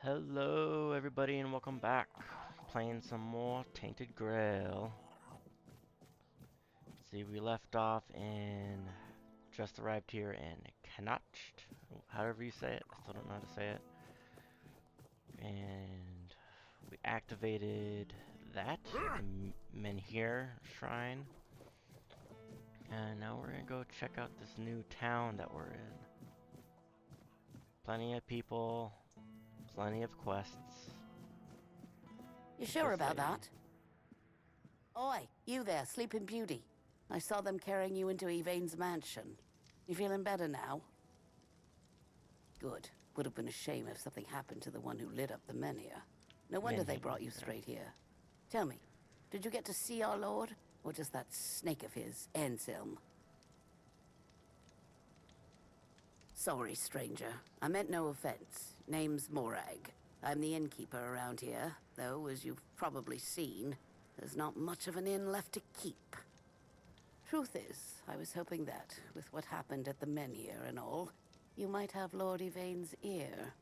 Hello everybody and welcome back. Playing some more Tainted Grail. See, we left off in just arrived here in Cuanacht, however you say it. I still don't know how to say it. And we activated that, the Menhir shrine. And now we're gonna go check out this new town that we're in. Plenty of people, plenty of quests. You sure about say. that? Oi, you there, Sleeping Beauty. I saw them carrying you into Yvain's mansion. You feeling better now? Good. Would have been a shame if something happened to the one who lit up the menhir. No wonder they brought you straight here. Tell me, did you get to see our lord? Or just that snake of his, Anselm? Sorry, stranger. I meant no offense. Name's Morag. I'm the innkeeper around here, though, as you've probably seen, there's not much of an inn left to keep. Truth is, I was hoping that, with what happened at the menhir and all, you might have Lord Yvain's ear.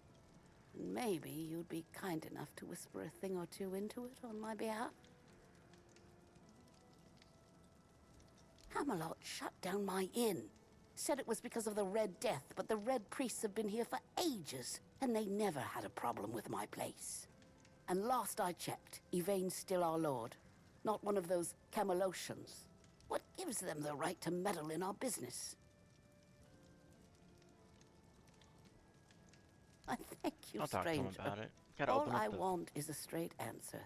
And maybe you'd be kind enough to whisper a thing or two into it on my behalf. Kamelot shut down my inn. Said it was because of the Red Death, but the Red Priests have been here for ages, and they never had a problem with my place. And last I checked, Yvain's still our lord. Not one of those Camelotians. What gives them the right to meddle in our business? I thank you, I'll talk to him stranger. about it. Gotta All open up I the... want is a straight answer.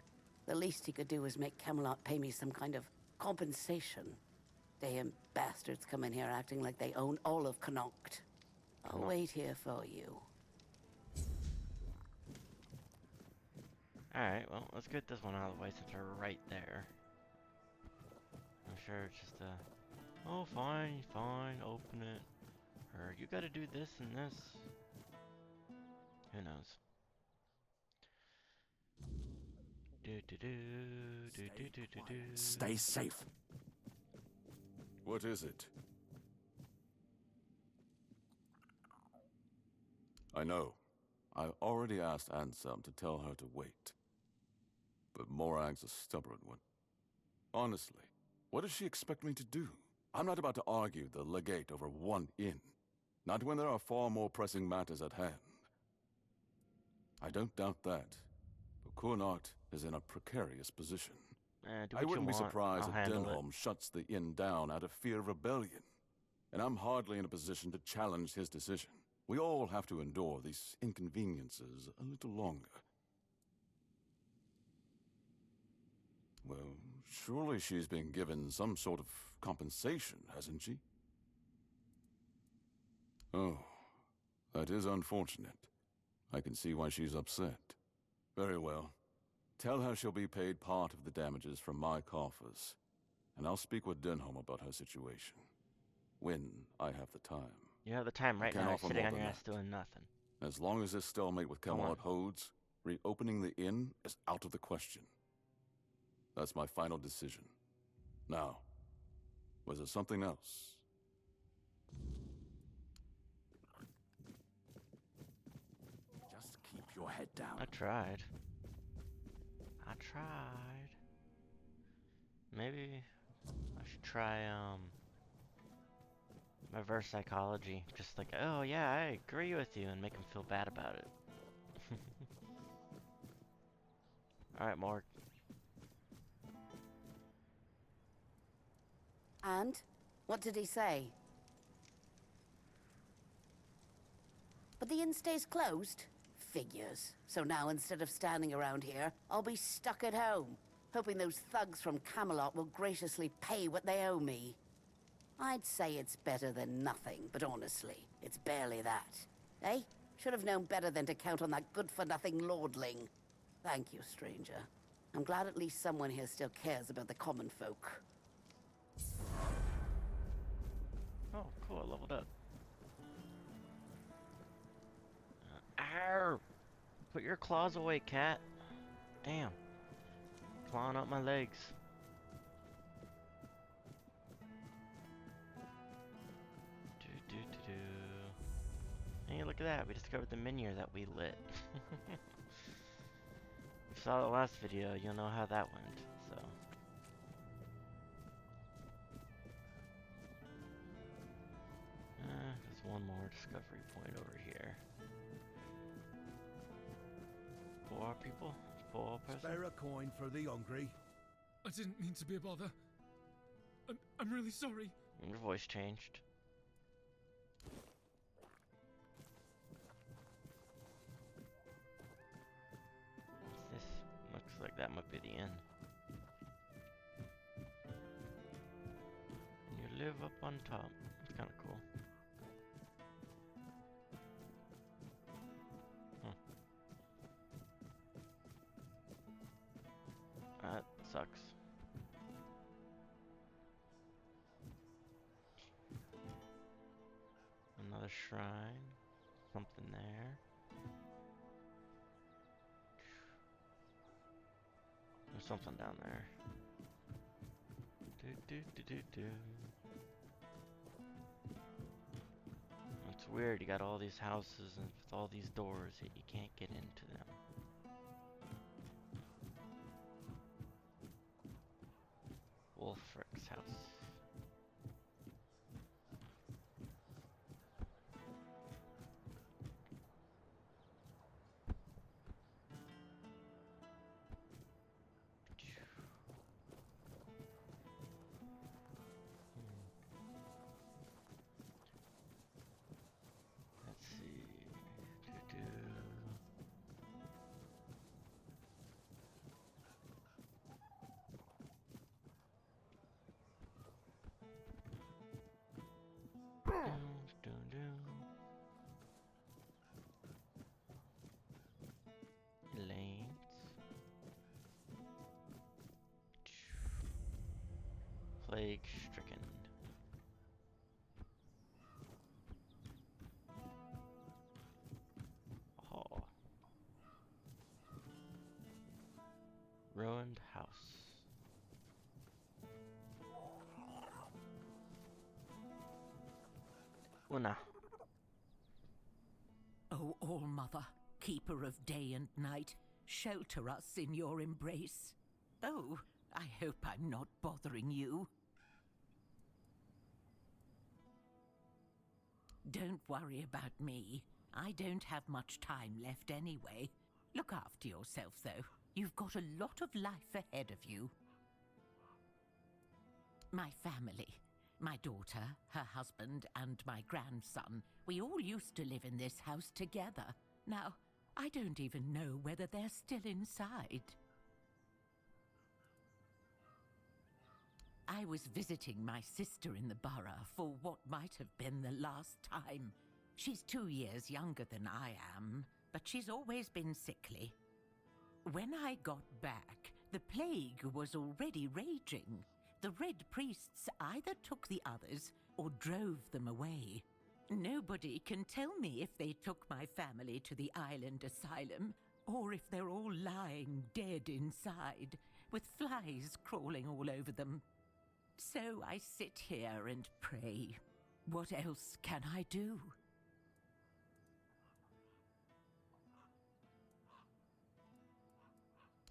The least he could do is make Camelot pay me some kind of compensation. Damn bastards come in here acting like they own all of Cuanacht. I'll wait here for you. Alright, well, let's get this one out of the way since we're right there. I'm sure it's just a... Oh, fine, fine, open it. Or, you gotta do this and this. Who knows? Stay safe. What is it? I know. I already asked Anselm to tell her to wait. But Morag's a stubborn one. Honestly, what does she expect me to do? I'm not about to argue the legate over one inn. Not when there are far more pressing matters at hand. I don't doubt that. But Cuanacht is in a precarious position. Do I what wouldn't you be want. surprised I'll if handle it. Denholm shuts the inn down out of fear of rebellion. And I'm hardly in a position to challenge his decision. We all have to endure these inconveniences a little longer. Well, surely she's been given some sort of compensation, hasn't she? Oh, that is unfortunate. I can see why she's upset. Very well. Tell her she'll be paid part of the damages from my coffers. And I'll speak with Denholm about her situation. When I have the time. You have the time right can't now. You're offer sitting more on your than ass that. doing nothing. As long as this stalemate with Go on. Camelot holds, reopening the inn is out of the question. That's my final decision. Now, was there something else? Just keep your head down. I tried. I tried. Maybe I should try, reverse psychology. Just like, oh yeah, I agree with you, and make him feel bad about it. Alright, Morg. And? What did he say? But the inn stays closed? Figures. So now instead of standing around here, I'll be stuck at home, hoping those thugs from Camelot will graciously pay what they owe me. I'd say it's better than nothing, but honestly, it's barely that. Eh? Should have known better than to count on that good-for-nothing lordling. Thank you, stranger. I'm glad at least someone here still cares about the common folk. Oh, cool, I leveled up. Ow! Put your claws away, cat. Damn. Clawing up my legs. Hey, look look at that. We discovered the minier that we lit. If you saw the last video, you'll know how that went. So. There's one more discovery point over here. Poor people? Poor person? Spare a coin for the hungry. I didn't mean to be a bother. I'm really sorry. And your voice changed. This looks like that might be the end. You live up on top. It's kind of cool. That sucks. Another shrine. Something there. There's something down there. It's weird, you got all these houses and with all these doors that you can't get into them. Wolfric's house. Let's see. Lanes. Plague stricken. Oh. Ruined house. Una. O All-Mother, keeper of day and night, shelter us in your embrace. Oh, I hope I'm not bothering you. Don't worry about me. I don't have much time left anyway. Look after yourself, though. You've got a lot of life ahead of you. My family. My daughter, her husband, and my grandson. We all used to live in this house together. Now, I don't even know whether they're still inside. I was visiting my sister in the borough for what might have been the last time. She's 2 years younger than I am, but she's always been sickly. When I got back, the plague was already raging. The Red Priests either took the others or drove them away. Nobody can tell me if they took my family to the island asylum, or if they're all lying dead inside, with flies crawling all over them. So I sit here and pray. What else can I do?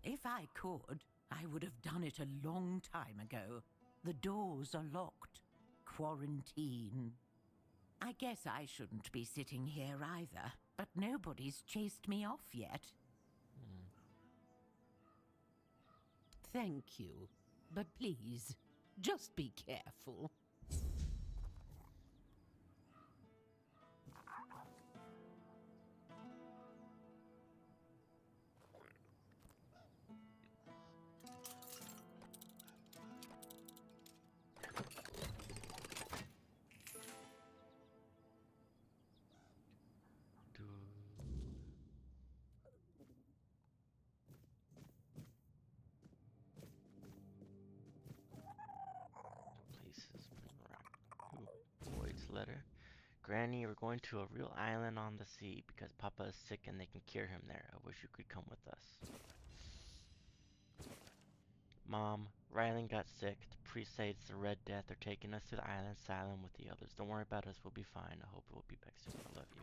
If I could, I would have done it a long time ago. The doors are locked. Quarantine. I guess I shouldn't be sitting here either, but nobody's chased me off yet. Thank you, but please, just be careful. Letter. Granny, we're going to a real island on the sea because Papa is sick and they can cure him there. I wish you could come with us. Mom, Rylan got sick. The priest said it's the Red Death. They're taking us to the island asylum with the others. Don't worry about us. We'll be fine. I hope we'll be back soon. I love you.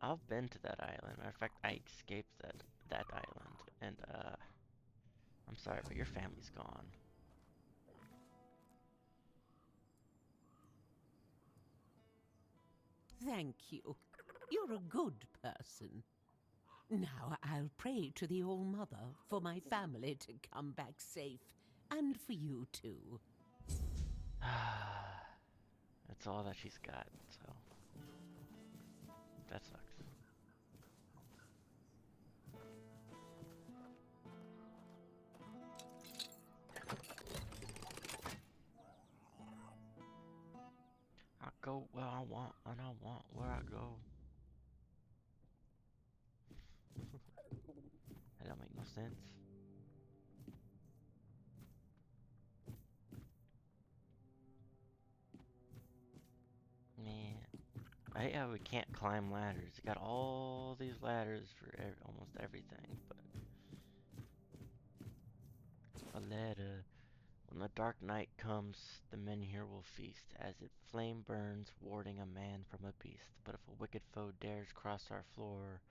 I've been to that island. Matter of fact, I escaped that island. And, I'm sorry, but your family's gone. Thank you. You're a good person. Now I'll pray to the All-Mother for my family to come back safe, and for you too. That's all that she's got, so that sucks. I go where I want, and I want where I go. That don't make no sense. Man, I hate how we can't climb ladders. You got all these ladders for almost everything, but a ladder. When the dark night comes, the men here will feast, as if flame burns, warding a man from a beast. But if a wicked foe dares cross our floor,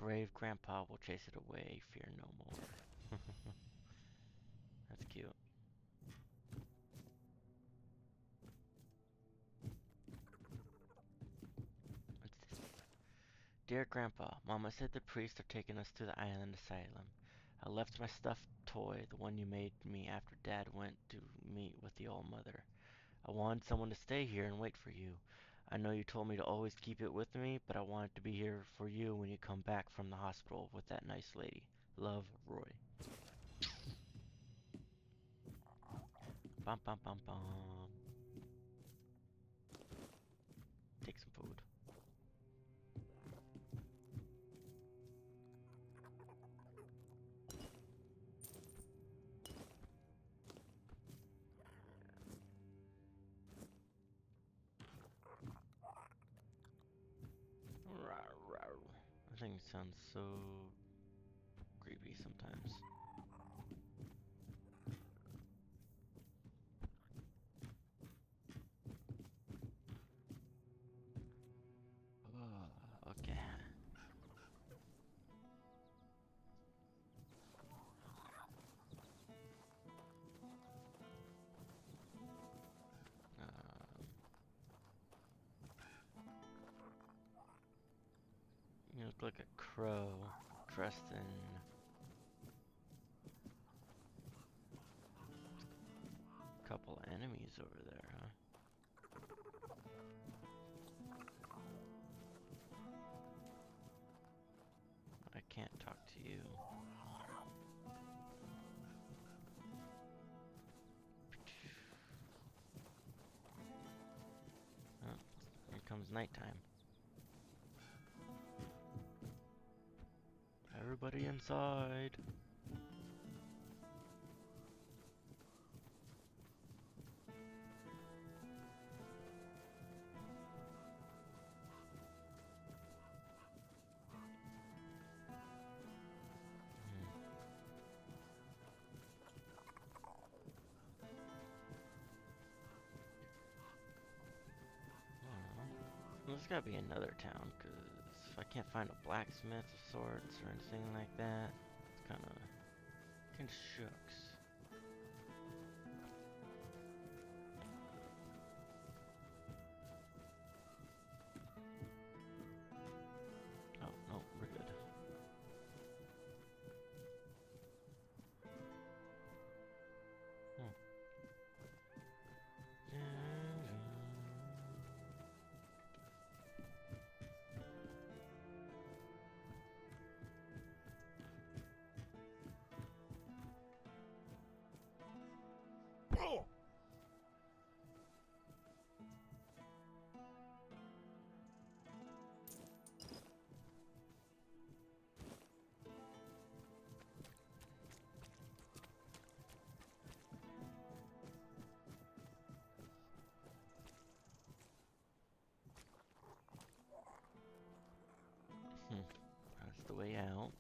brave Grandpa will chase it away, fear no more. That's cute. What's this? Dear Grandpa, Mama said the priests are taking us to the island asylum. I left my stuffed toy, the one you made me after Dad went to meet with the Old Mother. I wanted someone to stay here and wait for you. I know you told me to always keep it with me, but I wanted to be here for you when you come back from the hospital with that nice lady. Love, Roy. Bum bum bum bum. Take some food. That thing sounds so creepy sometimes. Oh, okay. You look like a crow dressed in a couple enemies over there, huh? I can't talk to you. Oh, here comes nighttime. Everybody inside. There's gotta be another town, cause if I can't find a blacksmith of sorts or anything like that, it's kinda shucks. Oh, no, we're good. That's the way out.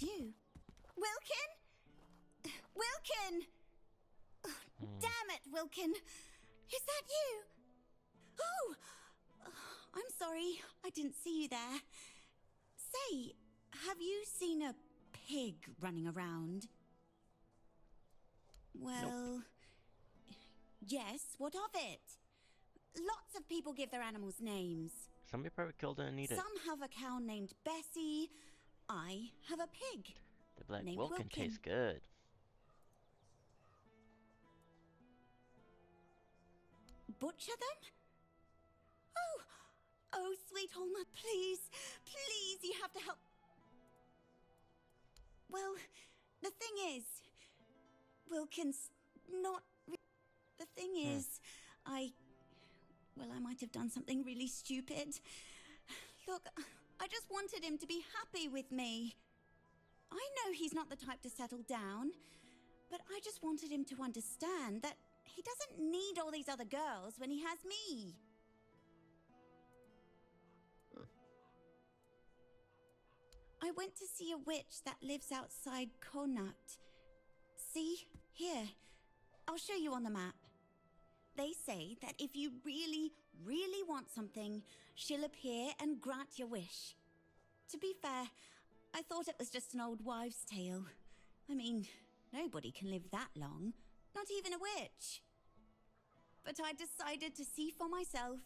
It's you. Wilkin? Wilkin! Damn it, Wilkin! Is that you? Oh! I'm sorry, I didn't see you there. Say, have you seen a pig running around? Well... Yes, what of it? Lots of people give their animals names. Somebody probably killed it and eat it. Some have a cow named Bessie. I have a pig. The black named Wilkin Wilkin. tastes good. Butcher them? Oh, sweet Holma, please, please, you have to help. Well, the thing is, Wilkin's not. The thing is, I might have done something really stupid. Look, I just wanted him to be happy with me. I know he's not the type to settle down, but I just wanted him to understand that he doesn't need all these other girls when he has me. I went to see a witch that lives outside Cuanacht. See? Here. I'll show you on the map. They say that if you really, really want something, she'll appear and grant your wish. To be fair, I thought it was just an old wives' tale. I mean, nobody can live that long. Not even a witch. But I decided to see for myself,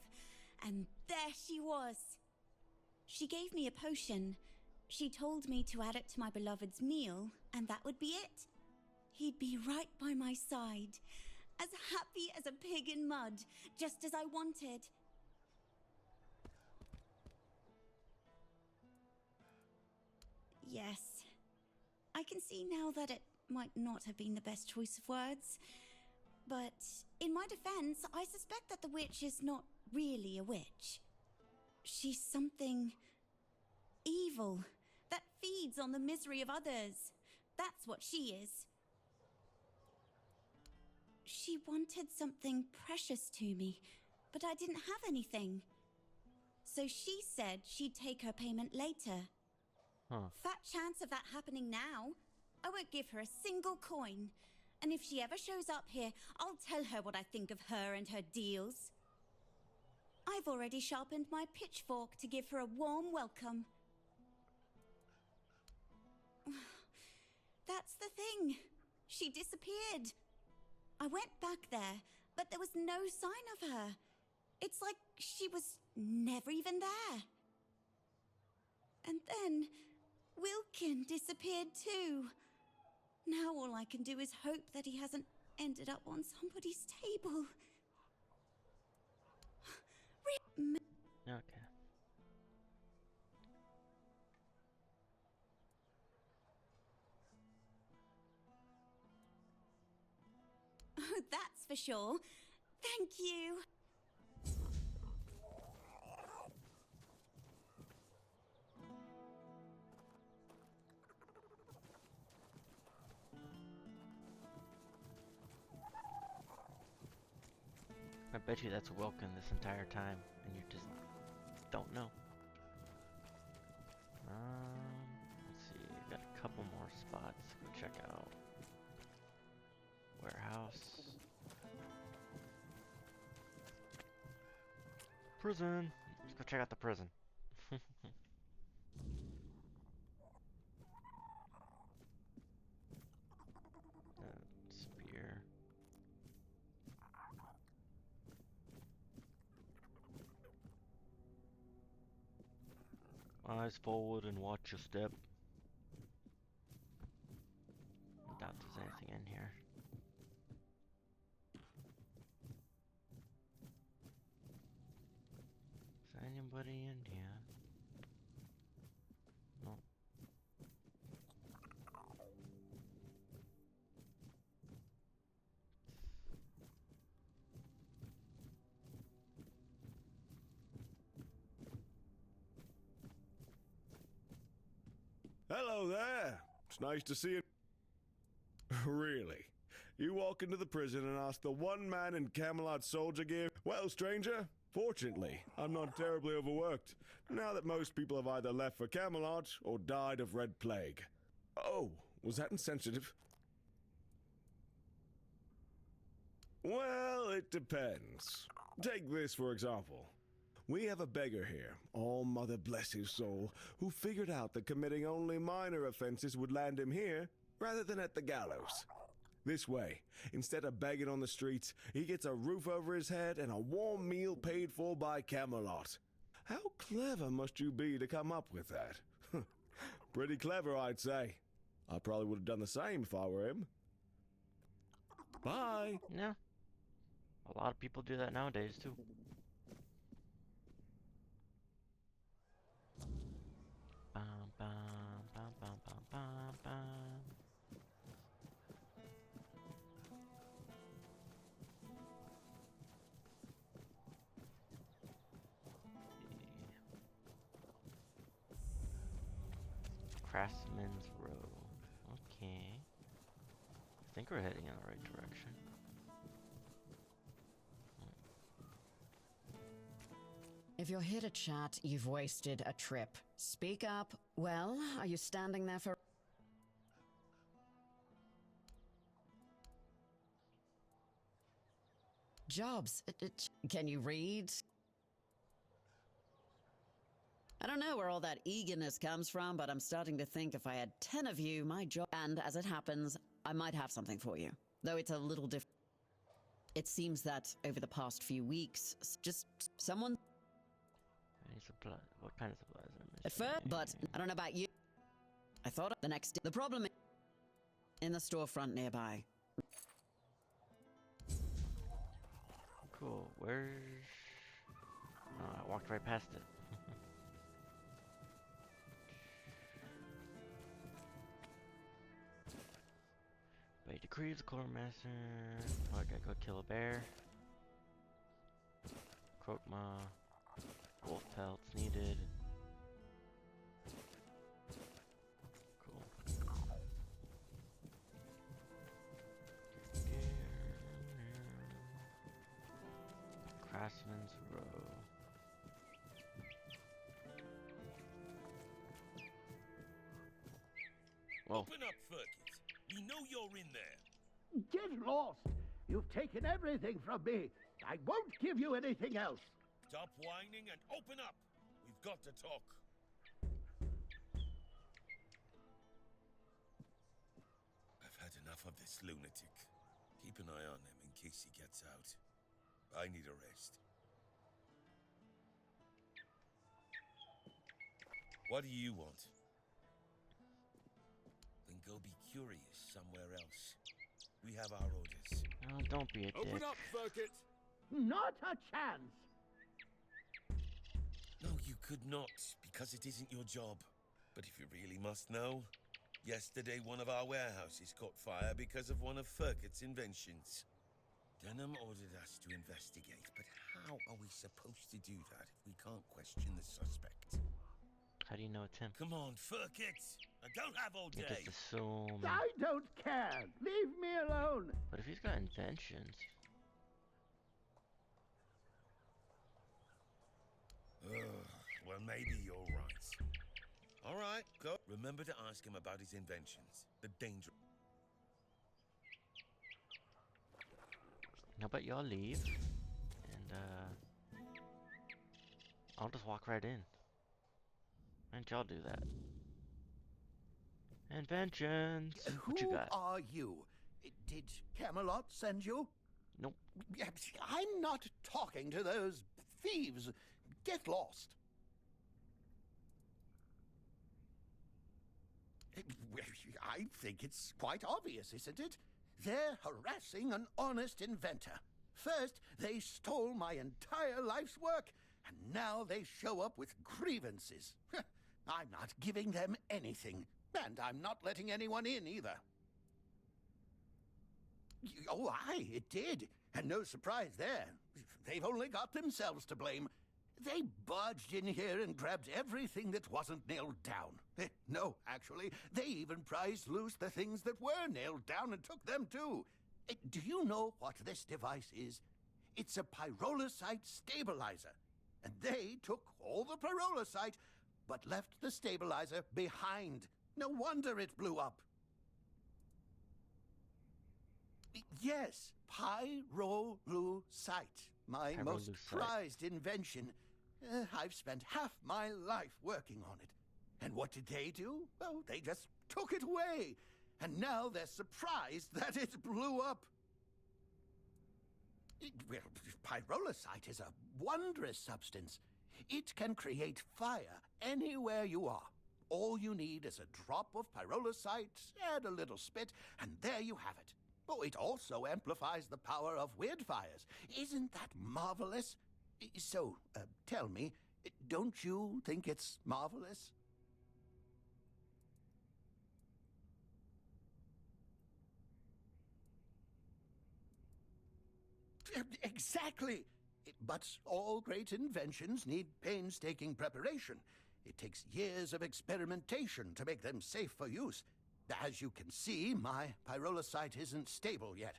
and there she was. She gave me a potion. She told me to add it to my beloved's meal, and that would be it. He'd be right by my side, as happy as a pig in mud, just as I wanted. Yes, I can see now that it might not have been the best choice of words. But in my defense, I suspect that the witch is not really a witch. She's something evil that feeds on the misery of others. That's what she is. She wanted something precious to me, but I didn't have anything. So she said she'd take her payment later. Fat chance of that happening now. I won't give her a single coin. And if she ever shows up here, I'll tell her what I think of her and her deals. I've already sharpened my pitchfork to give her a warm welcome. That's the thing. She disappeared. I went back there, but there was no sign of her. It's like she was never even there. And then Wilkin disappeared too. Now all I can do is hope that he hasn't ended up on somebody's table. Okay. Oh, that's for sure. Thank you. I bet you that's Wilkin this entire time, and you just don't know. Let's see, got a couple more spots to go check out. Warehouse. Prison. Let's go check out the prison. Spear. Eyes forward and watch your step. I doubt there's anything in here. Is there anybody in here? No. Hello there. It's nice to see you. Really? You walk into the prison and ask the one man in Camelot soldier gear? Well, stranger, fortunately, I'm not terribly overworked, now that most people have either left for Camelot or died of red plague. Oh, was that insensitive? Well, it depends. Take this for example. We have a beggar here, all mother bless his soul, who figured out that committing only minor offenses would land him here rather than at the gallows. This way, instead of begging on the streets, he gets a roof over his head and a warm meal paid for by Camelot. How clever must you be to come up with that? Pretty clever, I'd say. I probably would have done the same if I were him. Bye. Yeah. A lot of people do that nowadays, too. Bum, bum, bum, bum, bum, bum, bum. Craftsman's Row. Okay. I think we're heading in the right direction. If you're here to chat, you've wasted a trip. Speak up. Well, are you standing there for... Jobs? Can you read? I don't know where all that eagerness comes from, but I'm starting to think if I had 10 of you, my job... And as it happens, I might have something for you. Though it's a little different. It seems that over the past few weeks, just someone... Any supply? What kind of supplies are At first, but I don't know about you. I thought the next day. The problem is in the storefront nearby. Cool. Where's... Oh, I walked right past it. By decree of the quartermaster, oh, I gotta go kill a bear. Krotma, wolf pelts needed. Cool. Craftsman's Row. Whoa. Open up, Ferkit. We know you're in there. Get lost! You've taken everything from me. I won't give you anything else. Stop whining and open up. We've got to talk. I've had enough of this lunatic. Keep an eye on him in case he gets out. I need a rest. What do you want? Then go be curious somewhere else. We have our orders. Oh, don't be a dick. Open up, Ferkit! Not a chance! No, you could not, because it isn't your job. But if you really must know, yesterday one of our warehouses caught fire because of one of Ferkit's inventions. Denham ordered us to investigate, but how are we supposed to do that if we can't question the suspect? How do you know it's him? Come on, Ferkit! I don't have all You day! just assume. I don't care! Leave me alone! But if he's got inventions. Well, maybe you're right. All right, go. Remember to ask him about his inventions. The danger. How about y'all leave? And, I'll just walk right in. And y'all do that. Inventions! What you got? Who are you? Did Camelot send you? Nope. I'm not talking to those thieves. Get lost. I think it's quite obvious, isn't it? They're harassing an honest inventor. First, they stole my entire life's work, and now they show up with grievances. I'm not giving them anything, and I'm not letting anyone in either. Oh, aye, it did. And no surprise there. They've only got themselves to blame. They barged in here and grabbed everything that wasn't nailed down. No, actually, they even prized loose the things that were nailed down and took them too. Do you know what this device is? It's a pyrolusite stabilizer. And they took all the pyrolusite, but left the stabilizer behind. No wonder it blew up. Yes, pyrolusite. My most Pyrolusite. prized invention. I've spent half my life working on it. And what did they do? Well, they just took it away. And now they're surprised that it blew up. Well, pyrolusite is a wondrous substance. It can create fire anywhere you are. All you need is a drop of pyrolusite, add a little spit, and there you have it. Oh, it also amplifies the power of weird fires. Isn't that marvelous? So, tell me, don't you think it's marvelous? Exactly. But all great inventions need painstaking preparation. It takes years of experimentation to make them safe for use. As you can see, my pyrolusite isn't stable yet.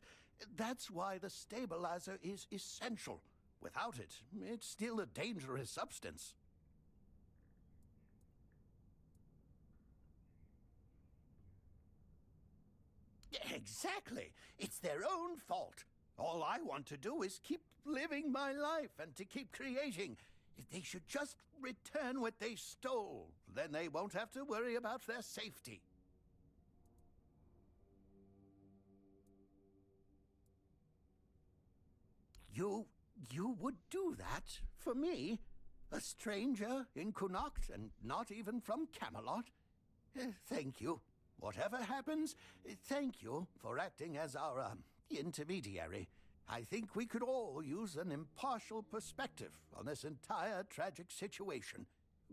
That's why the stabilizer is essential. Without it, it's still a dangerous substance. Exactly. It's their own fault. All I want to do is keep living my life and to keep creating. They should just return what they stole. Then they won't have to worry about their safety. You would do that for me? A stranger in Cuanacht and not even from Camelot? Thank you. Whatever happens, thank you for acting as our intermediary. I think we could all use an impartial perspective on this entire tragic situation.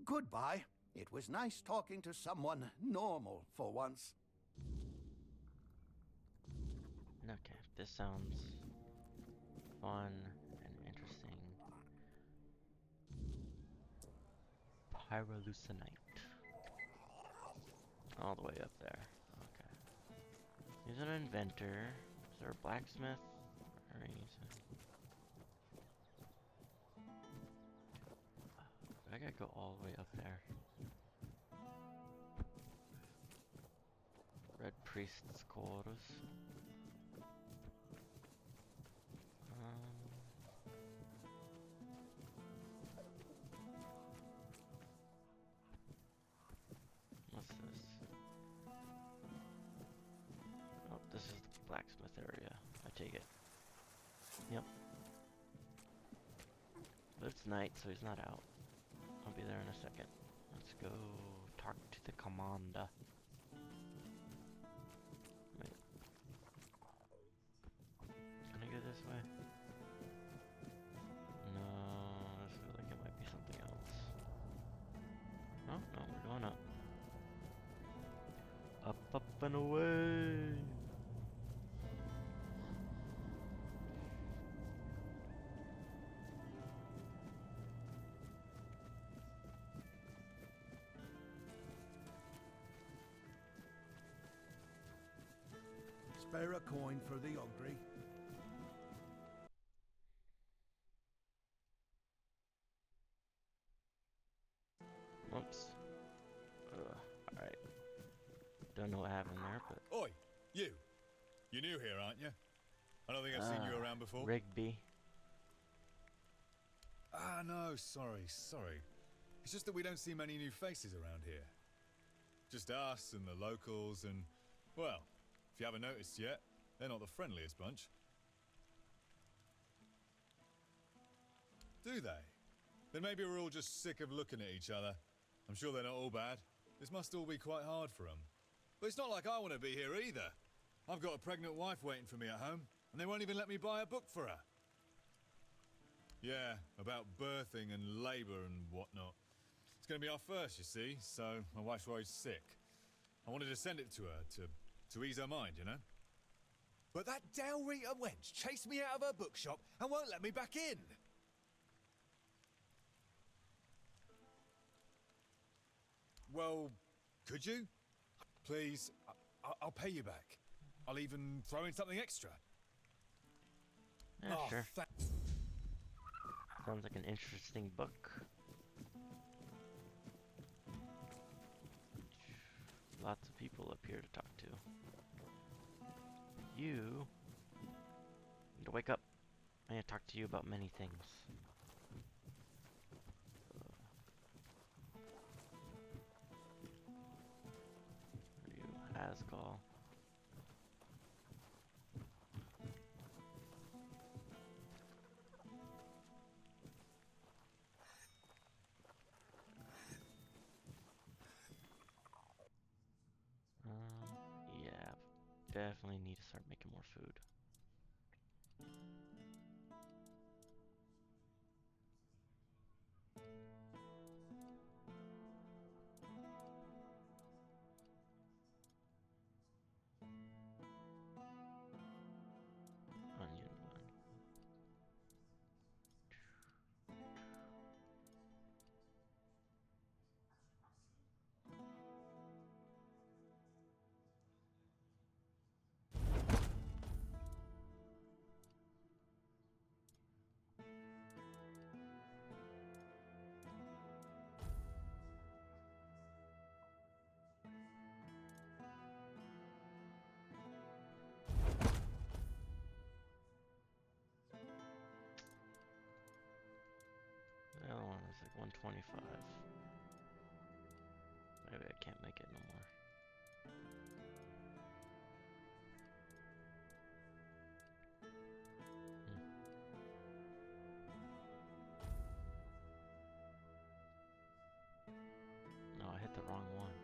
Goodbye. It was nice talking to someone normal for once. Okay, this sounds fun and interesting. Pyrolusonite. All the way up there. Okay. He's an inventor. Is there a blacksmith? Or anything? I gotta go all the way up there. Red Priest's quarters. What's this? Oh, this is the blacksmith area. I take it. Yep. But it's night, so he's not out. I'll be there in a second. Let's go talk to the commander. Wait. Can I go this way? No, I feel like it might be something else. Oh, no, we're going up. Up, up, and away! Spare a coin for the hungry. Whoops. Alright. Don't know what happened there, but... Oi, you! You're new here, aren't you? I don't think I've seen you around before. Rigby. Ah, no, sorry. It's just that we don't see many new faces around here. Just us and the locals and... Well, if you haven't noticed yet, they're not the friendliest bunch. Do they? Then maybe we're all just sick of looking at each other. I'm sure they're not all bad. This must all be quite hard for them. But it's not like I want to be here either. I've got a pregnant wife waiting for me at home, and they won't even let me buy a book for her. Yeah, about birthing and labour and whatnot. It's going to be our first, you see, so my wife's worried sick. I wanted to send it to her, to ease her mind, you know? But that Dalrita wench chased me out of her bookshop and won't let me back in. Well, could you? Please, I'll pay you back. I'll even throw in something extra. Yeah, sure. Sounds like an interesting book. lots of people up here to talk to. You need to wake up. I need to talk to you about many things. Where are you? Asgall. Yeah, definitely need to start making more food. Onion bun. The other one was like 125. Maybe I can't make it no more. No, I hit the wrong one.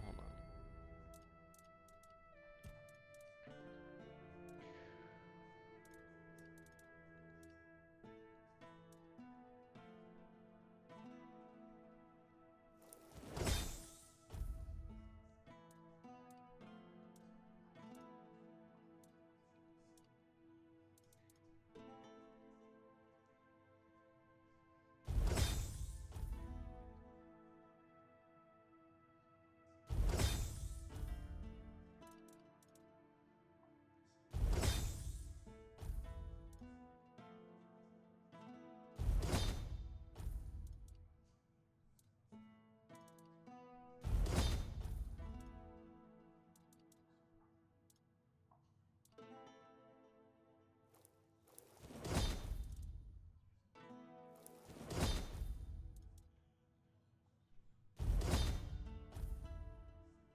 Hold on.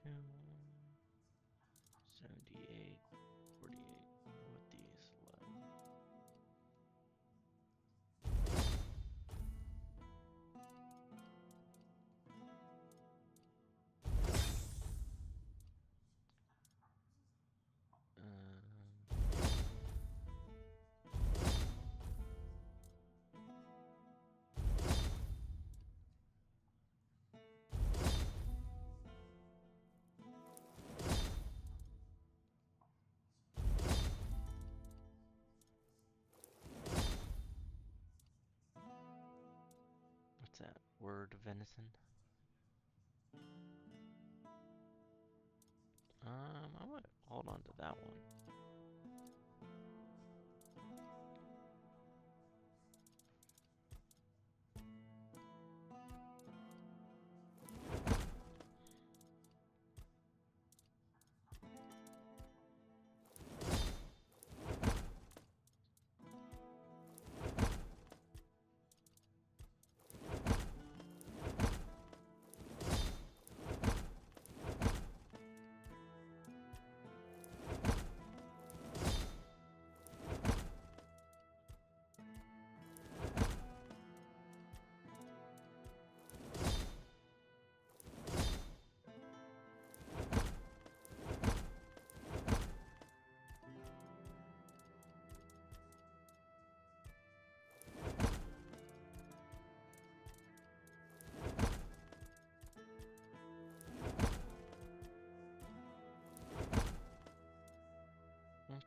Two, 78, 48 with these 11. What's that? Word venison? I might hold on to that one.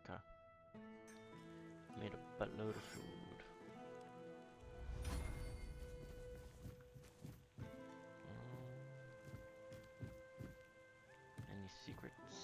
Okay. Made a buttload of food. Any secrets?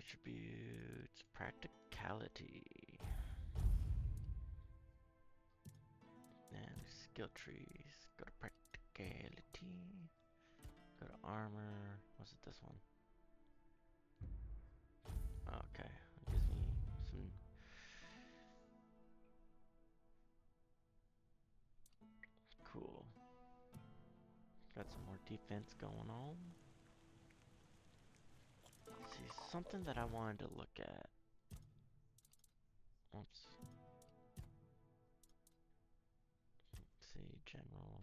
Attributes, practicality. And skill trees. Go to practicality. Go to armor. Was it this one? Okay. It gives me some. Cool. Got some more defense going on. Let's see, something that I wanted to look at. Oops. Let's see, general.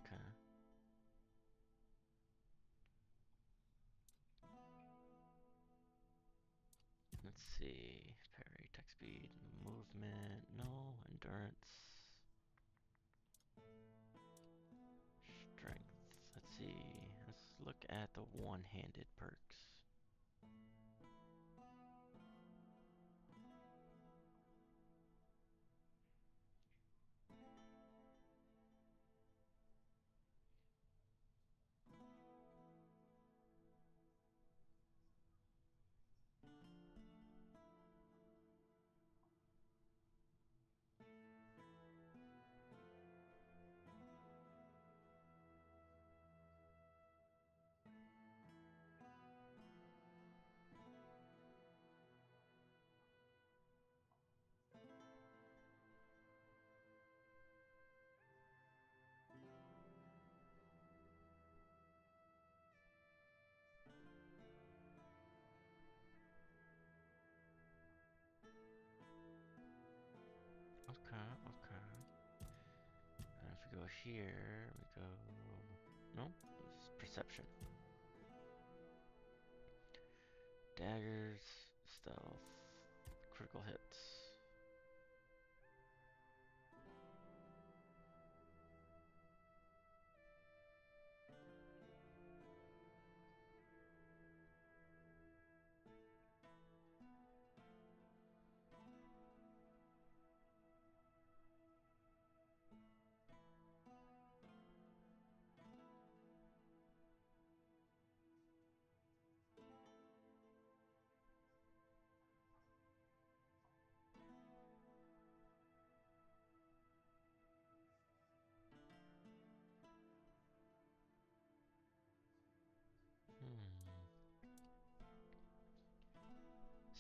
Okay. Let's see. Parry, attack speed, movement, no, endurance, strength. Let's see. Let's look at the one-handed perks. Okay, okay. And if we go here, we go... No, it's perception. Daggers, stealth, critical hits.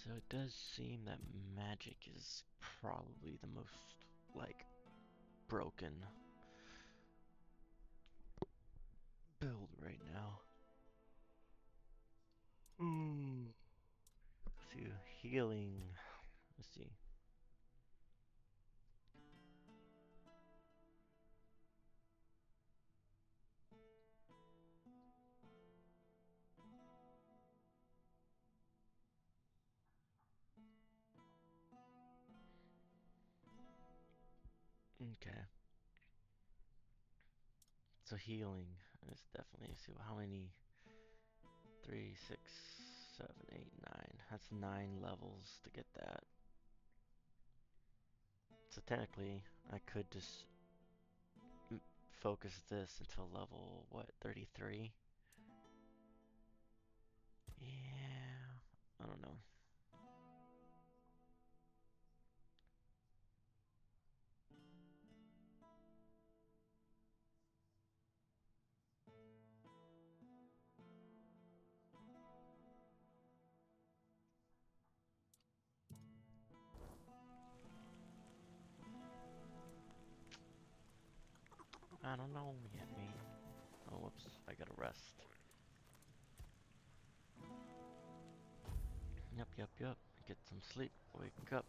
So it does seem that magic is probably the most, like, broken build right now. Let's see, healing. Let's see. Okay. So healing is definitely, see how many, 3, 6, 7, 8, 9. That's 9 levels to get that. So technically, I could just focus this until level, what, 33? Yeah, I don't know. I don't know yet, man. Oh, whoops, I gotta rest. Yep. Get some sleep, wake up.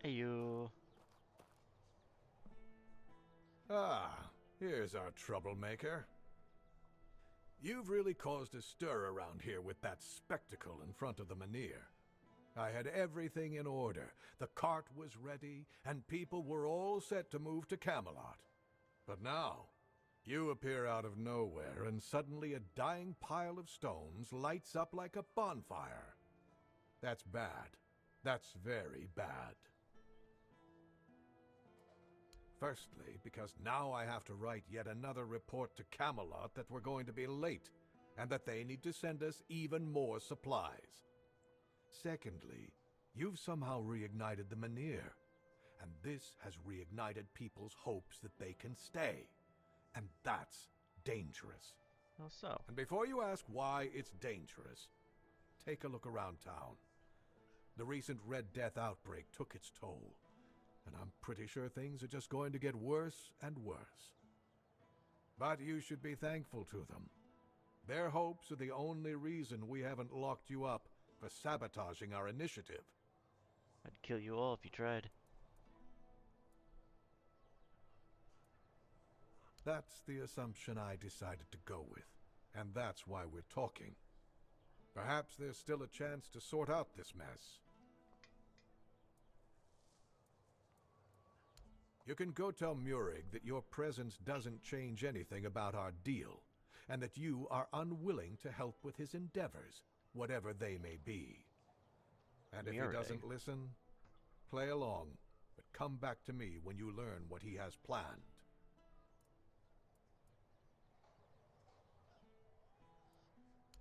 Hey, you. Ah, Here's our troublemaker. You've really caused a stir around here with that spectacle in front of the Menhir. I had everything in order. The cart was ready, and people were all set to move to Camelot. But now, you appear out of nowhere, and suddenly a dying pile of stones lights up like a bonfire. That's bad. That's very bad. Firstly, because now I have to write yet another report to Camelot that we're going to be late, and that they need to send us even more supplies. Secondly, you've somehow reignited the Menhir, and this has reignited people's hopes that they can stay. And that's dangerous. How so? And before you ask why it's dangerous, take a look around town. The recent Red Death outbreak took its toll, and I'm pretty sure things are just going to get worse and worse. But you should be thankful to them. Their hopes are the only reason we haven't locked you up for sabotaging our initiative. I'd kill you all if you tried. That's the assumption I decided to go with, and that's why we're talking. Perhaps there's still a chance to sort out this mess. You can go tell Murig that your presence doesn't change anything about our deal, and that you are unwilling to help with his endeavors, whatever they may be. And if he doesn't listen, play along, but come back to me when you learn what he has planned.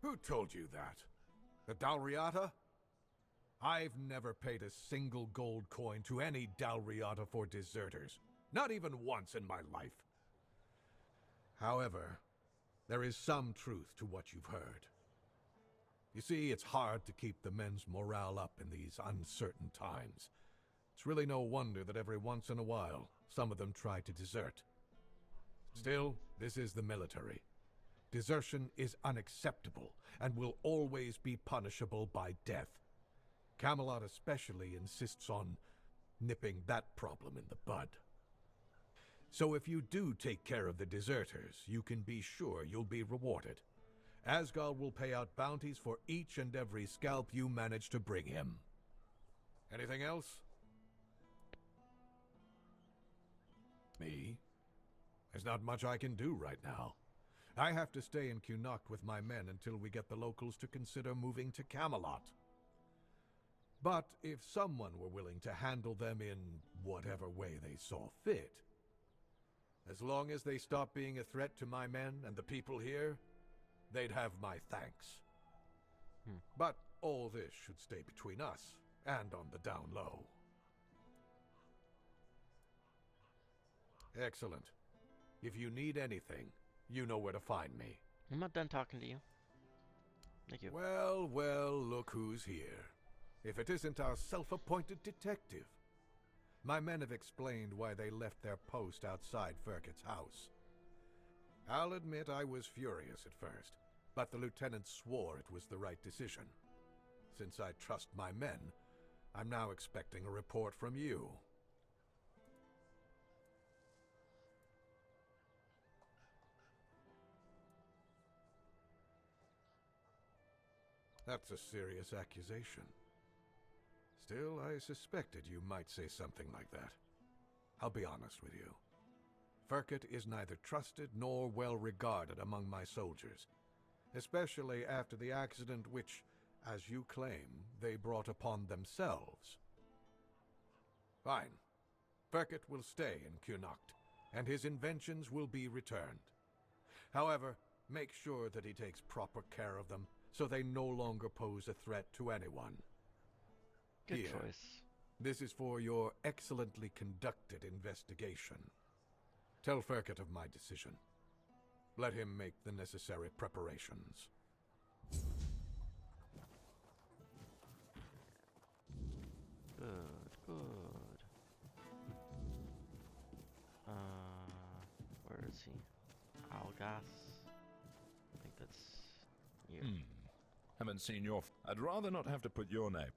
Who told you that? The Dalriata? I've never paid a single gold coin to any Dalriata for deserters. Not even once in my life. However, there is some truth to what you've heard. You see, it's hard to keep the men's morale up in these uncertain times. It's really no wonder that every once in a while, some of them try to desert. Still, this is the military. Desertion is unacceptable and will always be punishable by death. Camelot especially insists on nipping that problem in the bud. So if you do take care of the deserters, you can be sure you'll be rewarded. Asgard will pay out bounties for each and every scalp you manage to bring him. Anything else? Me? There's not much I can do right now. I have to stay in Cuanacht with my men until we get the locals to consider moving to Camelot. But if someone were willing to handle them in whatever way they saw fit, as long as they stop being a threat to my men and the people here, they'd have my thanks. But all this should stay between us and on the down low. Excellent. If you need anything, you know where to find me. I'm not done talking to you. Thank you. Well, well, look who's here. If it isn't our self-appointed detective. My men have explained why they left their post outside Ferket's house. I'll admit I was furious at first, but the lieutenant swore it was the right decision. Since I trust my men, I'm now expecting a report from you. That's a serious accusation. Still, I suspected you might say something like that. I'll be honest with you. Ferket is neither trusted nor well regarded among my soldiers, especially after the accident which, as you claim, they brought upon themselves. Fine. Ferket will stay in Cuanacht, and his inventions will be returned. However, make sure that he takes proper care of them, so they no longer pose a threat to anyone. Good Here, choice. this is for your excellently conducted investigation. Tell Ferket of my decision. Let him make the necessary preparations. Good, good. Where is he? Algas? I think that's you. Haven't seen your... I'd rather not have to put your name.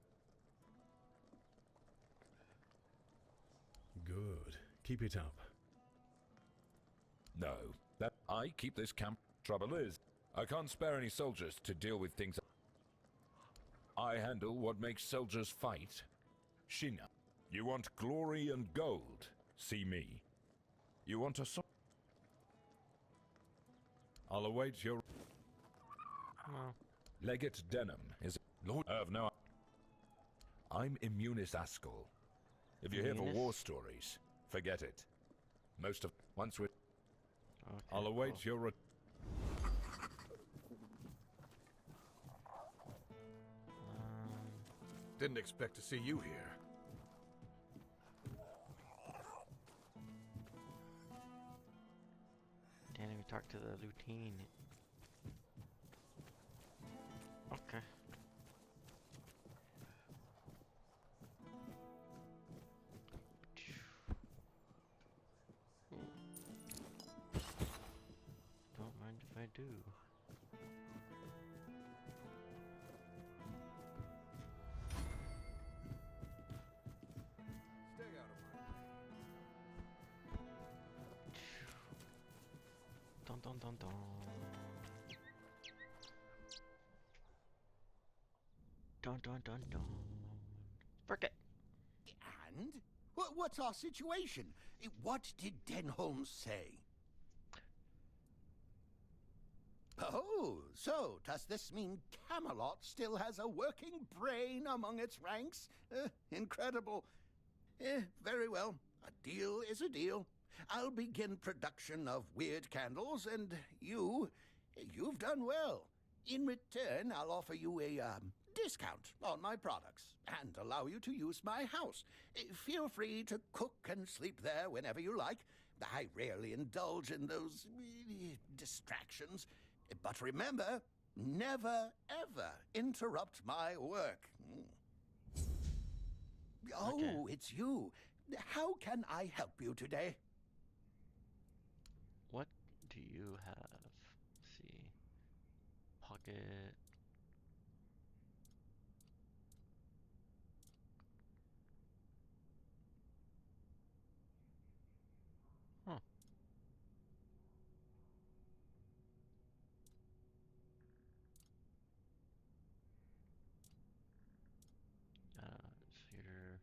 Good. Keep it up. No, that I keep this camp. Trouble is, I can't spare any soldiers to deal with things. I handle what makes soldiers fight. Shina, you want glory and gold? See me. You want a I'll await your... Legate Denham is... Lord of no... I'm Immunis Askell. If you're here for war stories, forget it. Most of... Once we... Okay, I'll await your... Didn't expect to see you here. Didn't even talk to the lieutenant. Okay. Don't mind if I do. Dun dun dun dun. Dun dun dun dun. Frick it. And? What's our situation? What did Denholm say? Oh, so does this mean Camelot still has a working brain among its ranks? Incredible. Very well. A deal is a deal. I'll begin production of weird candles, and you've done well. In return, I'll offer you a discount on my products and allow you to use my house. Feel free to cook and sleep there whenever you like. I rarely indulge in those distractions. But remember, never, ever interrupt my work. Oh, Okay. It's you. How can I help you today? What do you have? Let's see. Pocket. Huh. Here.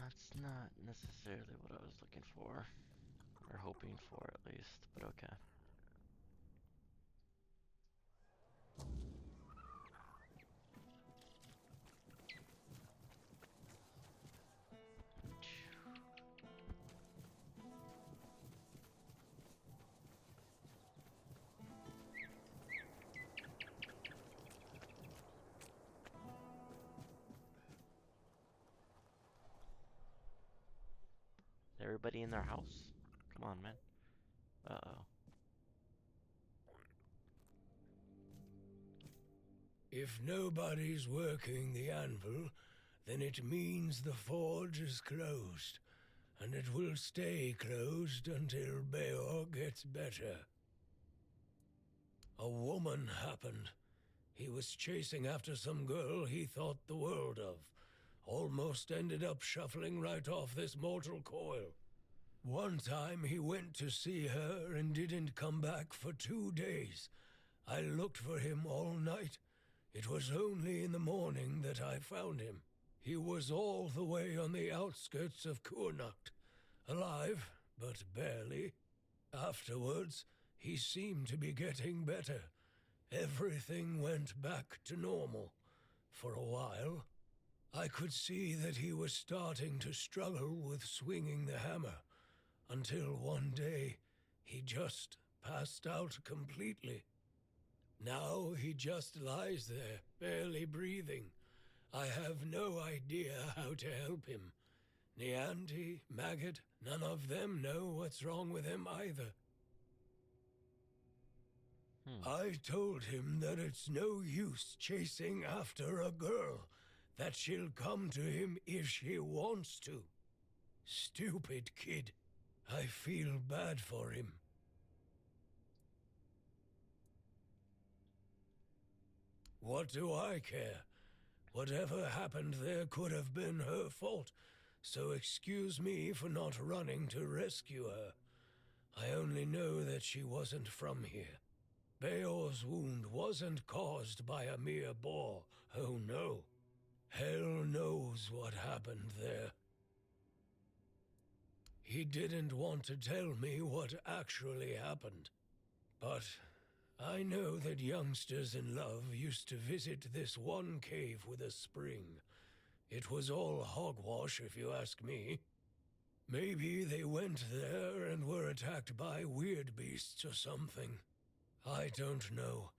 It's not necessarily what I was looking for. Or hoping for, at least. But okay. Is everybody in their house? Come on, man. Uh-oh. If nobody's working the anvil, then it means the forge is closed, and it will stay closed until Beor gets better. A woman happened. He was chasing after some girl he thought the world of. Almost ended up shuffling right off this mortal coil. One time he went to see her and didn't come back for 2 days. I looked for him all night. It was only in the morning that I found him. He was all the way on the outskirts of Cuanacht. Alive, but barely. Afterwards, he seemed to be getting better. Everything went back to normal. For a while, I could see that he was starting to struggle with swinging the hammer, until one day, he just passed out completely. Now he just lies there, barely breathing. I have no idea how to help him. Nianti, Maggot, none of them know what's wrong with him either. I told him that it's no use chasing after a girl, that she'll come to him if she wants to. Stupid kid. I feel bad for him. What do I care? Whatever happened there could have been her fault. so excuse me for not running to rescue her. I only know that she wasn't from here. Beor's wound wasn't caused by a mere boar, oh no. Hell knows what happened there. He didn't want to tell me what actually happened, but I know that youngsters in love used to visit this one cave with a spring. It was all hogwash, if you ask me. Maybe they went there and were attacked by weird beasts or something. I don't know.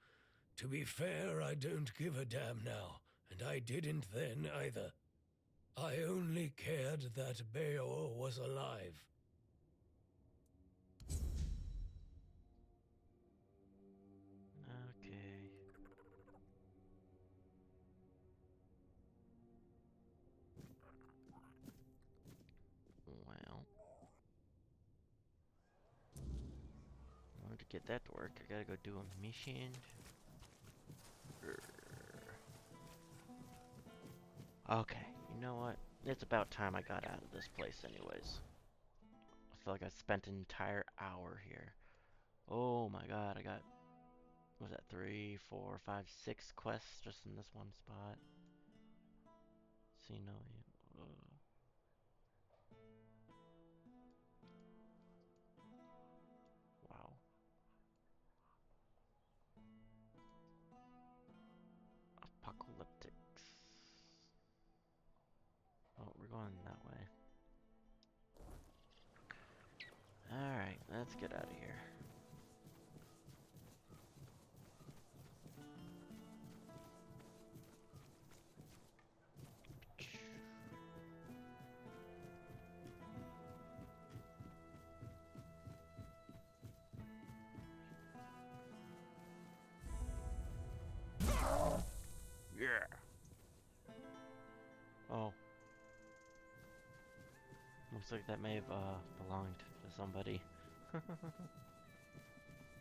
To be fair, I don't give a damn now, and I didn't then either. I only cared that Beor was alive. Okay. Well, in order to get that to work, I gotta go do a mission. Okay, you know what? It's about time I got out of this place anyways. I feel like I spent an entire hour here. Oh my god, I got, what was that, 3, 4, 5, 6 quests just in this one spot. See, no, wow. Apocalyptics. Oh, we're going that way. Alright, let's get out of here. Yeah. Oh. Looks like that may have belonged to somebody.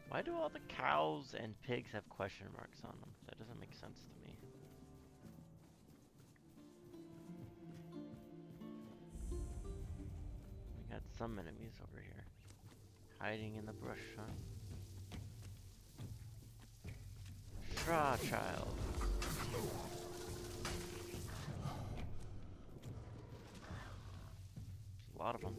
Why do all the cows and pigs have question marks on them? That doesn't make sense to me. We got some enemies over here. Hiding in the brush, huh? Straw child. There's a lot of them.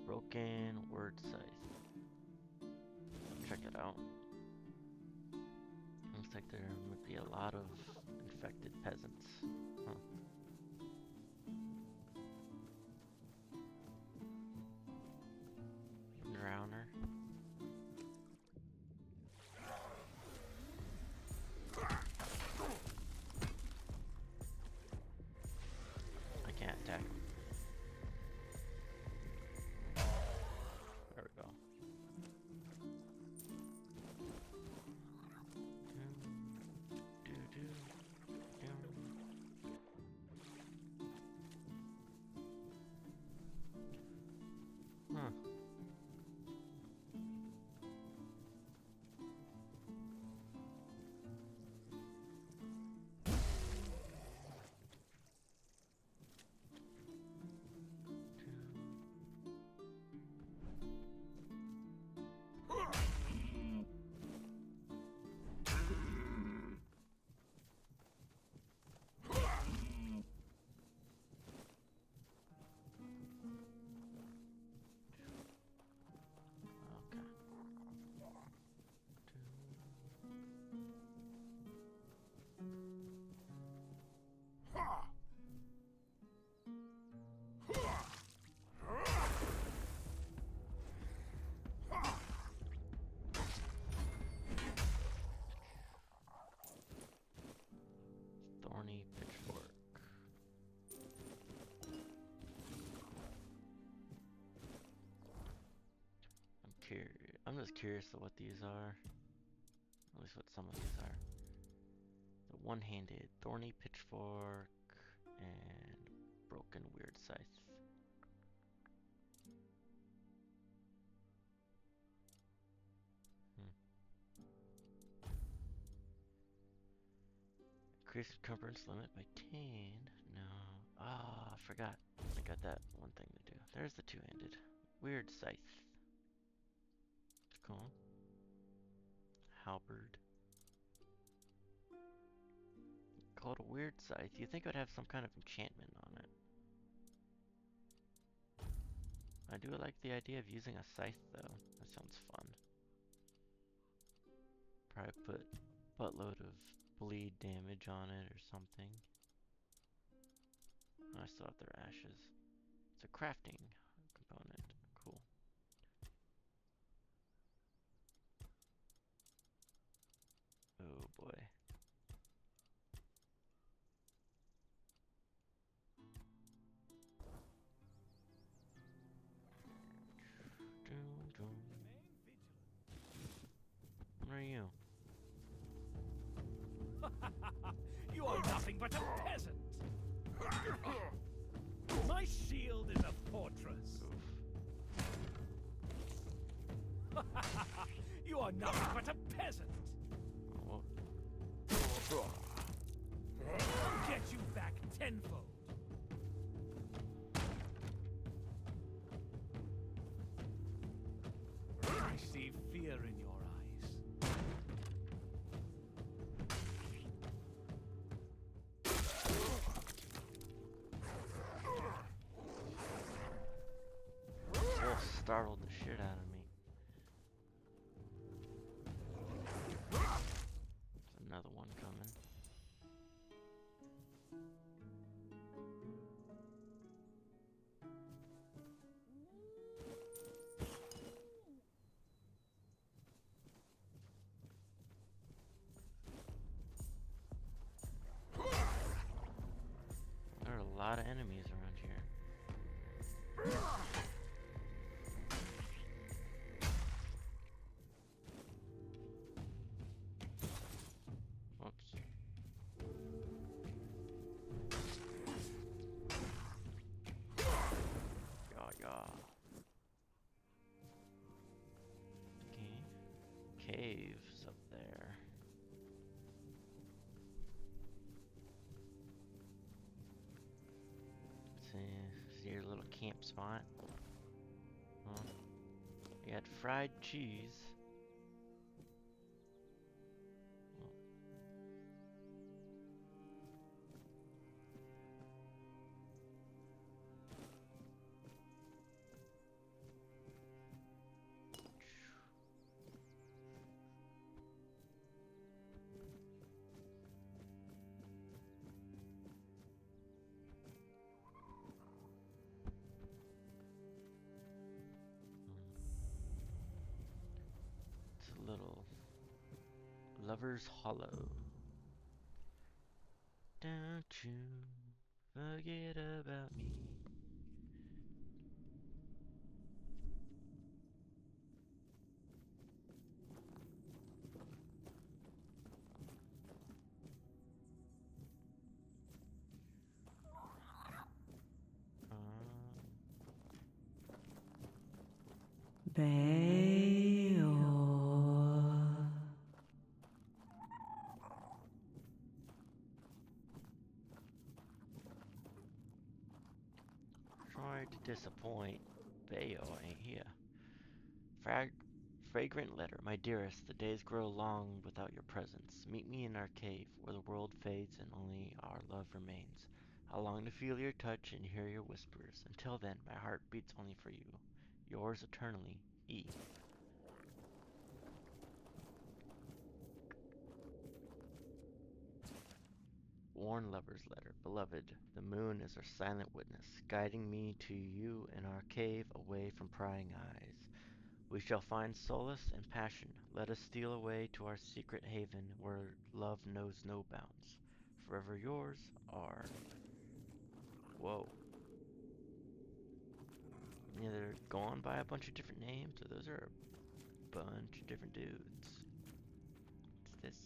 Broken word size. Check it out. Looks like there would be a lot of infected peasants. Huh. Drowner. I can't attack him. There we go. was curious of what these are. At least what some of these are. The one-handed, thorny pitchfork, and broken weird scythe. Increase encumbrance limit by 10. No. Ah, I forgot. I got that one thing to do. There's the two-handed. Weird scythe. It's cool. Halberd. Called a weird scythe. You think it would have some kind of enchantment on it. I do like the idea of using a scythe though. That sounds fun. Probably put a buttload of bleed damage on it or something. Oh, I still have their ashes. It's a crafting component. Cool. Oh boy. What are you? You are nothing but a peasant! My shield is a fortress! You are nothing but a peasant! I'll get you back tenfold! I see fear in your eyes. Wolf startled the shit out of me. There's another one coming. There are a lot of enemies around here. Whoops. Yeah. Okay. Caves up there. See your little camp spot. Huh? We had fried cheese. It's a little Lover's Hollow. Don't you forget about me. Sorry to disappoint. Bayo ain't here. Fragrant letter, my dearest. The days grow long without your presence. Meet me in our cave, where the world fades and only our love remains. I long to feel your touch and hear your whispers. Until then, my heart beats only for you. Yours eternally, E. Worn lover's letter. Beloved, the moon is our silent witness, guiding me to you in our cave away from prying eyes. We shall find solace and passion. Let us steal away to our secret haven where love knows no bounds. Forever yours, R. Whoa. Yeah, they're going by a bunch of different names, so those are bunch of different dudes. What's this?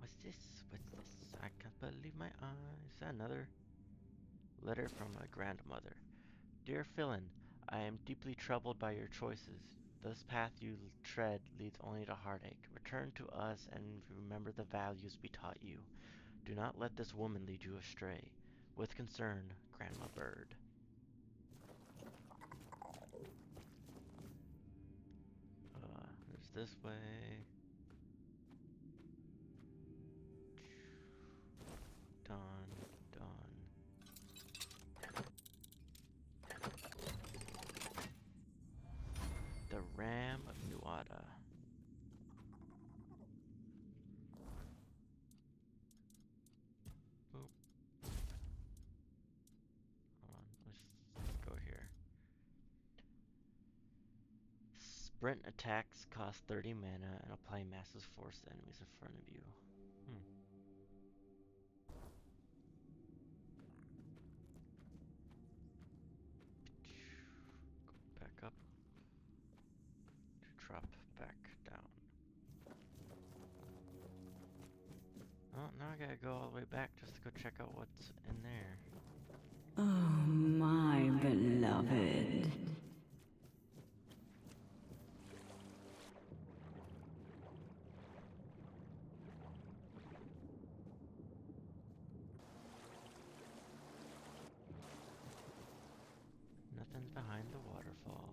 What's this? What's this? I can't believe my eyes. Another letter from my grandmother. Dear Philin, I am deeply troubled by your choices. This path you tread leads only to heartache. Return to us and remember the values we taught you. Do not let this woman lead you astray. With concern, Grandma Bird. There's this way. Done, done. The Ram of Nuada. Oop. Hold on, let's go here. Sprint attacks cost 30 mana and apply massive force to enemies in front of you. Go back up. Drop back down. Oh, now I gotta go all the way back just to go check out what's in there. Oh, my beloved. Nothing's behind the waterfall.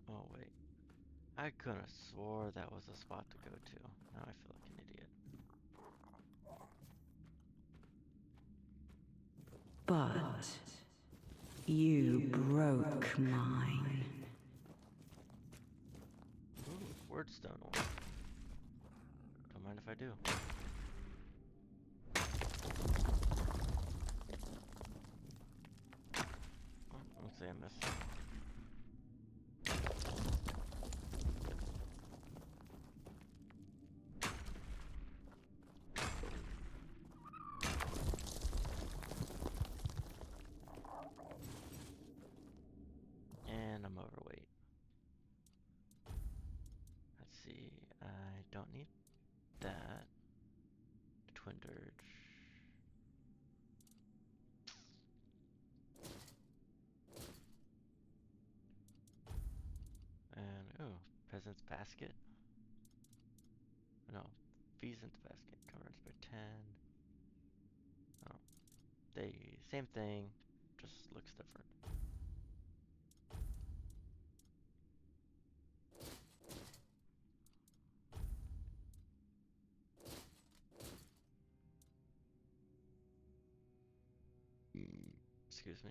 Oh wait. I could have swore that was a spot to go to. Now I feel like an idiot. But you broke mine. Ooh, wordstone ore. Don't mind if I do. Oh, let's say I missed. And I'm overweight. Let's see, I don't need that. Twin Dirge. And, ooh, Peasant's Basket. No, Pheasant's Basket. Converts by 10. Oh, same thing, just looks different. Excuse me.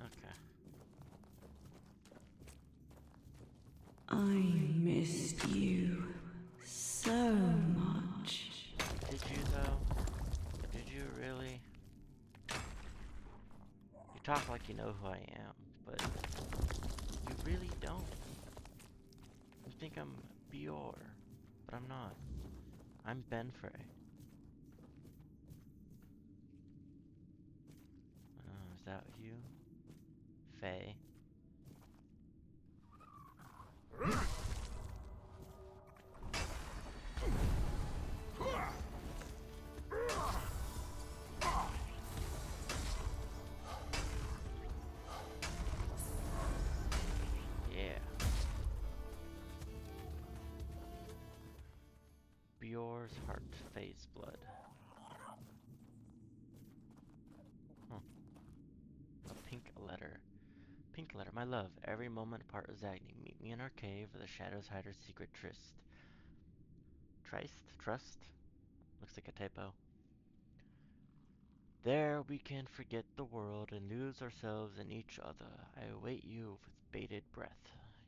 Okay. I missed you so much. Did you though? Did you really? You talk like you know who I am, but you really don't. You think I'm Bior, but I'm not. I'm Benfrey. Is that you? Faye. Yeah. Bior's heart, Faye's blood. Huh. my love, every moment apart is agony. Meet me in our cave where the shadows hide our secret tryst. Trust? Looks like a typo. There we can forget the world and lose ourselves in each other. I await you with bated breath.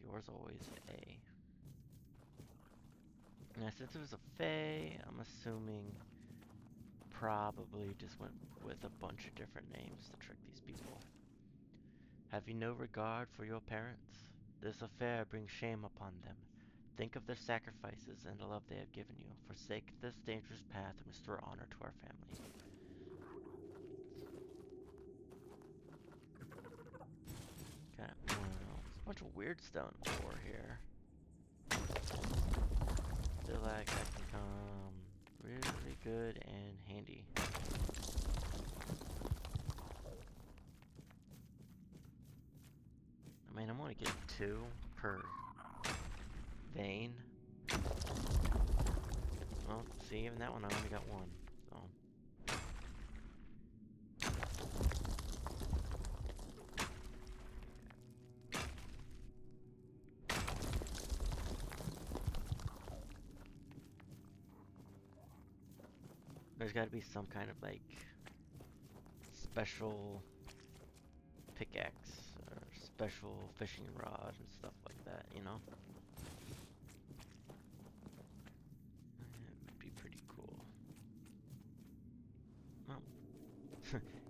Yours always, A. Now, since it was a fae, I'm assuming probably just went with a bunch of different names to trick these people. Have you no regard for your parents? This affair brings shame upon them. Think of their sacrifices and the love they have given you. Forsake this dangerous path and restore honor to our family. Okay, well, there's a bunch of weird stone ore here. Feel like that can come really good and handy. I mean, I'm only getting 2 per vein. Well, see, even that one I only got 1, so. There's gotta be some kind of, like, special pickaxe or special fishing rod and stuff like that, you know? That would be pretty cool. Well,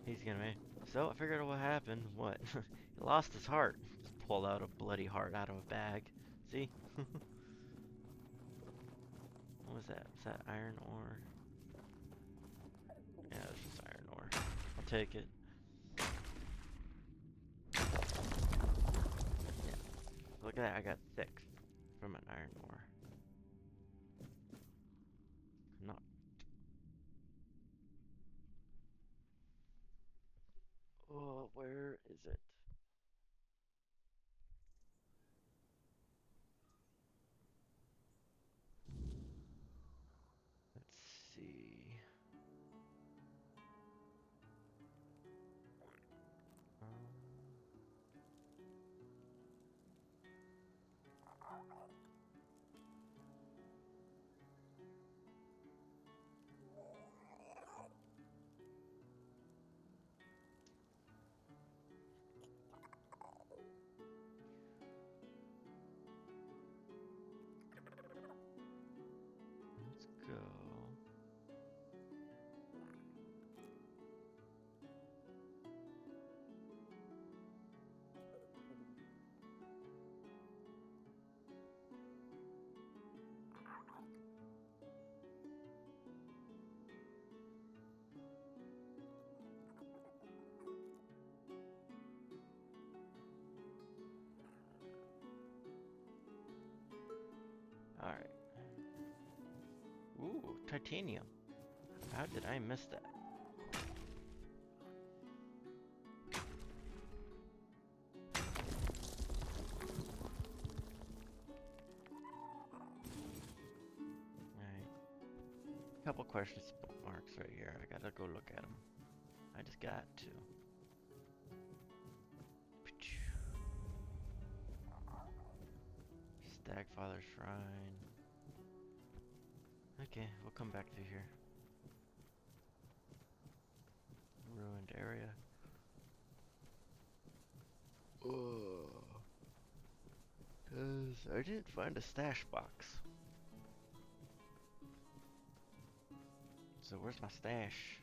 he's gonna be. So, I figured out what happened. What? He lost his heart. Just pulled out a bloody heart out of a bag. See? What was that? Was that iron ore? Yeah, it's just iron ore. I'll take it. Yeah. Look at that, I got 6 from an iron ore. Not. Oh, where is it? Let's see. Let's go. Alright. Ooh, titanium. How did I miss that? Alright. Couple question marks right here. I gotta go look at them. I just got to. Stagfather Shrine. Okay, we'll come back to here. Ruined area. Cause I didn't find a stash box. So where's my stash?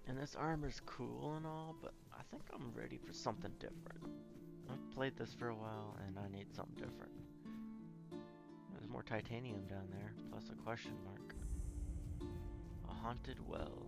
And this armor's cool and all, but I think I'm ready for something different. I've played this for a while and I need something different. There's more titanium down there, plus a question mark. A haunted well.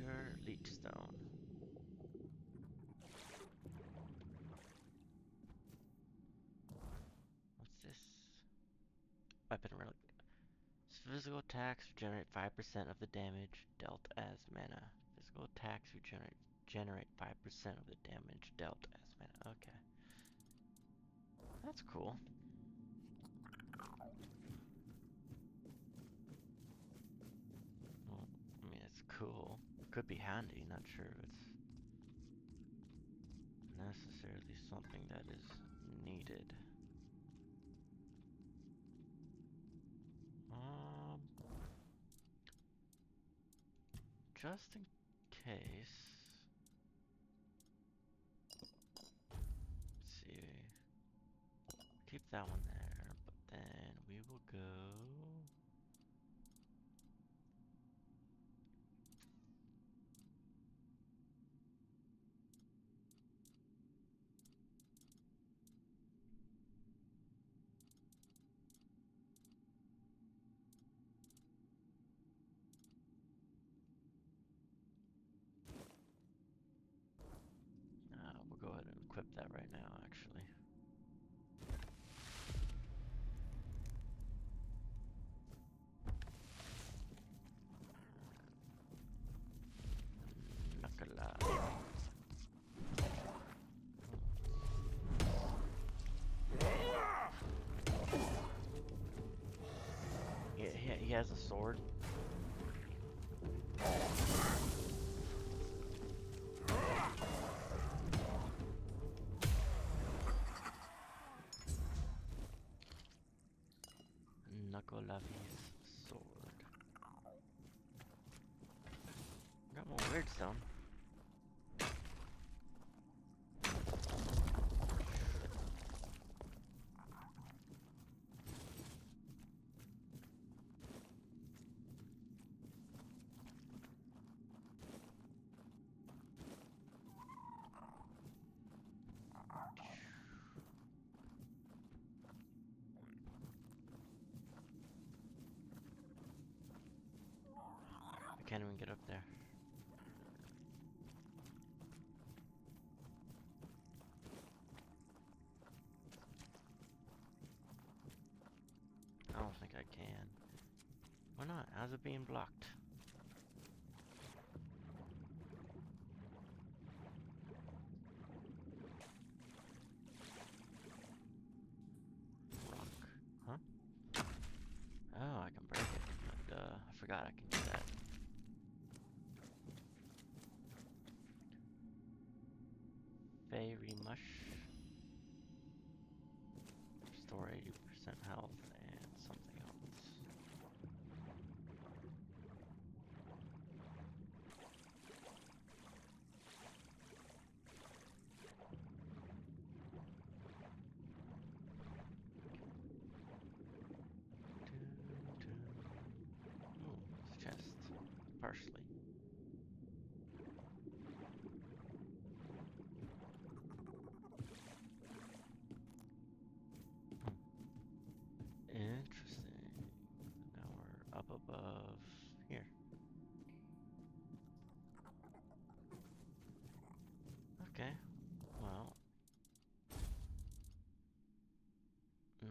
Pure leech stone. What's this? Weapon relic. Physical attacks regenerate 5% of the damage dealt as mana. Physical attacks generate 5% of the damage dealt as mana. Okay. That's cool. Well, I mean, it's cool. Could be handy, not sure if it's necessarily something that is needed. Just in case. Let's see. Keep that one there, but then we will go. We'll go ahead and equip that right now, actually. He has a sword. Knuckle-Lavi's sword. Got more weird stone. I can't even get up there. I don't think I can. Why not? How's it being blocked? Rock. Huh? Oh, I can break it. But, I forgot I can do that. Fairy mush. Restore 80% health and something else. Ooh, it's a chest. Partially. Interesting. Now we're up above here. Okay. Well.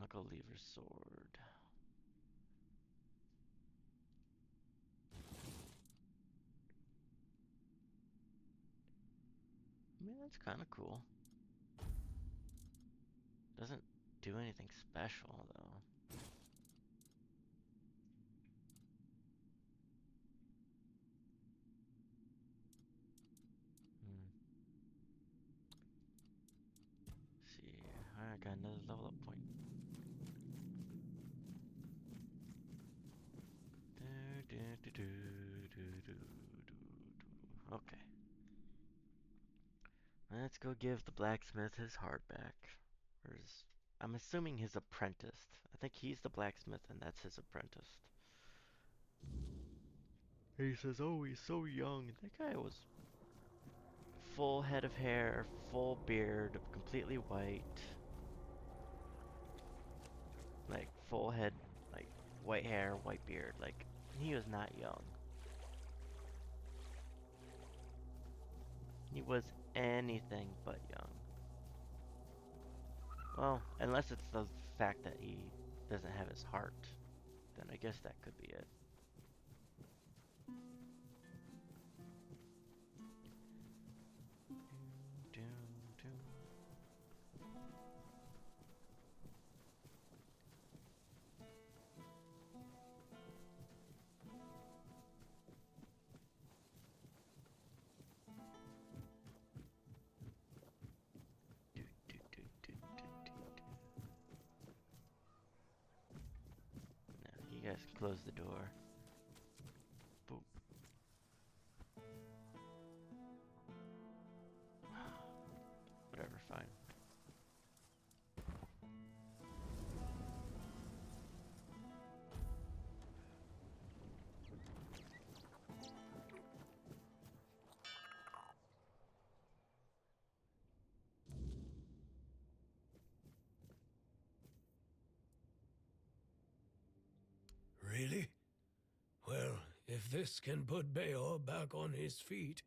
Knuckle Lever sword. I mean, that's kind of cool. Doesn't do anything special, though. See, I got another level up point. Okay. Let's go give the blacksmith his heart back. Or his, I'm assuming his apprentice. I think he's the blacksmith and that's his apprentice. He says, oh, he's so young. That guy was full head of hair, full beard, completely white. Like, full head, like, white hair, white beard. Like, he was not young. He was anything but young. Well, unless it's the fact that he doesn't have his heart, then I guess that could be it. You guys close the door. Boop. Whatever, fine. Really? Well, if this can put Beor back on his feet...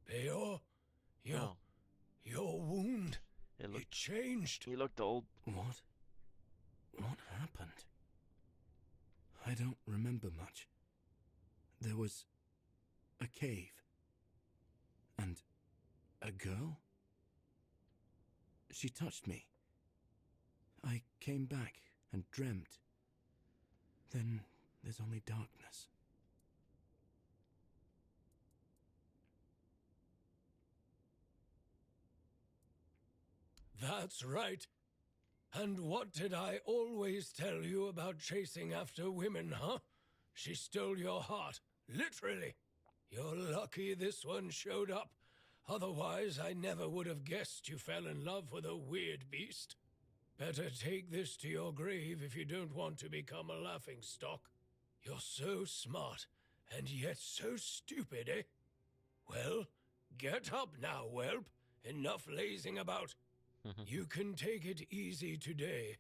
Beor? Your wound... It changed. He looked old. What? What happened? I don't remember much. There was a cave. And a girl? She touched me. I came back and dreamt. Then there's only darkness. That's right. And what did I always tell you about chasing after women, huh? She stole your heart, literally. You're lucky this one showed up. Otherwise, I never would have guessed you fell in love with a weird beast. Better take this to your grave if you don't want to become a laughingstock. You're so smart, and yet so stupid, eh? Well, get up now, whelp. Enough lazing about. You can take it easy today,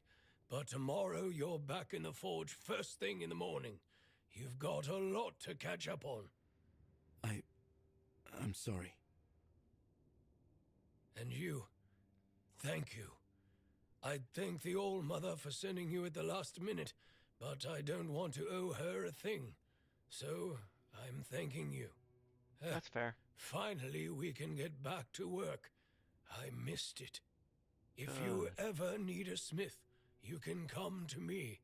but tomorrow you're back in the forge first thing in the morning. You've got a lot to catch up on. I'm sorry. And you, thank you. I'd thank the All-Mother for sending you at the last minute, but I don't want to owe her a thing. So, I'm thanking you. That's fair. Finally, we can get back to work. I missed it. If you ever need a smith, you can come to me.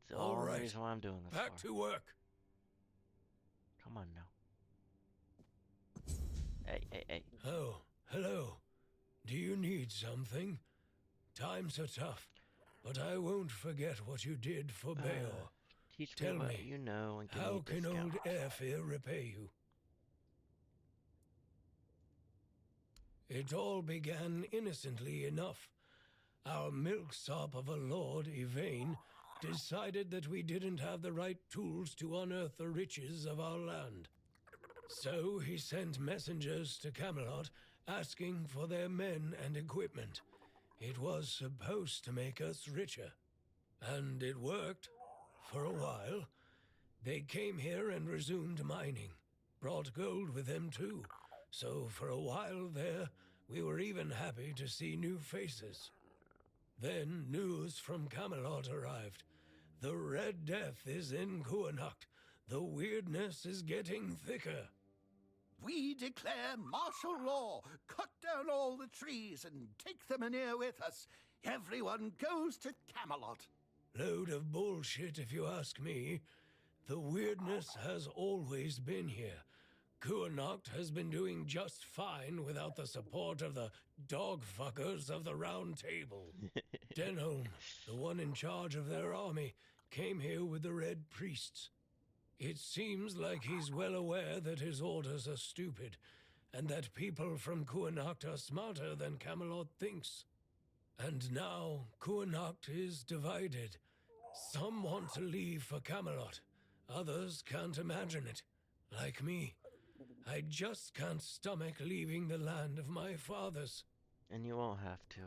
It's all the reason why I'm doing this. Back to work. Come on now. Hey. Oh, hello. Do you need something? Times are tough, but I won't forget what you did for Beor. Teach Tell me what me, you know and give me how a can discount. old Airfear repay you? It all began innocently enough. Our milksop of a lord, Yvain, decided that we didn't have the right tools to unearth the riches of our land. So he sent messengers to Camelot asking for their men and equipment. It was supposed to make us richer. And it worked. For a while. They came here and resumed mining. Brought gold with them too. So for a while there, we were even happy to see new faces. Then news from Camelot arrived. The Red Death is in Cuanacht. The weirdness is getting thicker. We declare martial law, cut down all the trees and take the manure with us. Everyone goes to Camelot. Load of bullshit if you ask me. The weirdness has always been here. Cuanacht has been doing just fine without the support of the dog-fuckers of the Round Table. Denholm, the one in charge of their army, came here with the Red Priests. It seems like he's well aware that his orders are stupid, and that people from Cuanacht are smarter than Camelot thinks. And now, Cuanacht is divided. Some want to leave for Camelot. Others can't imagine it. Like me. I just can't stomach leaving the land of my fathers. And you won't have to.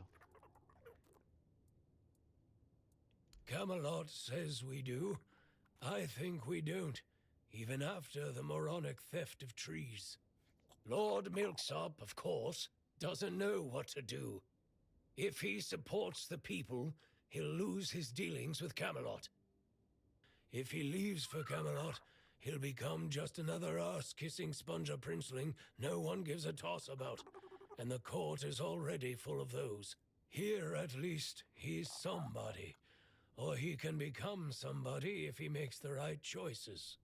Camelot says we do. I think we don't. even after the moronic theft of trees. Lord Milksop, of course, doesn't know what to do. If he supports the people, he'll lose his dealings with Camelot. If he leaves for Camelot, he'll become just another arse-kissing sponger princeling no one gives a toss about, and the court is already full of those. Here, at least, he's somebody. Or he can become somebody if he makes the right choices.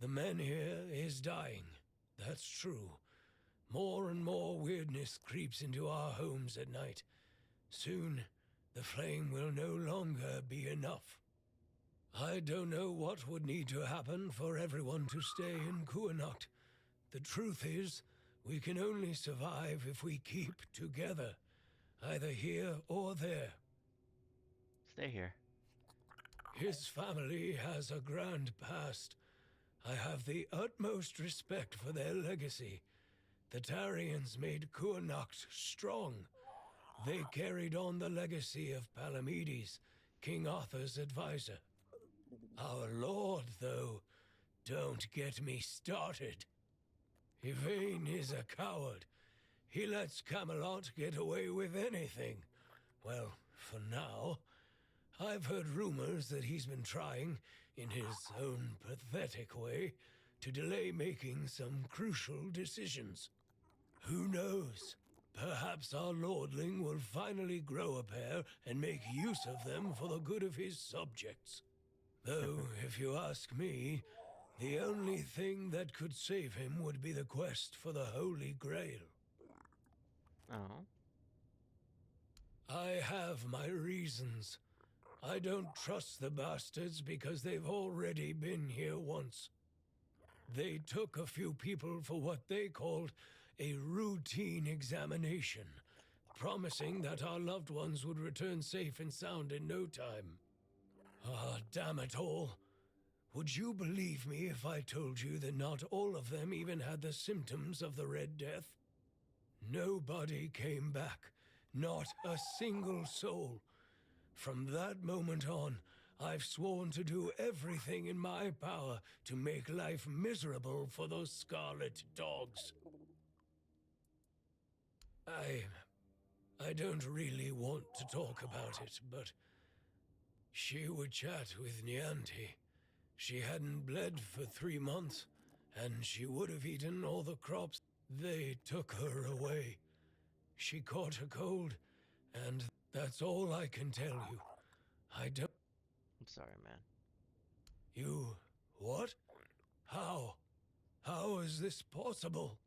The man here is dying. That's true. More and more weirdness creeps into our homes at night. Soon, the flame will no longer be enough. I don't know what would need to happen for everyone to stay in Cuanacht. The truth is, we can only survive if we keep together, either here or there. Stay here. His family has a grand past. I have the utmost respect for their legacy. The Tarians made Cuanacht strong. They carried on the legacy of Palamedes, King Arthur's advisor. Our lord, though, don't get me started. Yvain is a coward. He lets Camelot get away with anything. Well, for now. I've heard rumors that he's been trying, in his own pathetic way, to delay making some crucial decisions. Who knows? Perhaps our lordling will finally grow a pair and make use of them for the good of his subjects. Though, if you ask me, the only thing that could save him would be the quest for the Holy Grail. Oh. I have my reasons. I don't trust the bastards because they've already been here once. They took a few people for what they called a routine examination, promising that our loved ones would return safe and sound in no time. Ah, damn it all. Would you believe me if I told you that not all of them even had the symptoms of the Red Death? Nobody came back. Not a single soul. From that moment on, I've sworn to do everything in my power to make life miserable for those scarlet dogs. I don't really want to talk about it, but she would chat with Nianti. She hadn't bled for 3 months, and she would have eaten all the crops. They took her away. She caught a cold, and that's all I can tell you. I don't... I'm sorry, man. You... what? How? How is this possible?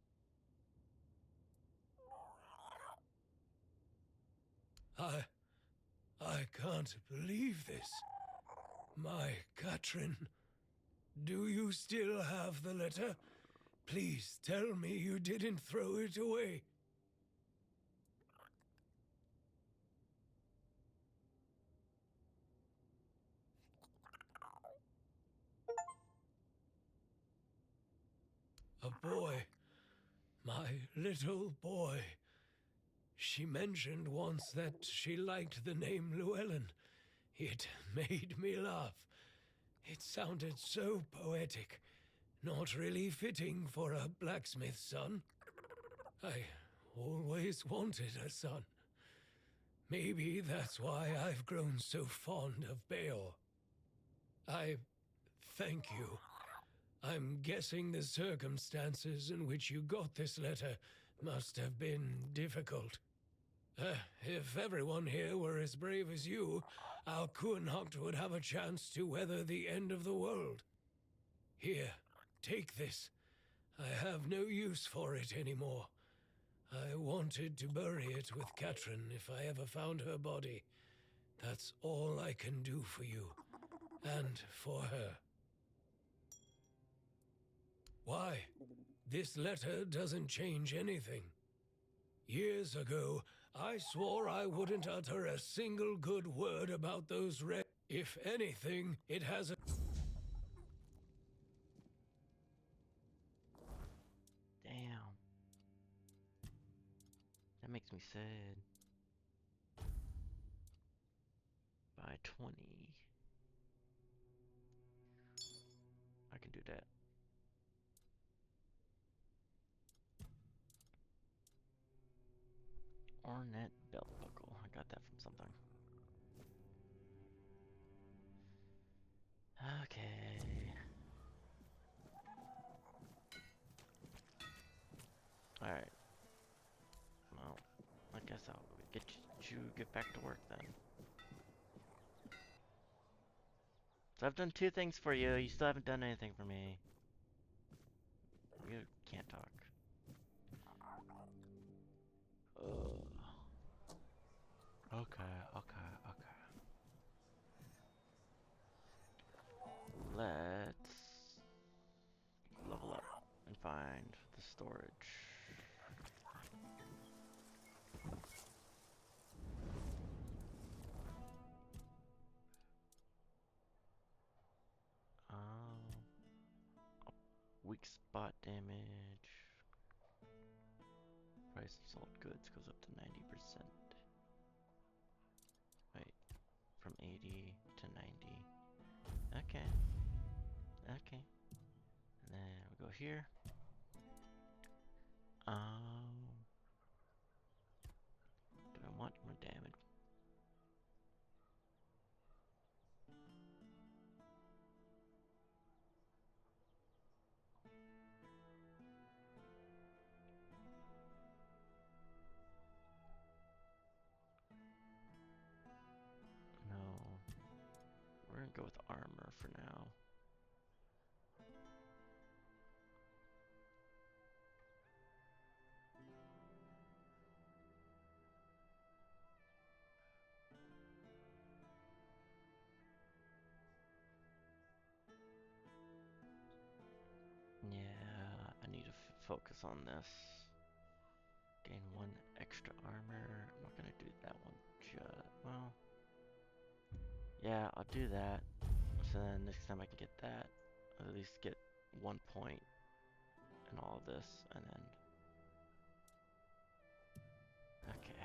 I can't believe this. My Katrin. Do you still have the letter? Please tell me you didn't throw it away. A boy. My little boy. She mentioned once that she liked the name Llewellyn. It made me laugh. It sounded so poetic. Not really fitting for a blacksmith's son. I always wanted a son. Maybe that's why I've grown so fond of Beor. I thank you. I'm guessing the circumstances in which you got this letter must have been difficult. If everyone here were as brave as you, our Cuanacht would have a chance to weather the end of the world. Here, take this. I have no use for it anymore. I wanted to bury it with Katrin if I ever found her body. That's all I can do for you, and for her. Why? This letter doesn't change anything. Years ago, I swore I wouldn't utter a single good word about those red... If anything, it has a... Damn. That makes me sad. By 20. can do that. Ornate belt buckle. I got that from something. Okay. Alright. Well, I guess I'll get back to work then. So I've done 2 things for you. You still haven't done anything for me. You can't talk. Okay. Let's level up and find the storage. Weak spot damage. Price of sold goods goes up to 90%. Wait, from 80 to 90. Okay. And then we go here. Do I want more damage? No. We're gonna go with armor for now. Yeah, I need to focus on this. Gain 1 extra armor. I'm not gonna do that one well. Yeah, I'll do that. So then next time I can get that. At least get 1 point in all of this, and then... Okay.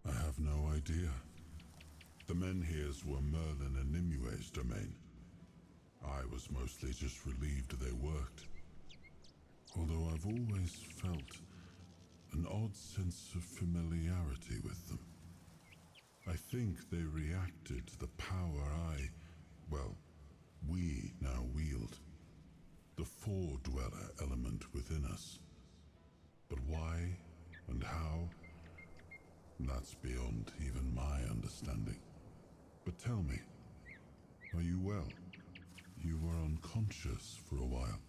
I have no idea. The Menhirs were Merlin and Nimue's domain. I was mostly just relieved they worked. Although I've always felt an odd sense of familiarity with them. I think they reacted to the power we now wield. The Four-Dweller element within us. But why and how? That's beyond even my understanding. But tell me, are you well? You were unconscious for a while.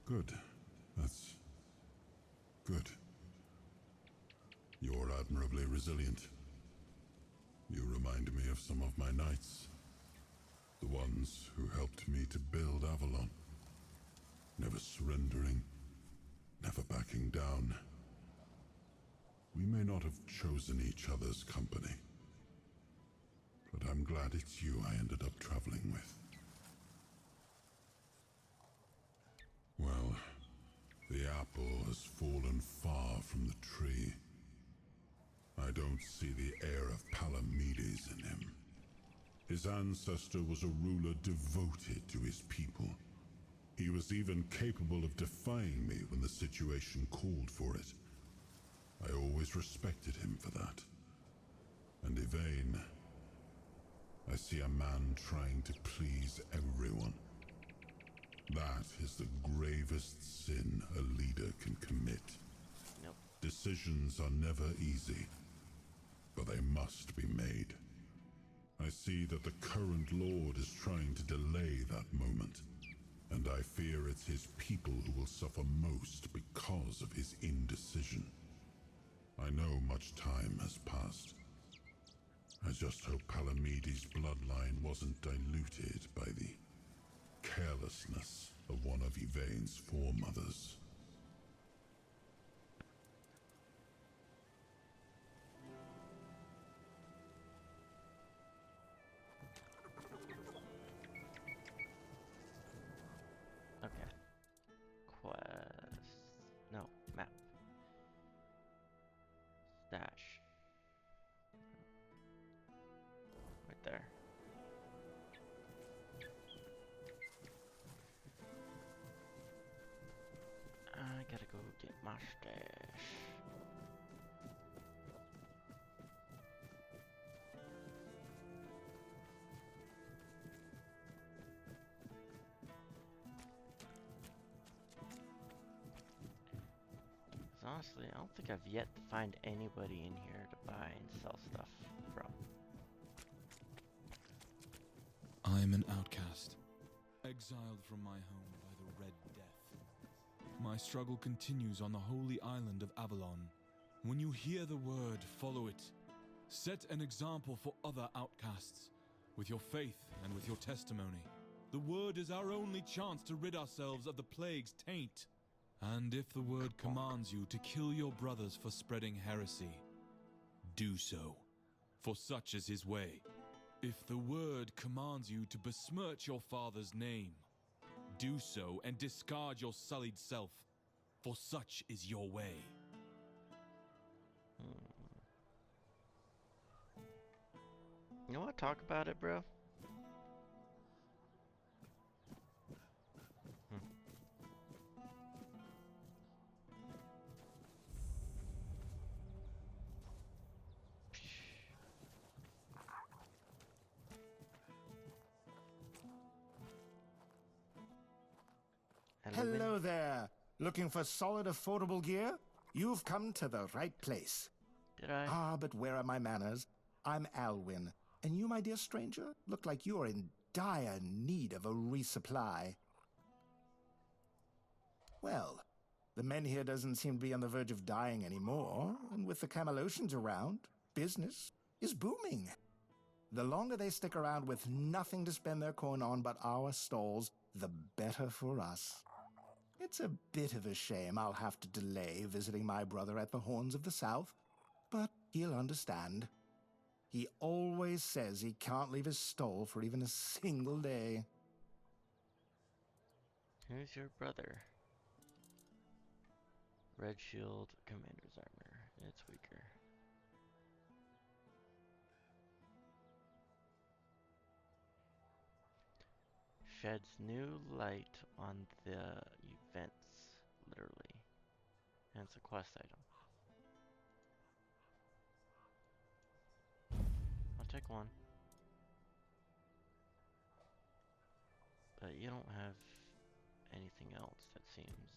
Good. That's good. You're admirably resilient. You remind me of some of my knights. The ones who helped me to build Avalon. Never surrendering, never backing down. We may not have chosen each other's company, but I'm glad it's you I ended up traveling with. Well, the apple has fallen far from the tree. I don't see the air of Palamedes in him. His ancestor was a ruler devoted to his people. He was even capable of defying me when the situation called for it. I always respected him for that. And Yvain, I see a man trying to please everyone. That is the gravest sin a leader can commit. Nope. Decisions are never easy, but they must be made. I see that the current Lord is trying to delay that moment, and I fear it's his people who will suffer most because of his indecision. I know much time has passed. I just hope Palamedes' bloodline wasn't diluted by the carelessness of one of Yvain's foremothers. there. I gotta go get my stash. Honestly, I don't think I've yet to find anybody in here to buy and sell stuff from. I am an outcast, exiled from my home by the Red Death. My struggle continues on the holy island of Avalon. When you hear the word, follow it. Set an example for other outcasts, with your faith and with your testimony. The word is our only chance to rid ourselves of the plague's taint. And if the word commands you to kill your brothers for spreading heresy, do so, for such is his way. If the word commands you to besmirch your father's name, do so and discard your sullied self, for such is your way. You know what? Talk about it, bro. Hello there. Looking for solid, affordable gear? You've come to the right place. Did I? Ah, but where are my manners? I'm Alwyn, and you, my dear stranger, look like you're in dire need of a resupply. Well, the men here doesn't seem to be on the verge of dying anymore, and with the Camelotians around, business is booming. The longer they stick around with nothing to spend their coin on but our stalls, the better for us. It's a bit of a shame I'll have to delay visiting my brother at the Horns of the South, but he'll understand. He always says he can't leave his stall for even a single day. Who's your brother? Red shield, commander's armor. It's weaker. Sheds new light on the events, literally. And it's a quest item. I'll take one. But you don't have anything else that seems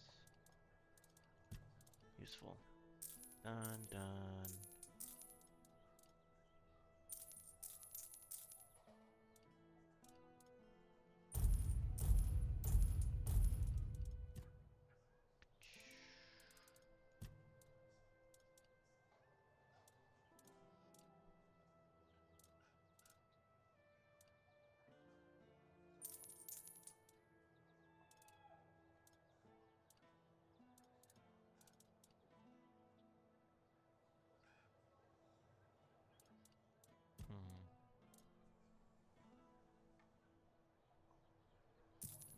useful. Done.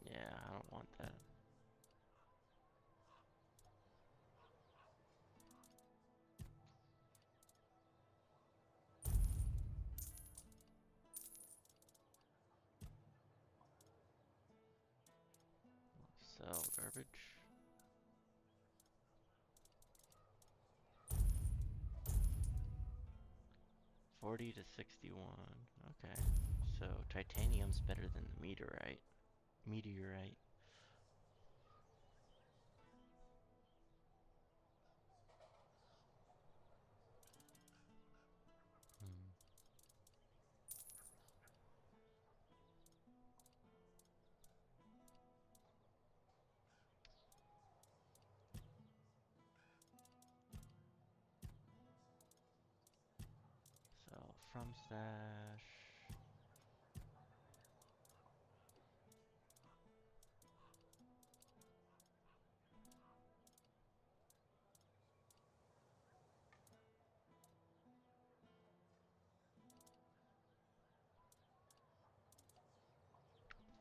Yeah, I don't want that. Sell garbage. $40 to $61. Okay. So titanium's better than the meteorite. So from stash.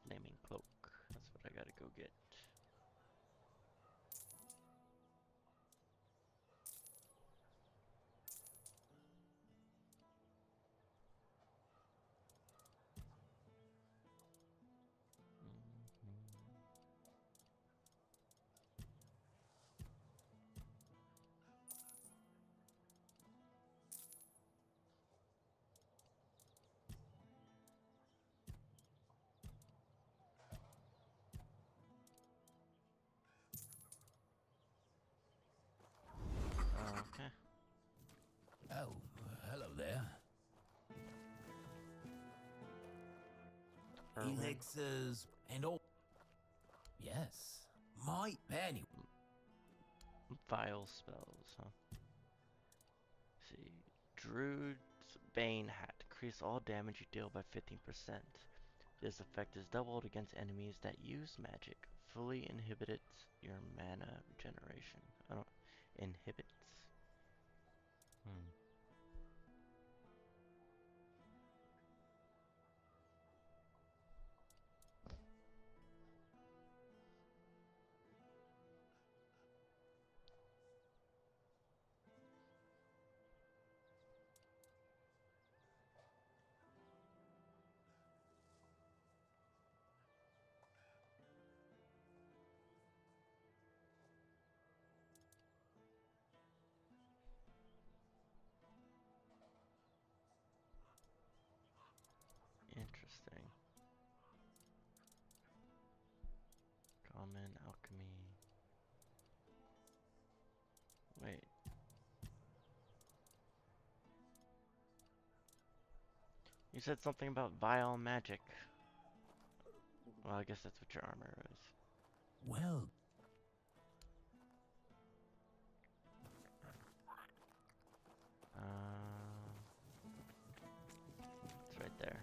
Flaming cloak. That's what I gotta go get. elixirs, and all. Yes, might penny. Vile spells, huh? See, Druid's Bane Hat. Decrease all damage you deal by 15%. This effect is doubled against enemies that use magic. Fully inhibits your mana regeneration. I don't... Inhibits? Interesting. Common alchemy. Wait. You said something about vile magic. Well, I guess that's what your armor is. Well. It's right there.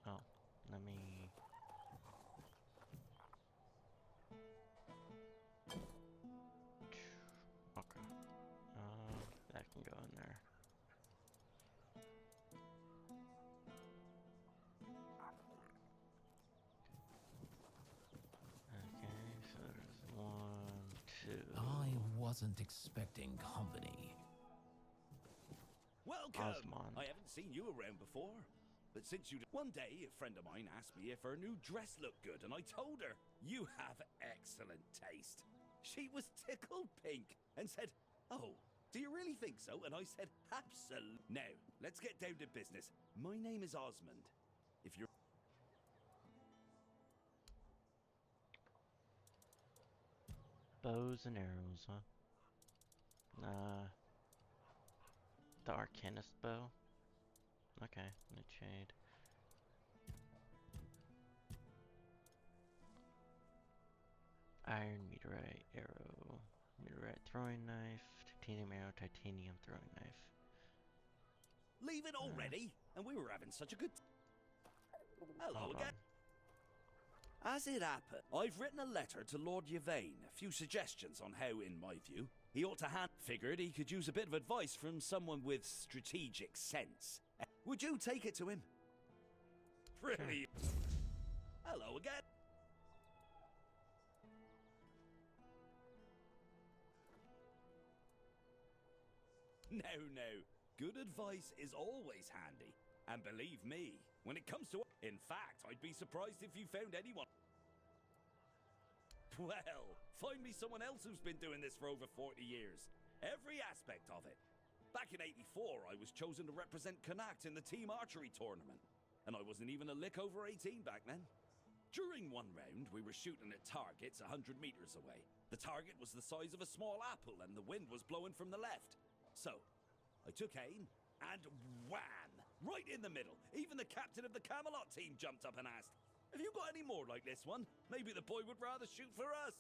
Oh, let me... Okay. That can go in there. Okay, so there's 1, 2. I wasn't expecting company. Welcome! Osmond. I haven't seen you around before. But since you... One day, a friend of mine asked me if her new dress looked good, and I told her, you have excellent taste. She was tickled pink and said, oh, do you really think so? And I said, absolutely. Now, let's get down to business. My name is Osmond. If you're... Bows and arrows, huh? The Arcanist bow. Okay, Nightshade. Iron meteorite arrow, meteorite throwing knife, titanium arrow, titanium throwing knife. Leave it already, and we were having such a good... Hello again. As it happened, I've written a letter to Lord Yvain, a few suggestions on how, in my view, he ought to hand... Figured he could use a bit of advice from someone with strategic sense. Would you take it to him? Brilliant. Hello again. No. Good advice is always handy. And believe me, when it comes to... In fact, I'd be surprised if you found anyone... Well, find me someone else who's been doing this for over 40 years. Every aspect of it. Back in '84, I was chosen to represent Cuanacht in the team archery tournament. And I wasn't even a lick over 18 back then. During one round, we were shooting at targets 100 meters away. The target was the size of a small apple and the wind was blowing from the left. So, I took aim and wham! Right in the middle. Even the captain of the Camelot team jumped up and asked, have you got any more like this one? Maybe the boy would rather shoot for us.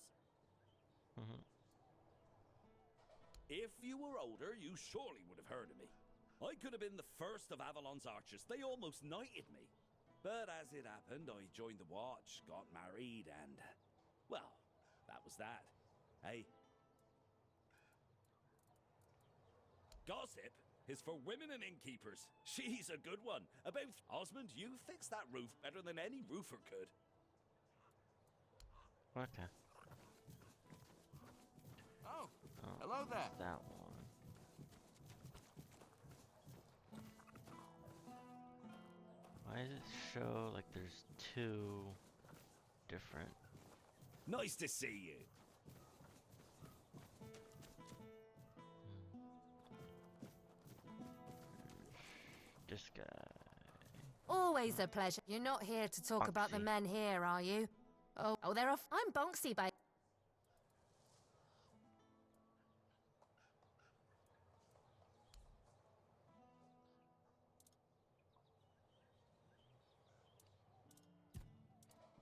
If you were older, you surely would have heard of me. I could have been the first of Avalon's archers. They almost knighted me. But as it happened, I joined the watch, got married, and... Well, that was that. Hey? Gossip is for women and innkeepers. She's a good one. About... Osmond, you fixed that roof better than any roofer could. Okay. Oh, hello there. That one. Why show like there's two different. Nice to see you. This guy. Always a pleasure. You're not here to talk about the men here, are you? Oh, they're off. I'm Bonksy by.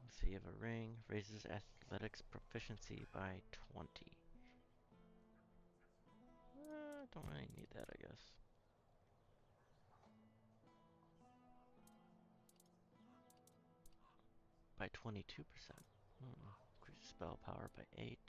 So you have a ring, raises athletics proficiency by 20. Don't really need that, I guess. By 22%. Increase spell power by 8.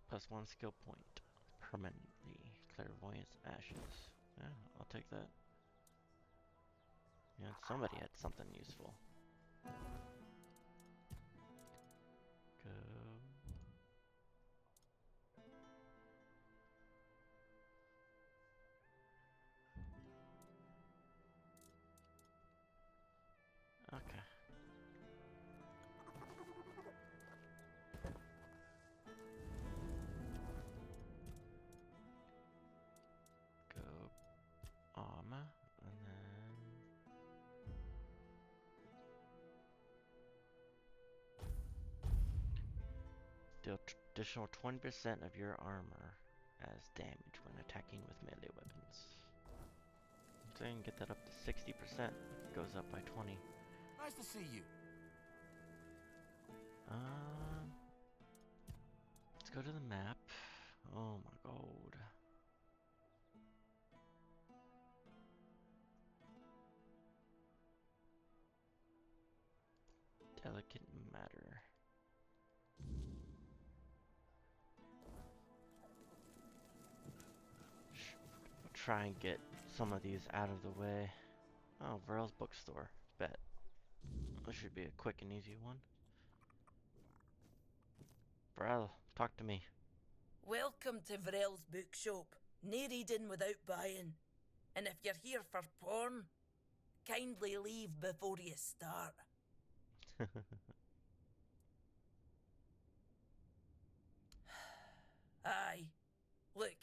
+1 skill point. Permanently. Clairvoyance Ashes. Yeah, I'll take that. Yeah, somebody had something useful. Go. Okay. Go armor, and then deal additional 20% of your armor as damage when attacking with melee weapons. So you can get that up to 60%. It goes up by 20. Nice to see you. Let's go to the map. Oh my god. Delicate matter. I'll try and get some of these out of the way. Oh, Varel's bookstore. Bet. This should be a quick and easy one. Varel, talk to me. Welcome to Varel's bookshop. No reading without buying. And if you're here for porn, kindly leave before you start. Aye. Look,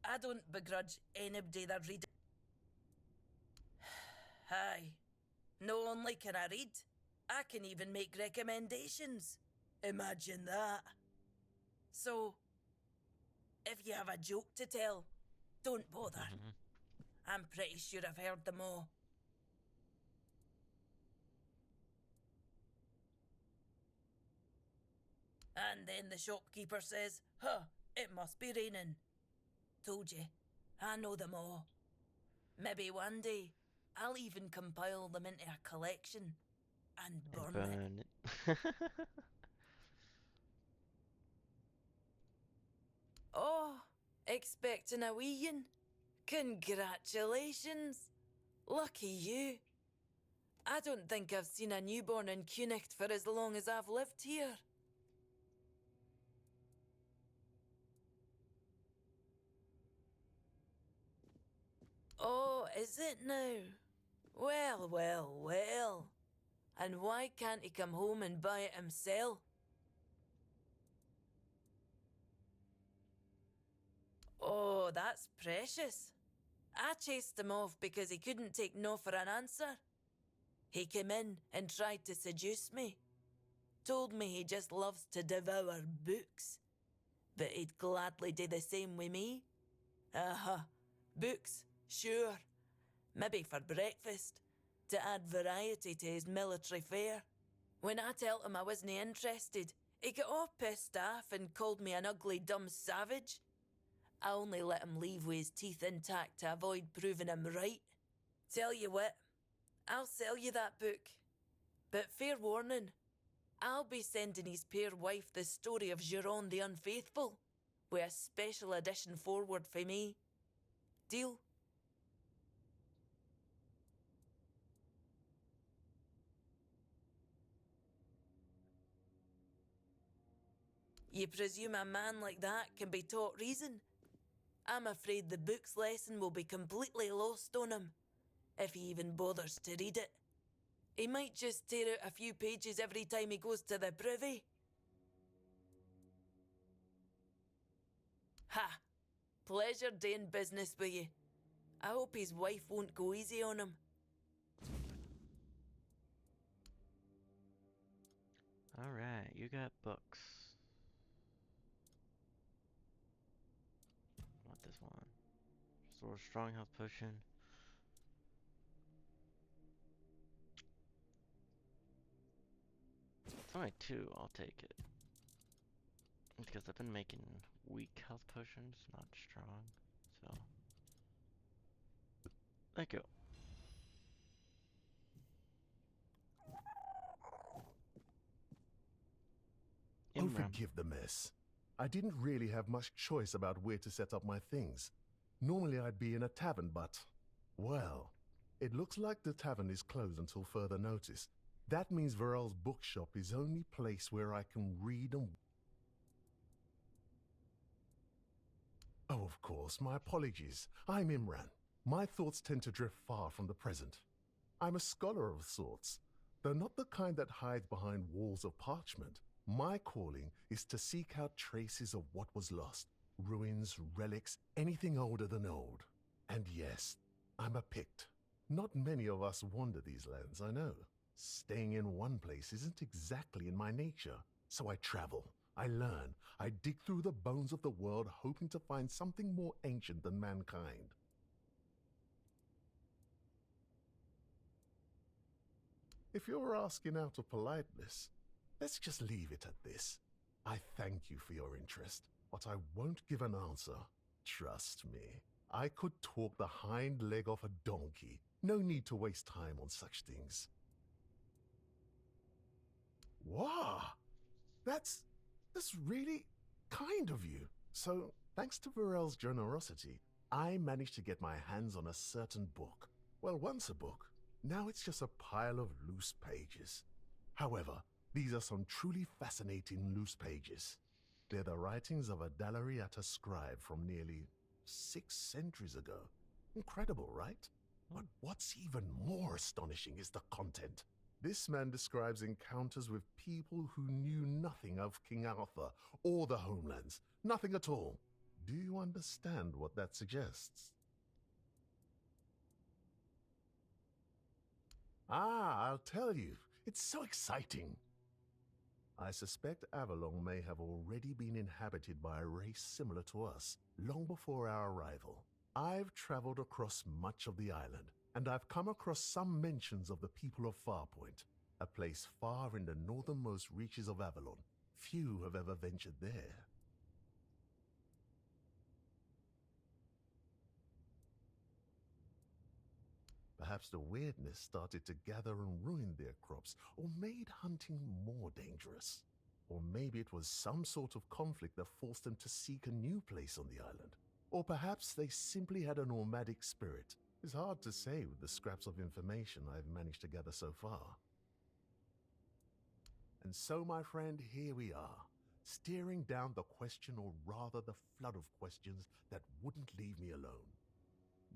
I don't begrudge anybody that read. Aye. Not only can I read, I can even make recommendations. Imagine that. So, if you have a joke to tell, don't bother. I'm pretty sure I've heard them all. And then the shopkeeper says, "Huh, it must be raining." Told you, I know them all. Maybe one day, I'll even compile them into a collection and burn it. Oh, expecting a wee one? Congratulations. Lucky you. I don't think I've seen a newborn in Cuanacht for as long as I've lived here. Oh, is it now? Well, well, well. And why can't he come home and buy it himself? Oh, that's precious. I chased him off because he couldn't take no for an answer. He came in and tried to seduce me. Told me he just loves to devour books. But he'd gladly do the same with me. Books, sure. Maybe for breakfast, to add variety to his military fare. When I told him I wasn't interested, he got all pissed off and called me an ugly dumb savage. I only let him leave with his teeth intact to avoid proving him right. Tell you what, I'll sell you that book. But fair warning, I'll be sending his fair wife the story of Giron the Unfaithful, with a special edition forward for me. Deal? You presume a man like that can be taught reason? I'm afraid the book's lesson will be completely lost on him, if he even bothers to read it. He might just tear out a few pages every time he goes to the privy. Ha! Pleasure doing business with you. I hope his wife won't go easy on him. Alright, you got books. Not this one. Restore strong health potion. It's only 2, I'll take it. Because I've been making weak health potions, not strong. So, thank you. Oh, forgive the mess. I didn't really have much choice about where to set up my things. Normally I'd be in a tavern, but... well, it looks like the tavern is closed until further notice. That means Varel's bookshop is the only place where I can read and... oh, of course, my apologies. I'm Imran. My thoughts tend to drift far from the present. I'm a scholar of sorts, though not the kind that hides behind walls of parchment. My calling is to seek out traces of what was lost, ruins, relics, anything older than old. And yes, I'm a Pict. Not many of us wander these lands, I know. Staying in one place isn't exactly in my nature, so I travel. I learn. I dig through the bones of the world, hoping to find something more ancient than mankind. If you're asking out of politeness, let's just leave it at this. I thank you for your interest, but I won't give an answer. Trust me, I could talk the hind leg off a donkey. No need to waste time on such things. Wow, that's really kind of you. So, thanks to Varel's generosity, I managed to get my hands on a certain book. Well, once a book. Now it's just a pile of loose pages. However, these are some truly fascinating loose pages. They're the writings of a Dalariata scribe from nearly 6 centuries ago. Incredible, right? But what's even more astonishing is the content. This man describes encounters with people who knew nothing of King Arthur or the homelands. Nothing at all. Do you understand what that suggests? Ah, I'll tell you. It's so exciting. I suspect Avalon may have already been inhabited by a race similar to us, long before our arrival. I've traveled across much of the island, and I've come across some mentions of the people of Farpoint, a place far in the northernmost reaches of Avalon. Few have ever ventured there. Perhaps the weirdness started to gather and ruin their crops, or made hunting more dangerous. Or maybe it was some sort of conflict that forced them to seek a new place on the island. Or perhaps they simply had a nomadic spirit. It's hard to say with the scraps of information I've managed to gather so far. And so, my friend, here we are, staring down the question, or rather the flood of questions that wouldn't leave me alone.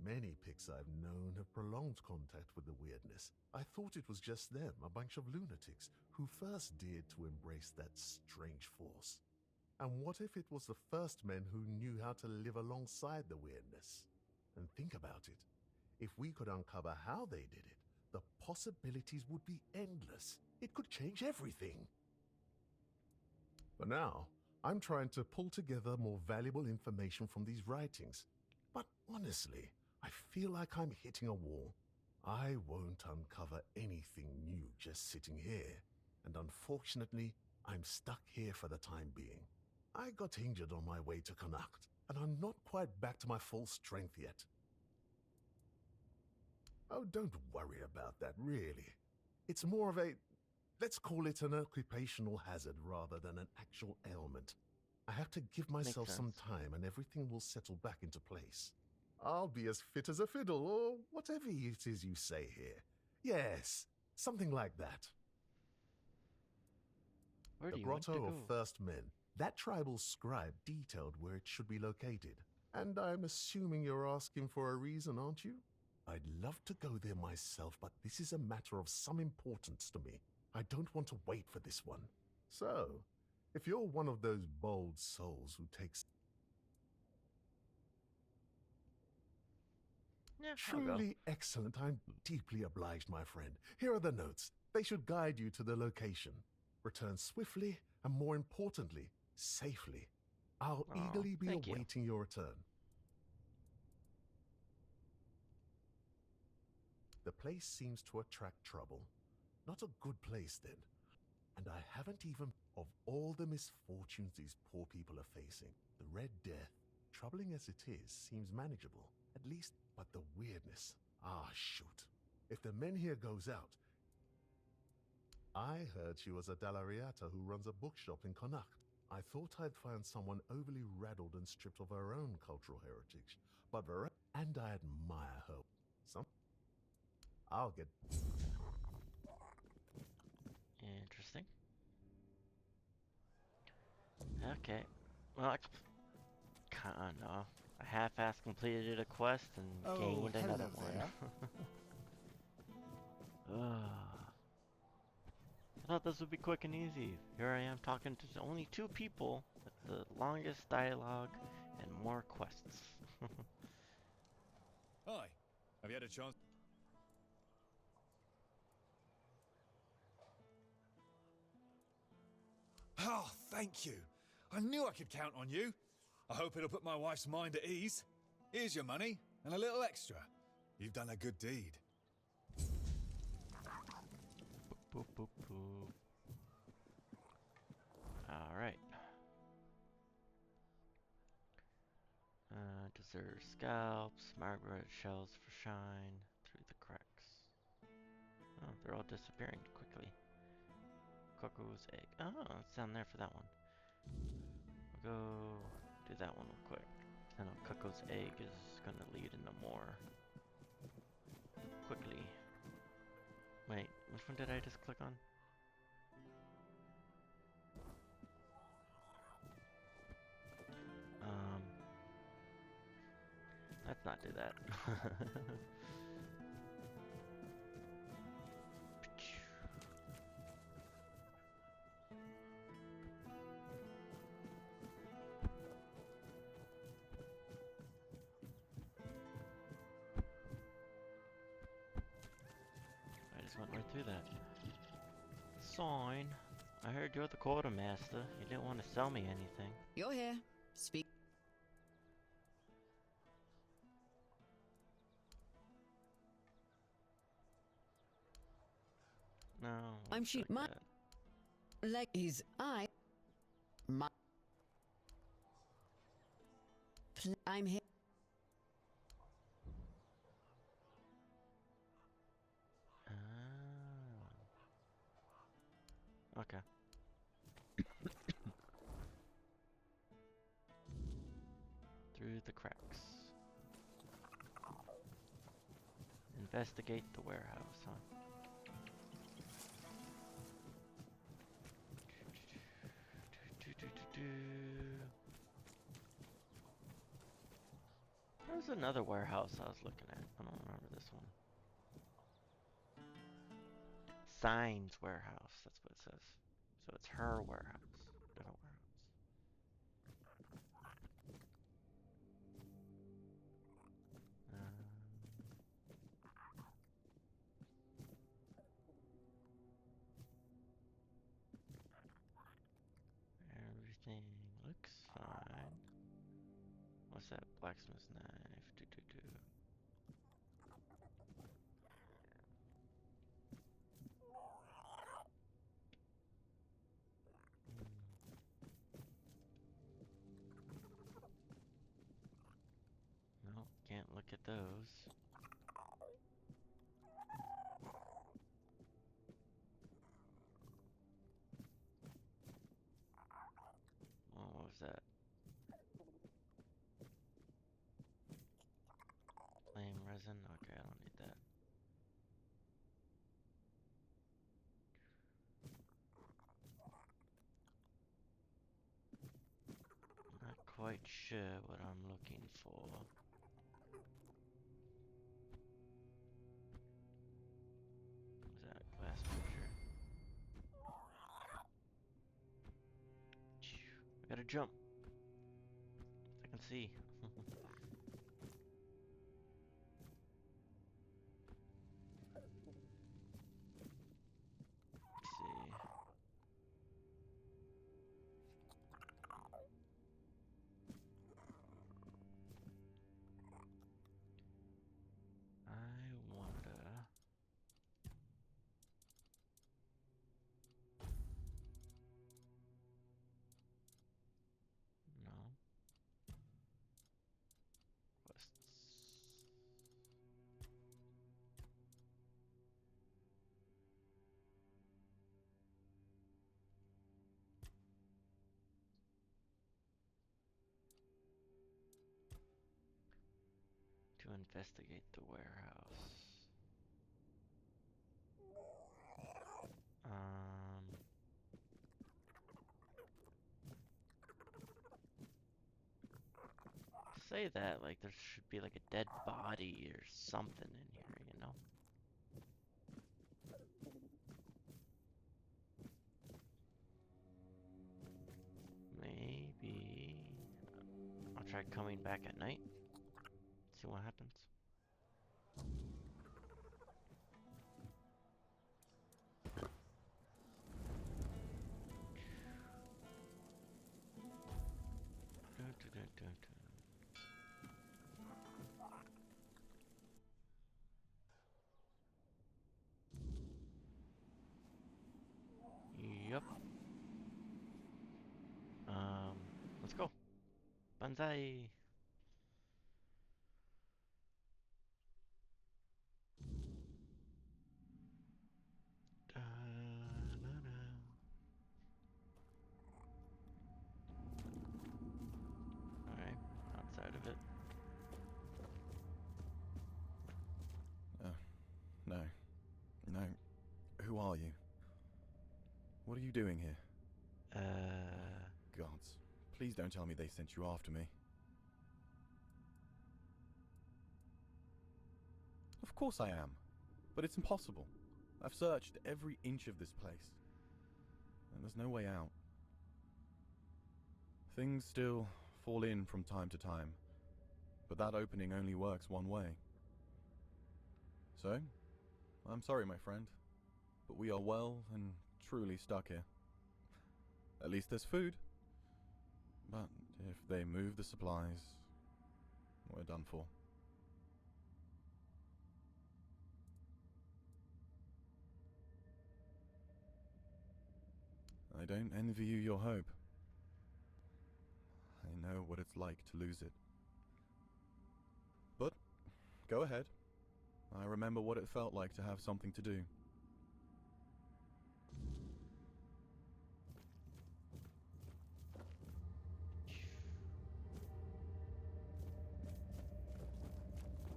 Many Picts I've known have prolonged contact with the weirdness. I thought it was just them, a bunch of lunatics, who first dared to embrace that strange force. And what if it was the first men who knew how to live alongside the weirdness? And think about it. If we could uncover how they did it, the possibilities would be endless. It could change everything. For now, I'm trying to pull together more valuable information from these writings. But honestly, I feel like I'm hitting a wall. I won't uncover anything new just sitting here. And unfortunately, I'm stuck here for the time being. I got injured on my way to Cuanacht, and I'm not quite back to my full strength yet. Oh, don't worry about that, really. It's more of a, let's call it an occupational hazard rather than an actual ailment. I have to give myself some time and everything will settle back into place. I'll be as fit as a fiddle, or whatever it is you say here. Yes, something like that. Where The do you want to Grotto go? of First Men. That tribal scribe detailed where it should be located. And I'm assuming you're asking for a reason, aren't you? I'd love to go there myself, but this is a matter of some importance to me. I don't want to wait for this one. So, if you're one of those bold souls who takes... Yeah, I'll go. Truly excellent. I'm deeply obliged, my friend. Here are the notes. They should guide you to the location. Return swiftly, and more importantly, safely. I'll eagerly be awaiting your return. The place seems to attract trouble. Not a good place, then. And I haven't even... Of all the misfortunes these poor people are facing, the Red Death, troubling as it is, seems manageable. At least, but the weirdness. Ah, shoot. If the men here goes out... I heard she was a Dalariata who runs a bookshop in Cuanacht. I thought I'd find someone overly rattled and stripped of her own cultural heritage. But and I admire her. I'll get... Interesting. Okay. Well, I half-ass completed a quest and gained another one. I thought this would be quick and easy. Here I am talking to only 2 people with the longest dialogue and more quests. Hi. Have you had a chance? Oh, thank you. I knew I could count on you. I hope it'll put my wife's mind at ease. Here's your money, and a little extra. You've done a good deed. Boop, boop, boop. Alright. Deserve scalps, Margaret shells for shine, through the cracks. Oh, they're all disappearing quickly. Cuckoo's egg. Oh, it's down there for that one. We'll go do that one real quick. I know Cuckoo's egg is gonna lead into more. Quickly. Wait, which one did I just click on? Let's not do that. I just went right through that. Sign. I heard you're the quartermaster. You didn't want to sell me anything. You're here. Speak. No. I'm shooting my leg is my I'm here. Okay. Through the cracks. Investigate the warehouse, huh? There's another warehouse I was looking at. I don't remember this one. Signs warehouse, that's what it says. So it's her warehouse. Different warehouse. Everything looks fine. What's that? Blacksmith's knife. No, can't look at those. Oh, what was that? Flame resin? Okay, I don't need that. sure what I'm looking for. Was that a glass picture? I gotta jump. I can see. Let's see. I wonder. No. Quests. To investigate the warehouse. Say that like there should be like a dead body or something in here, you know? Maybe I'll try coming back at night. See what happens. Dun, dun, dun, dun, dun. Yup. Let's go. Banzai. Alright, outside of it. No. No. Who are you? What are you doing here? Gods, please don't tell me they sent you after me. Of course I am. But it's impossible. I've searched every inch of this place. And there's no way out. Things still fall in from time to time. But that opening only works one way. So, I'm sorry, my friend. But we are well and truly stuck here. At least there's food. But if they move the supplies, we're done for. I don't envy you your hope. I know what it's like to lose it. But, go ahead. I remember what it felt like to have something to do.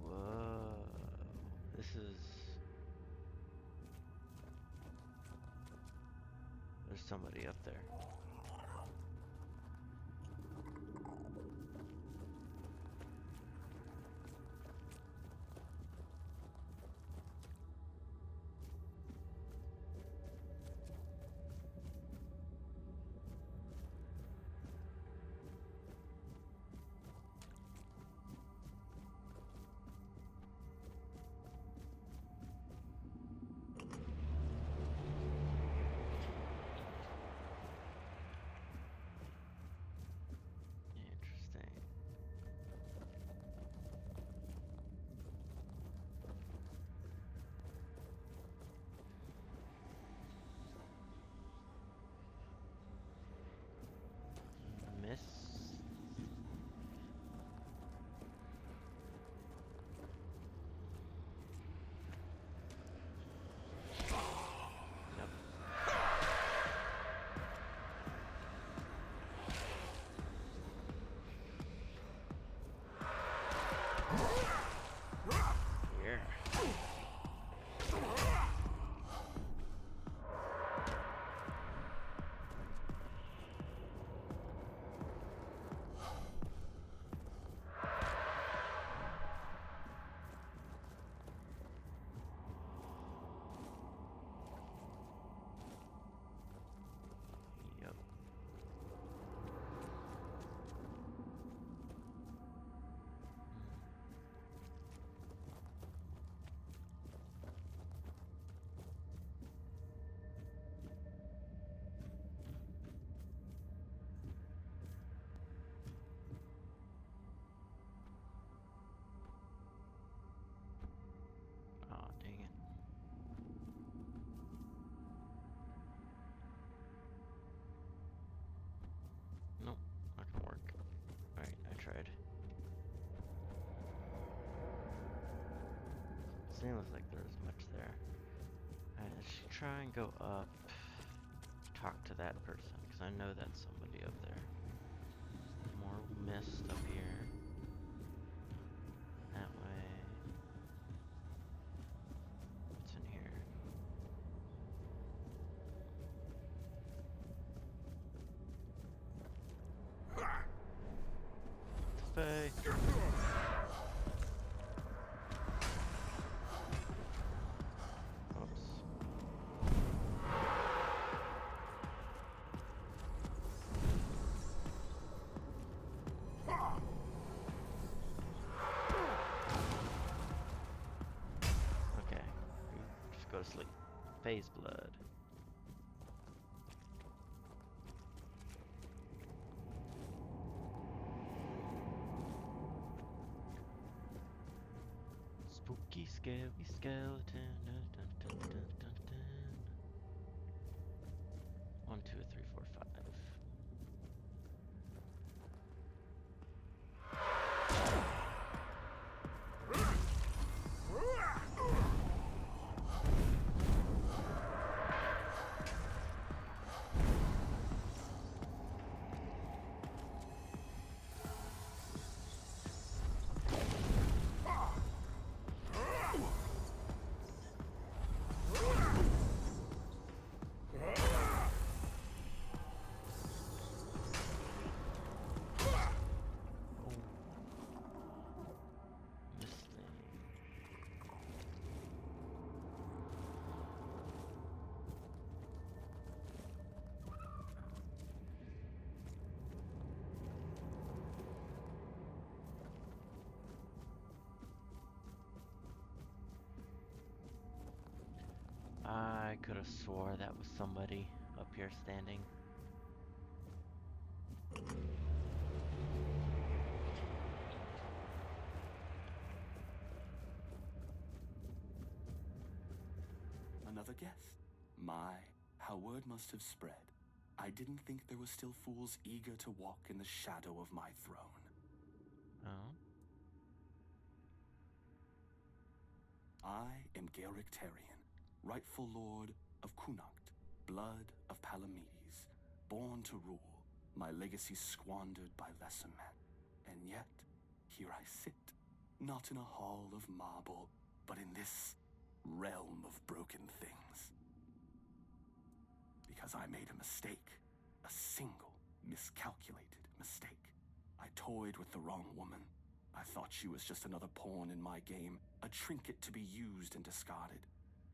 Whoa. This is... There's somebody up there. was like there was much there. Alright, let's try and go up. Talk to that person, because I know that's somebody up there. More mist up here. That way. What's in here? Faye. Okay, just go to sleep. Phase blood. Spooky, scary skeleton. Dun, dun, dun, dun, dun, dun. 1, 2, 3, 4, 5. I could have swore that was somebody up here standing. Another guest? My, how word must have spread. I didn't think there were still fools eager to walk in the shadow of my throne. Oh? I am Gaelic Tarian, rightful lord of Cuanacht, blood of Palamedes, born to rule, my legacy squandered by lesser men. And yet, here I sit, not in a hall of marble, but in this realm of broken things. Because I made a mistake, a single, miscalculated mistake. I toyed with the wrong woman. I thought she was just another pawn in my game, a trinket to be used and discarded.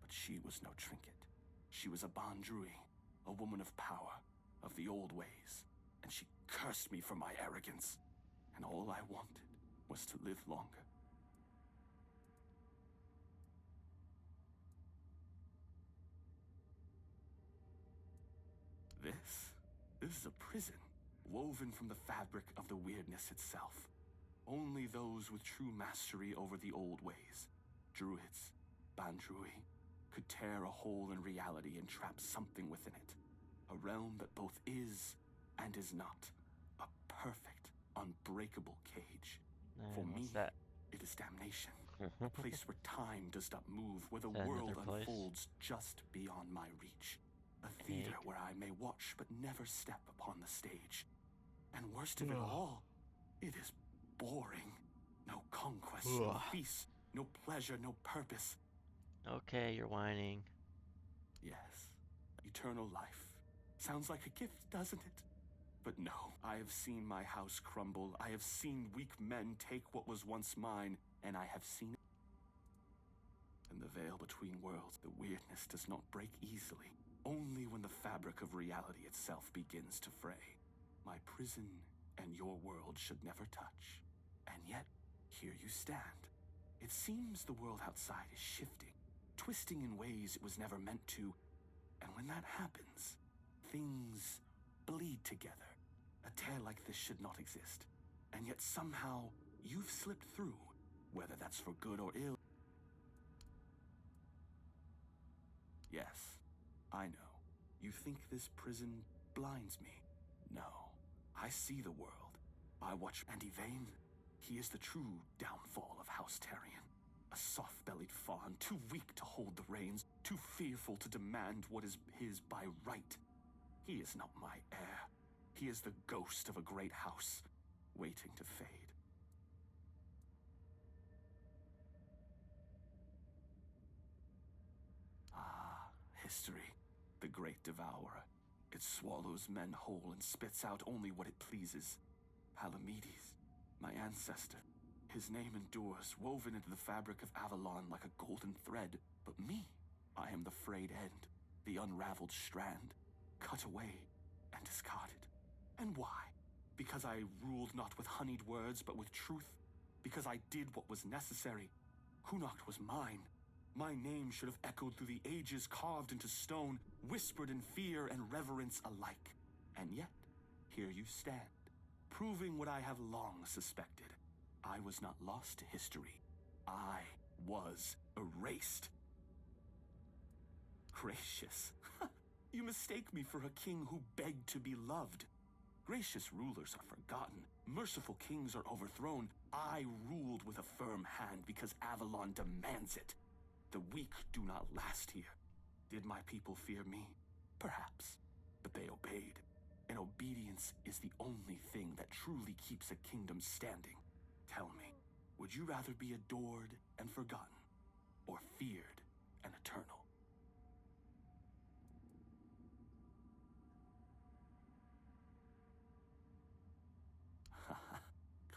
But she was no trinket. She was a Bandrui, a woman of power, of the old ways, and she cursed me for my arrogance. And all I wanted was to live longer. This is a prison, woven from the fabric of the weirdness itself. Only those with true mastery over the old ways, druids, Bandrui, could tear a hole in reality and trap something within it. A realm that both is and is not. A perfect, unbreakable cage. For me, it is damnation. A place where time does not move, where the world unfolds just beyond my reach. A theater where I may watch but never step upon the stage. And worst of it all, it is boring. No conquest, no peace, no pleasure, no purpose. Okay, you're whining. Yes, eternal life. Sounds like a gift, doesn't it? But no, I have seen my house crumble. I have seen weak men take what was once mine, and I have seen it. In the veil between worlds, the weirdness does not break easily. Only when the fabric of reality itself begins to fray. My prison and your world should never touch. And yet, here you stand. It seems the world outside is shifting, twisting in ways it was never meant to. And when that happens, things bleed together. A tale like this should not exist. And yet somehow, you've slipped through, whether that's for good or ill. Yes, I know. You think this prison blinds me? No, I see the world. I watch, and Yvain, he is the true downfall of House Tarian. A soft-bellied fawn, too weak to hold the reins, too fearful to demand what is his by right. He is not my heir. He is the ghost of a great house, waiting to fade. Ah, history, the great devourer. It swallows men whole and spits out only what it pleases. Palamedes, my ancestor. His name endures, woven into the fabric of Avalon like a golden thread. But me, I am the frayed end, the unraveled strand, cut away and discarded. And why? Because I ruled not with honeyed words, but with truth. Because I did what was necessary. Cuanacht was mine. My name should have echoed through the ages, carved into stone, whispered in fear and reverence alike. And yet, here you stand, proving what I have long suspected. I was not lost to history. I was erased. Gracious. You mistake me for a king who begged to be loved. Gracious rulers are forgotten. Merciful kings are overthrown. I ruled with a firm hand because Avalon demands it. The weak do not last here. Did my people fear me? Perhaps. But they obeyed. And obedience is the only thing that truly keeps a kingdom standing. Tell me, would you rather be adored and forgotten, or feared and eternal? Haha,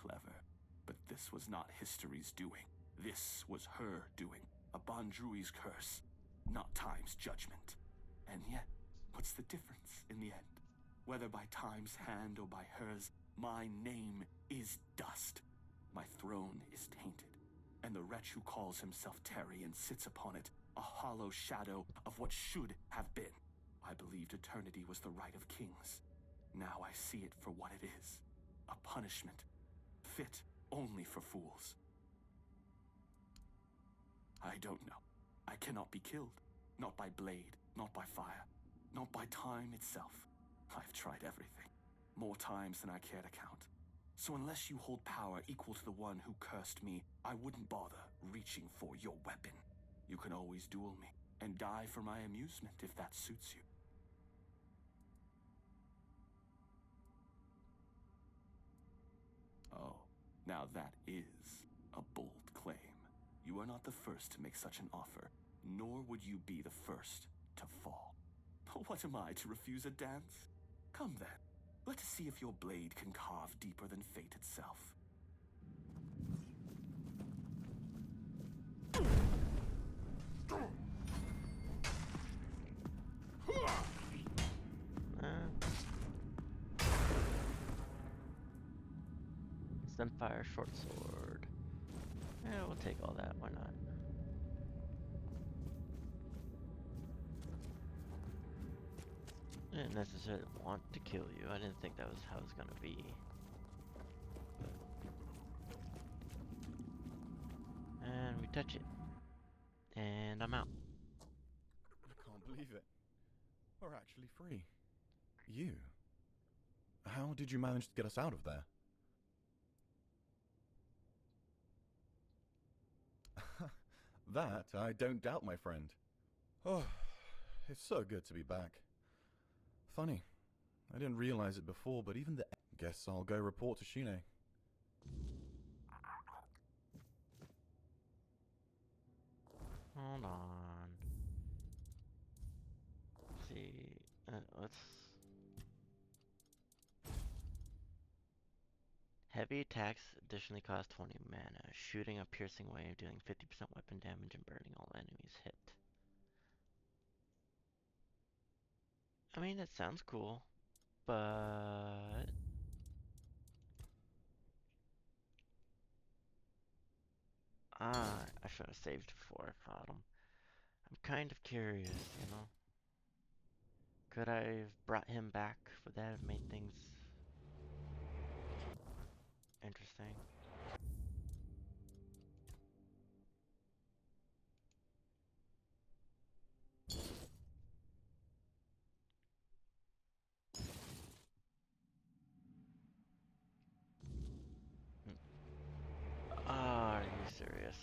clever. But this was not history's doing. This was her doing. A Bondrui's curse, not time's judgment. And yet, what's the difference in the end? Whether by time's hand or by hers, my name is dust. My throne is tainted, and the wretch who calls himself Terry and sits upon it, a hollow shadow of what should have been. I believed eternity was the right of kings. Now I see it for what it is, a punishment, fit only for fools. I don't know. I cannot be killed, not by blade, not by fire, not by time itself. I've tried everything, more times than I care to count. So unless you hold power equal to the one who cursed me, I wouldn't bother reaching for your weapon. You can always duel me, and die for my amusement if that suits you. Oh, now that is a bold claim. You are not the first to make such an offer, nor would you be the first to fall. What am I, to refuse a dance? Come then. Let us see if your blade can carve deeper than fate itself. Sunfire short sword. Yeah, we'll take all that. Why not? I didn't necessarily want to kill you. I didn't think that was how it was gonna be. And we touch it. And I'm out. I can't believe it. We're actually free. You? How did you manage to get us out of there? That I don't doubt, my friend. Oh, it's so good to be back. Funny, I didn't realize it before, but even the... Guess I'll go report to Shine. Hold on. Let's see. Let's... Heavy attacks additionally cost 20 mana. Shooting a piercing wave, dealing 50% weapon damage and burning all enemies hit. I mean, that sounds cool, but... I should have saved before I fought him. I'm kind of curious, you know? Could I have brought him back? Would that have made things interesting? Are you serious?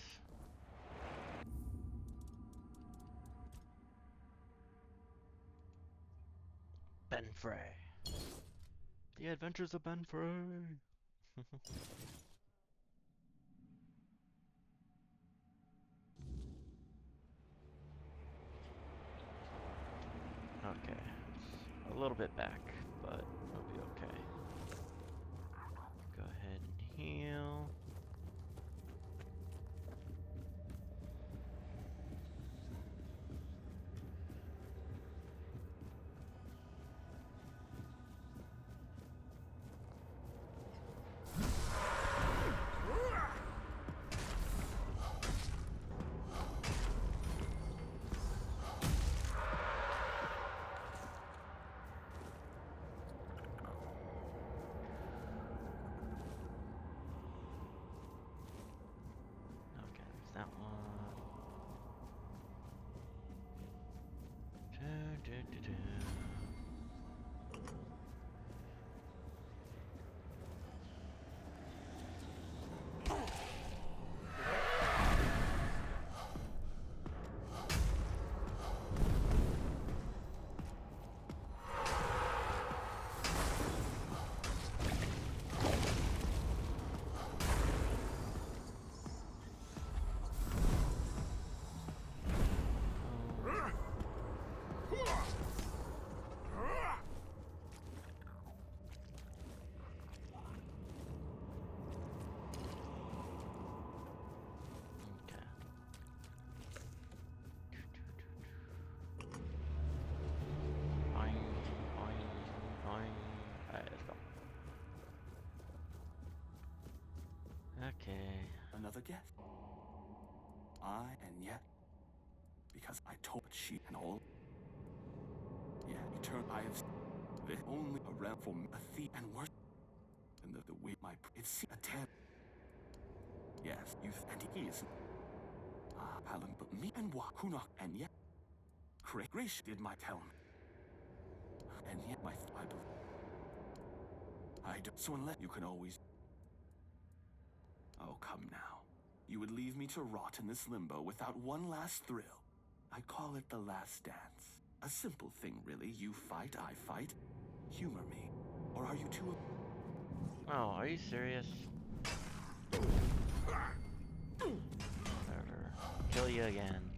Frey. The Adventures of Ben Frey. Okay, it's a little bit back, but it'll be okay. Go ahead and heal. That one. Okay. Another guess? And yet, because I told she and all. Yeah, I have the only a realm for a thief and worse. And the way my it's a ten. Yes, youth and he is. Alan, but me and Cuanacht and yet. Grace did my tell me. And yet my I believe. I don't. So unless you can always. Oh, come now. You would leave me to rot in this limbo without one last thrill. I call it the last dance. A simple thing, really. You fight, I fight. Humor me. Or are you too... Oh, are you serious? Whatever. Kill you again.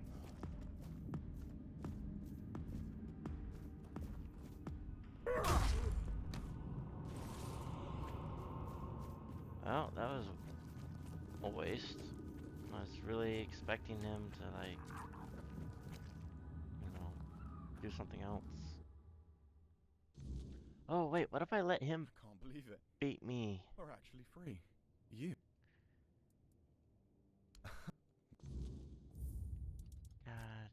Well, that was a waste. I was really expecting him to, like, you know, do something else. Oh, wait, what if I let him I can't believe it. beat me? We're actually free. You. God.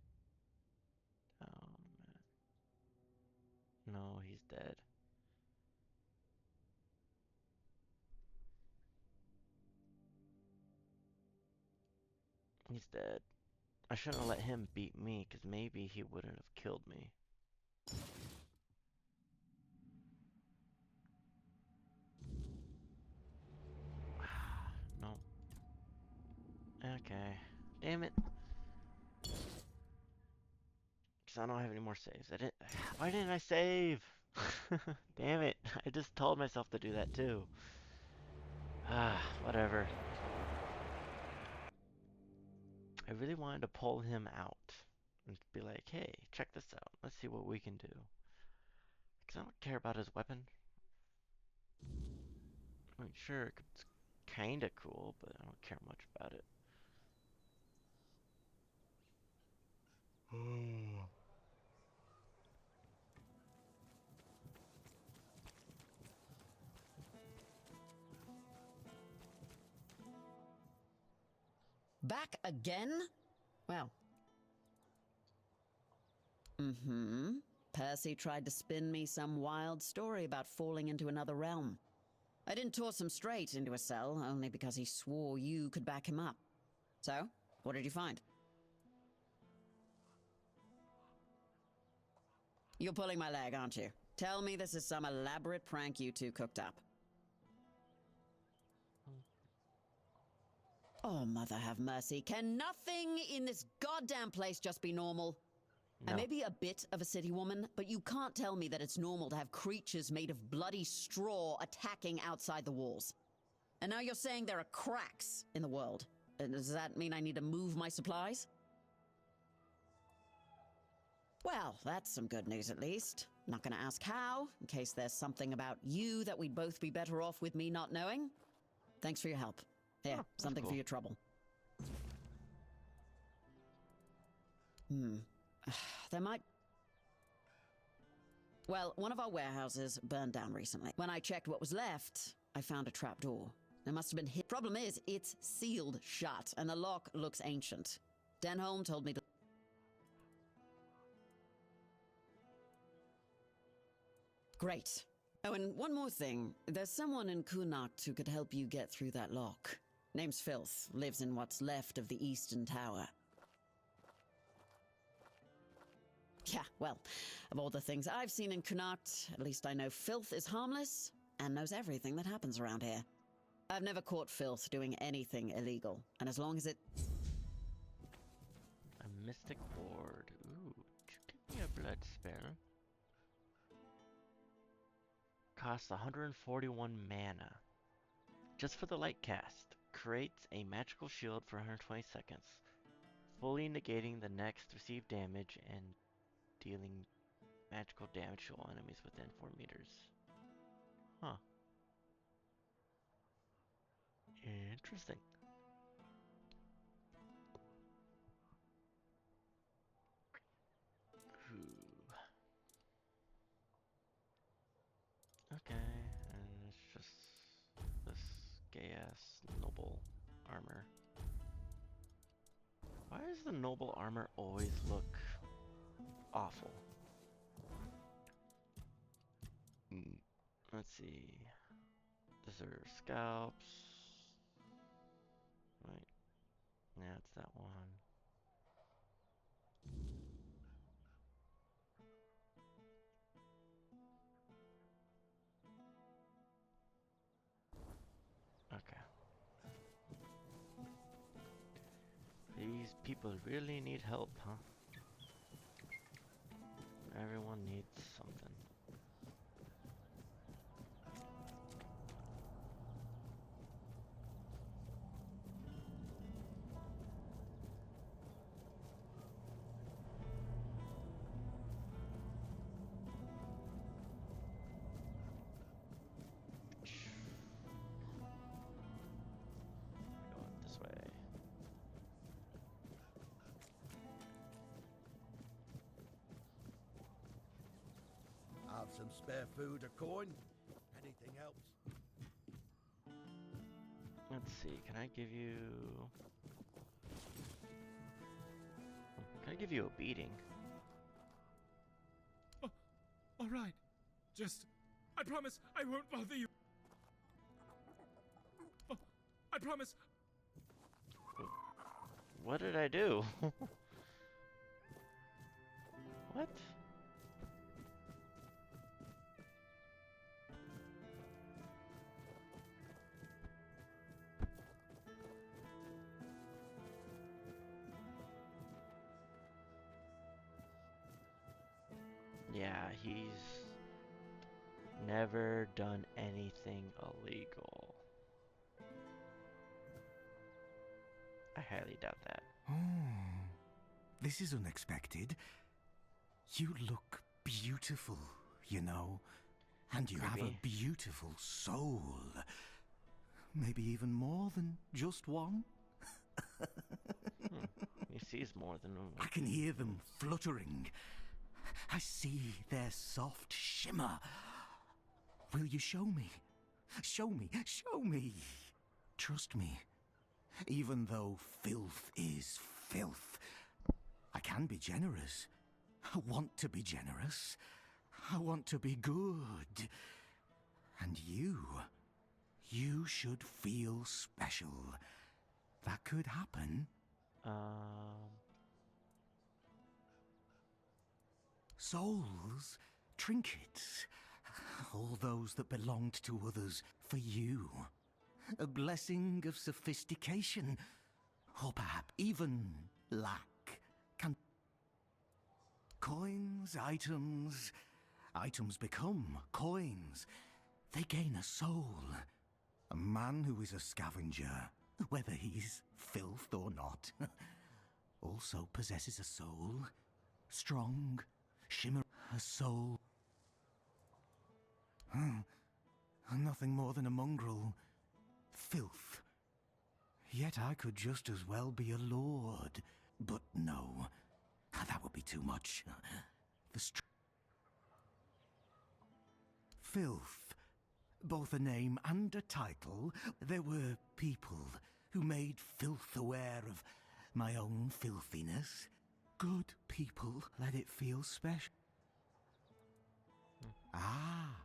Oh, man. No, he's dead. He's dead. I shouldn't have let him beat me, because maybe he wouldn't have killed me. No. Okay. Damn it. Because I don't have any more saves. I didn't. Why didn't I save? Damn it. I just told myself to do that too. Whatever. I really wanted to pull him out and be like, hey, check this out. Let's see what we can do. Because I don't care about his weapon. I mean, sure, it's kind of cool, but I don't care much about it. Back again? Well. Percy tried to spin me some wild story about falling into another realm. I didn't toss him straight into a cell, only because he swore you could back him up. So, what did you find? You're pulling my leg, aren't you? Tell me this is some elaborate prank you two cooked up. Oh, mother have mercy. Can nothing in this goddamn place just be normal? I No. may be a bit of a city woman, but you can't tell me that it's normal to have creatures made of bloody straw attacking outside the walls. And now you're saying there are cracks in the world. And does that mean I need to move my supplies? Well, that's some good news at least. Not gonna ask how, in case there's something about you that we'd both be better off with me not knowing. Thanks for your help. Here, something cool. for your trouble. There might... Well, one of our warehouses burned down recently. When I checked what was left, I found a trapdoor. There must have been hit. Problem is, it's sealed shut, and the lock looks ancient. Denholm told me to... Great. Oh, and one more thing. There's someone in Cuanacht who could help you get through that lock. Name's Filth. Lives in what's left of the Eastern Tower. Yeah, well, of all the things I've seen in Cuanacht, at least I know Filth is harmless and knows everything that happens around here. I've never caught Filth doing anything illegal, and as long as it... A mystic ward. Ooh, give me a blood spell. Costs 141 mana. Just for the light cast. Creates a magical shield for 120 seconds. Fully negating the next received damage and dealing magical damage to all enemies within 4 meters. Huh. Interesting. Okay, and it's just this gay-ass noble armor. Why does the noble armor always look awful? Let's see. Deserter scalps. Right. Yeah, it's that one. Okay. These people really need help, huh? Everyone needs something. Going this way. Have some spare food or coin? Anything helps. Let's see, can I give you... Can I give you a beating? Oh, all right. Just, I promise I won't bother you. Oh, I promise. What did I do? What? Yeah, he's never done anything illegal. I highly doubt that. Oh, this is unexpected. You look beautiful, you know. And you have a Maybe. beautiful soul. Maybe even more than just one. He sees more than one. I can hear them fluttering. I see their soft shimmer. Will you show me? Show me, show me. Trust me. Even though filth is filth, I can be generous. I want to be generous. I want to be good. And you should feel special. That could happen. Souls, trinkets, all those that belonged to others for you. A blessing of sophistication, or perhaps even lack. Coins, items. Items become coins. They gain a soul. A man who is a scavenger, whether he's filth or not, also possesses a soul. Strong, shimmer, a soul. Nothing more than a mongrel. Filth. Yet I could just as well be a lord. But no, that would be too much. Filth. Both a name and a title. There were people who made filth aware of my own filthiness. Good people let it feel special. Ah,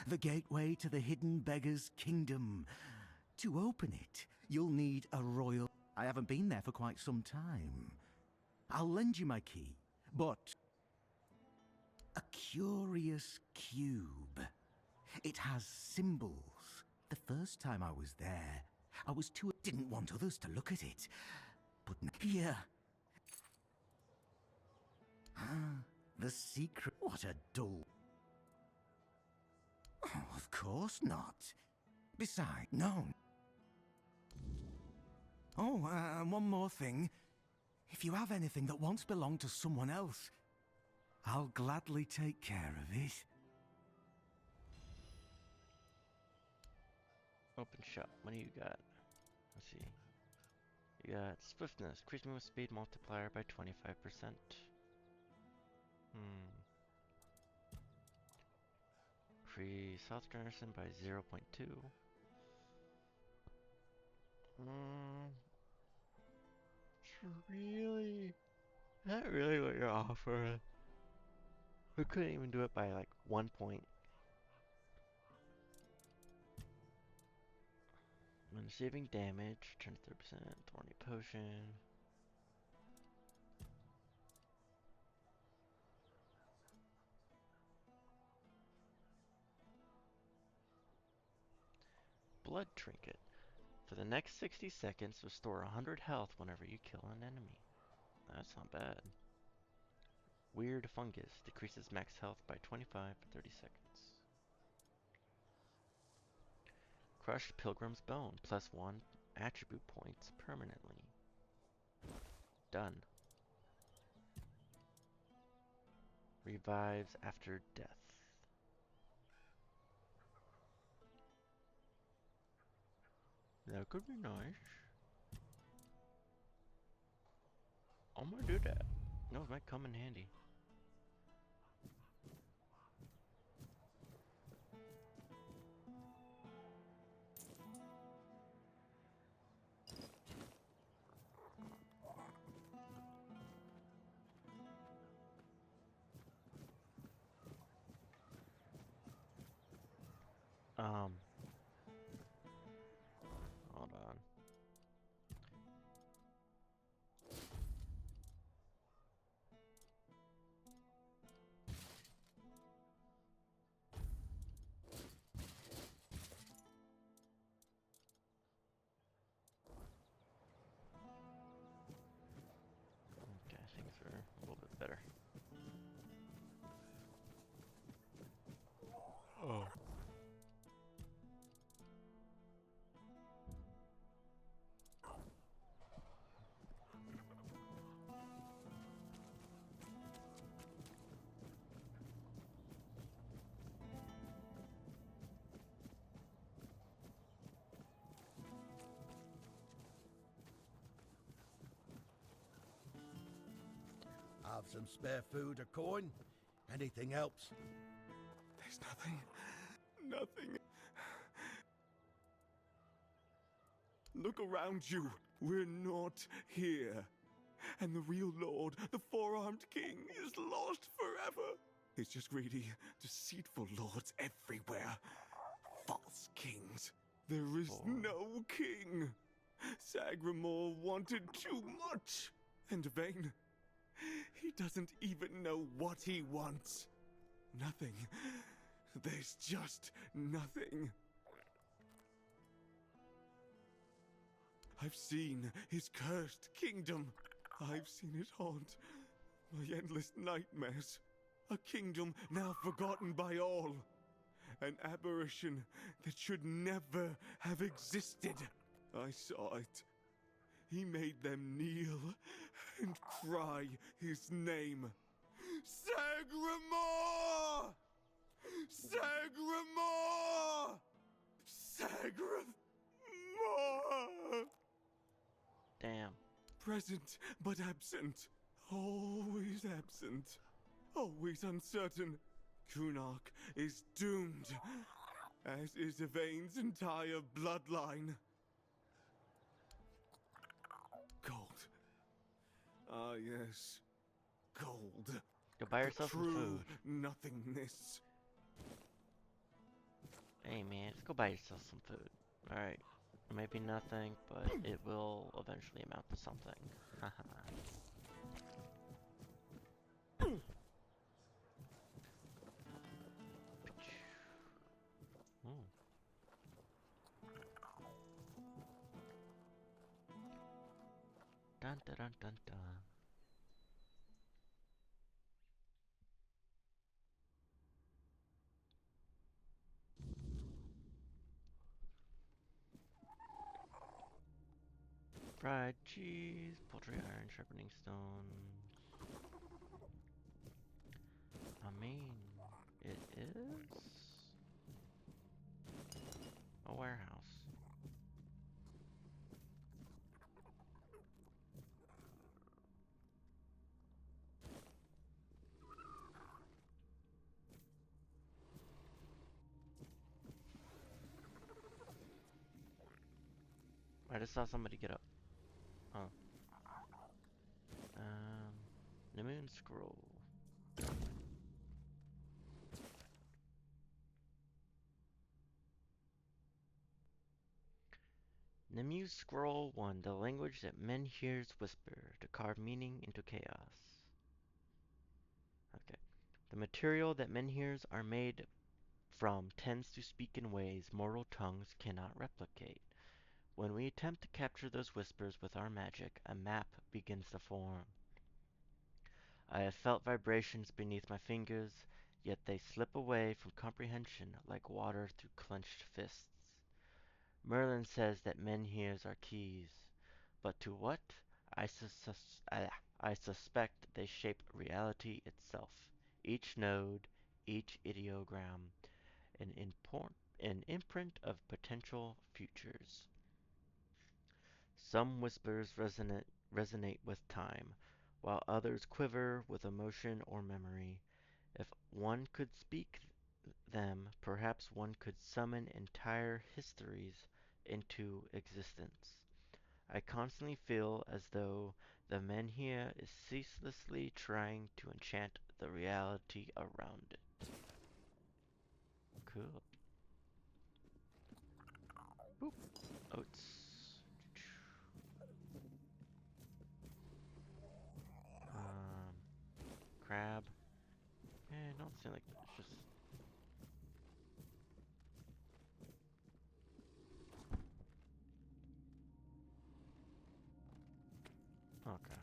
the gateway to the hidden beggar's kingdom. To open it, you'll need a royal... I haven't been there for quite some time. I'll lend you my key, but... a curious cube. It has symbols. The first time I was there, I was too... didn't want others to look at it. But here... the secret... What a dull... Oh, of course not. Besides, no. Oh, one more thing. If you have anything that once belonged to someone else, I'll gladly take care of it. Open shop. What do you got? Let's see. You got swiftness. Increase movement speed multiplier by 25%. Increase health generation by 0.2. It's really not really what you're offering. We couldn't even do it by like 1 point. When receiving damage, turn 30%, thorny potion. Blood trinket. For the next 60 seconds, restore 100 health whenever you kill an enemy. That's not bad. Weird fungus. Decreases max health by 25 for 30 seconds. Crushed pilgrim's bone. +1 attribute points permanently. Done. Revives after death. That could be nice. I'm gonna do that. No, it might come in handy. Hold on. Okay, things are a little bit better. Oh. Have some spare food or coin? Anything helps. There's nothing. Nothing. Look around you. We're not here. And the real Lord, the four-armed king, is lost forever. It's just greedy, deceitful lords everywhere. False kings. There is no king. Sagramore wanted too much. And vain. He doesn't even know what he wants. Nothing. There's just nothing. I've seen his cursed kingdom. I've seen it haunt My endless nightmares. A kingdom now forgotten by all. An apparition that should never have existed. I saw it. He made them kneel and cry his name. Sagramore! Sagramore! Sagramore! Damn. Present but absent. Always absent. Always uncertain. Cuanacht is doomed, as is Yvain's entire bloodline. Gold. Ah, yes. Gold. Go buy yourself some True food. nothingness. Hey man, just go buy yourself some food. Alright. It might be nothing, but it will eventually amount to something. Haha. Ooh. Dun dun dun dun dun. Fried cheese, poultry iron, sharpening stones. I mean, it is a warehouse. I just saw somebody get up. Oh. The moon scroll. Nemuse Scroll 1, the language that men hears whisper, to carve meaning into chaos. Okay. The material that men hears are made from tends to speak in ways mortal tongues cannot replicate. When we attempt to capture those whispers with our magic, a map begins to form. I have felt vibrations beneath my fingers, yet they slip away from comprehension like water through clenched fists. Merlin says that menhirs are keys, but to what? I, I suspect they shape reality itself. Each node, each ideogram, an imprint of potential futures. Some whispers resonate with time, while others quiver with emotion or memory. If one could speak them, perhaps one could summon entire histories into existence. I constantly feel as though the menhir is ceaselessly trying to enchant the reality around it. Cool. Boop. Oats. Crab. Don't seem like it's just. Okay.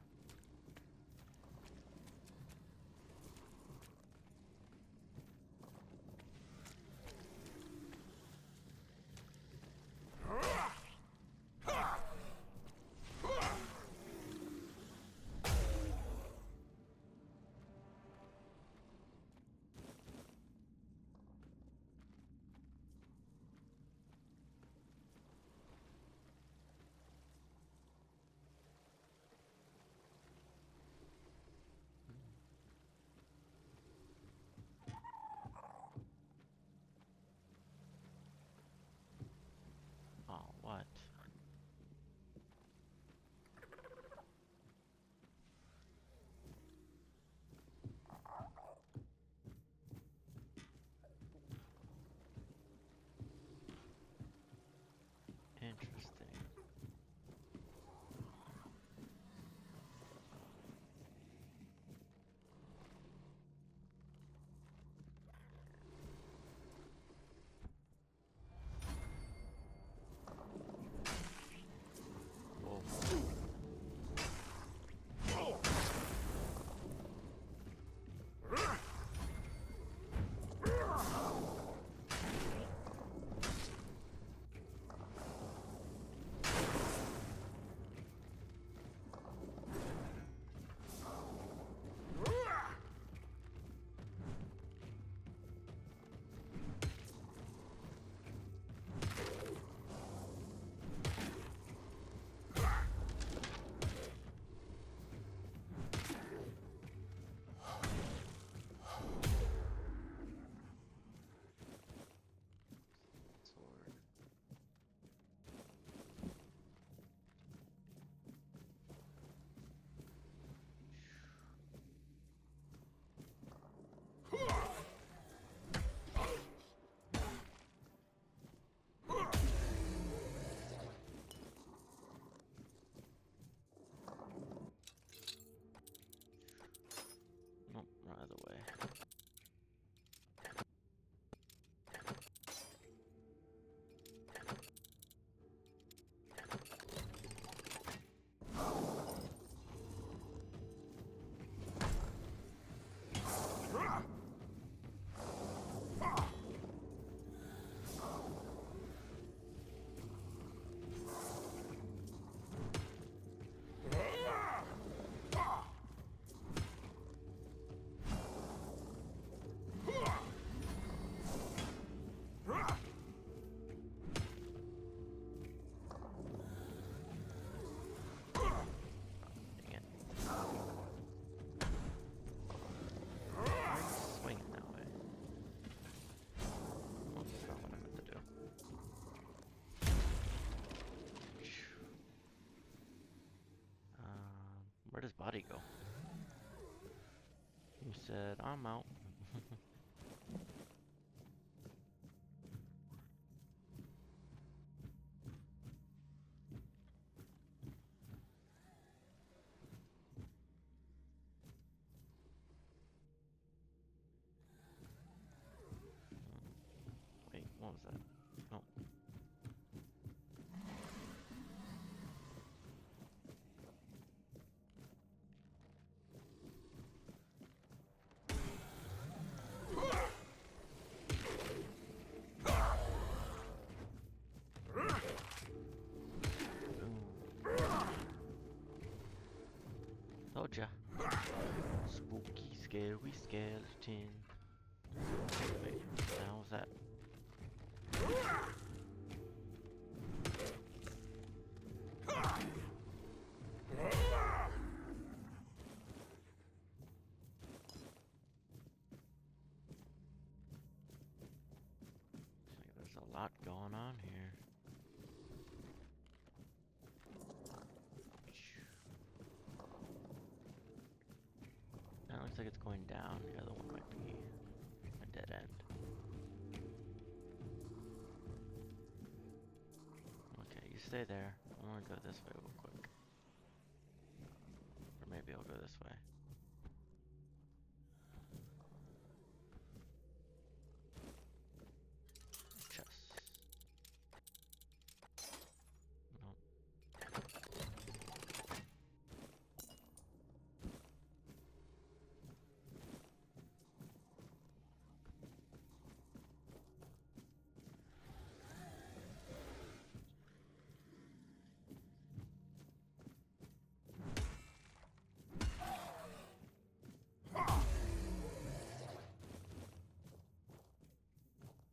Where'd his body go? He said, I'm out. Wait, what was that? Oh. Told ya. Spooky, scary skeleton. Wait, how was that? There's a lot going on here. That looks like it's going down. The other one might be a dead end. Okay, you stay there. I want to go this way real quick. Or maybe I'll go this way. Chest. Nope.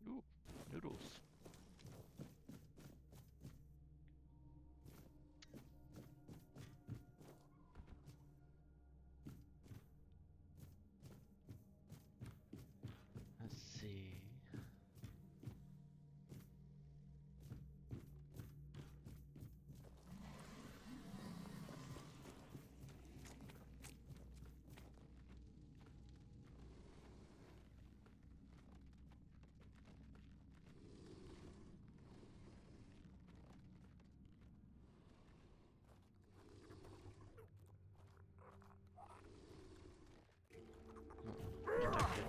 Ooh, noodles. Let's see. Protected.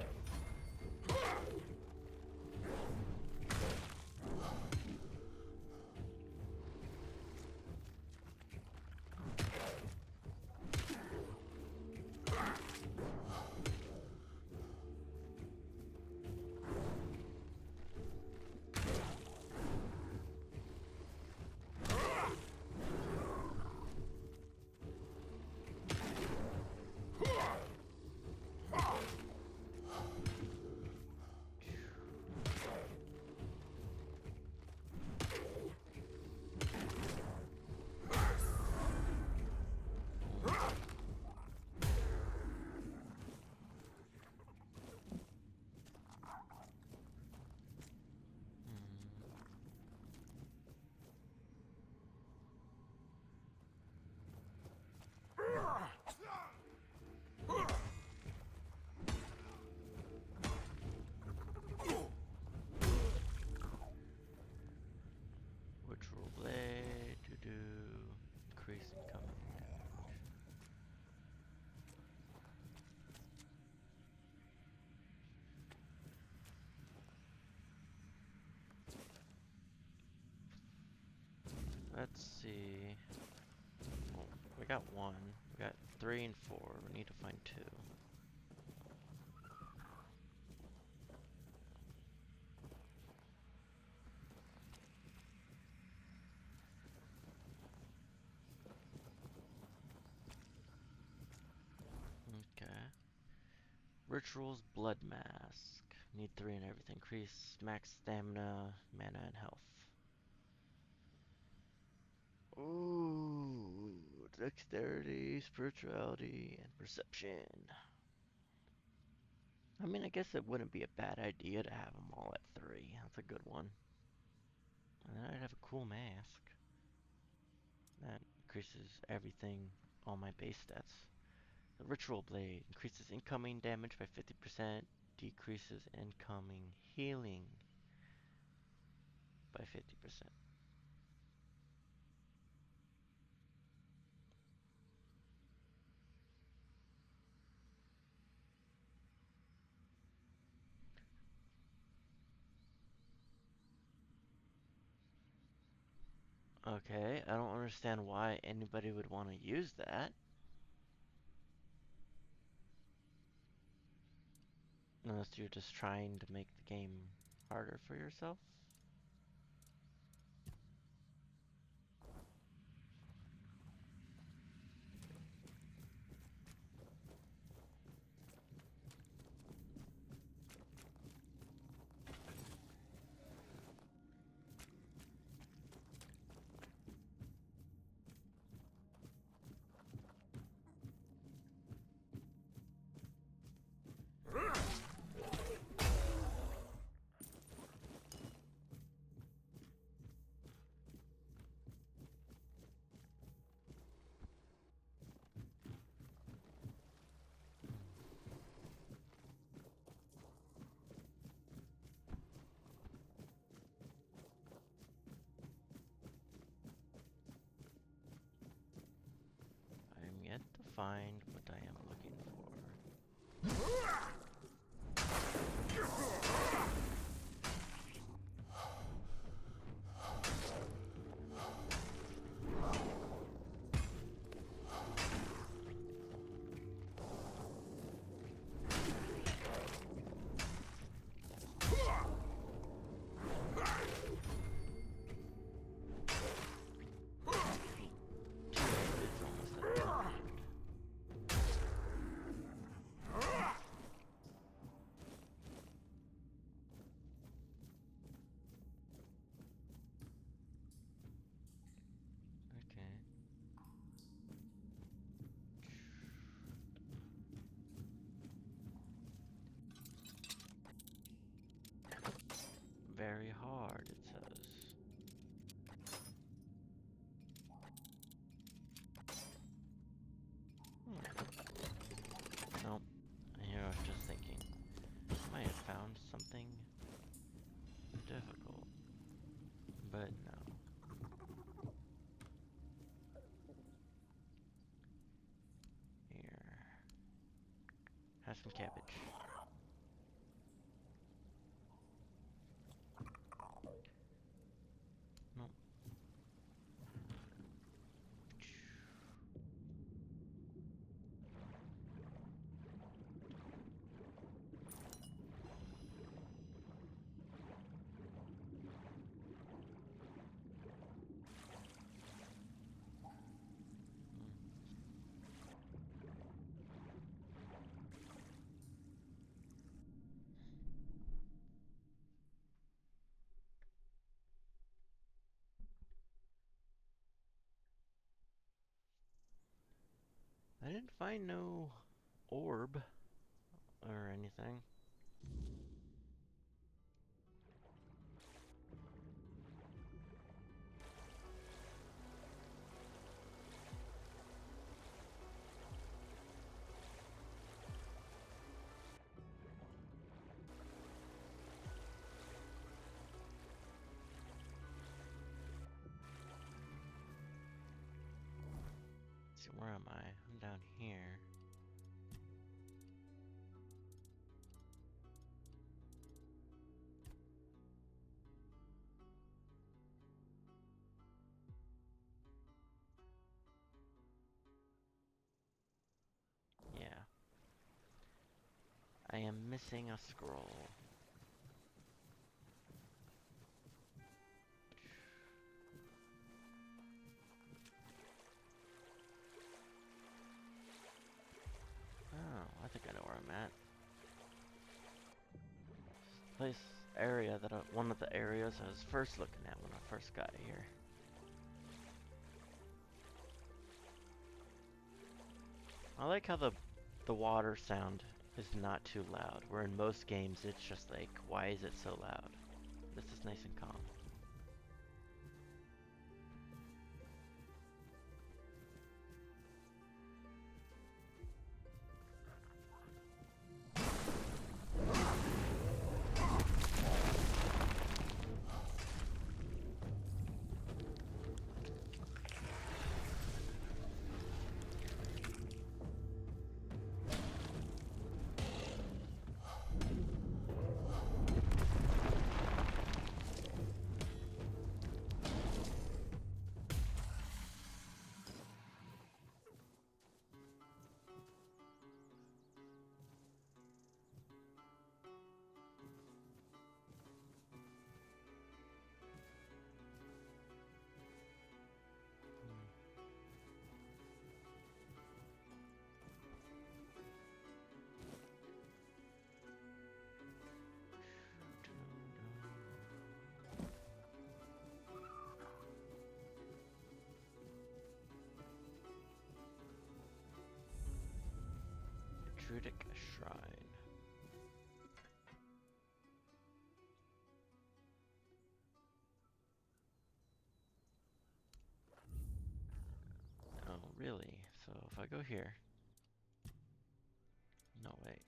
Which will blade to do increase incoming damage. Let's see. Well, we got one. We got 3 and 4. We need to find 2. Okay. Rituals Blood Mask. Need 3 and everything. Increase max stamina, mana, and health. Ooh, dexterity, spirituality, and perception. I mean, I guess it wouldn't be a bad idea to have them all at 3. That's a good one. And then I'd have a cool mask. That increases everything all my base stats. The Ritual Blade increases incoming damage by 50%, decreases incoming healing by 50%. Okay, I don't understand why anybody would want to use that. Unless you're just trying to make the game harder for yourself. I'm yet to find what I am looking for. Very hard, it says. Nope. Here I was just thinking. I might have found something difficult. But no. Here. Have some cabbage. Nope. I didn't find no orb or anything. Let's see, where am I? I'm down here. Yeah. I am missing a scroll. Oh, I think I know where I'm at. This area that one of the areas I was first looking at when I first got here. I like how the water sound is not too loud, where in most games it's just like, why is it so loud? This is nice and calm. if I go here. No, wait.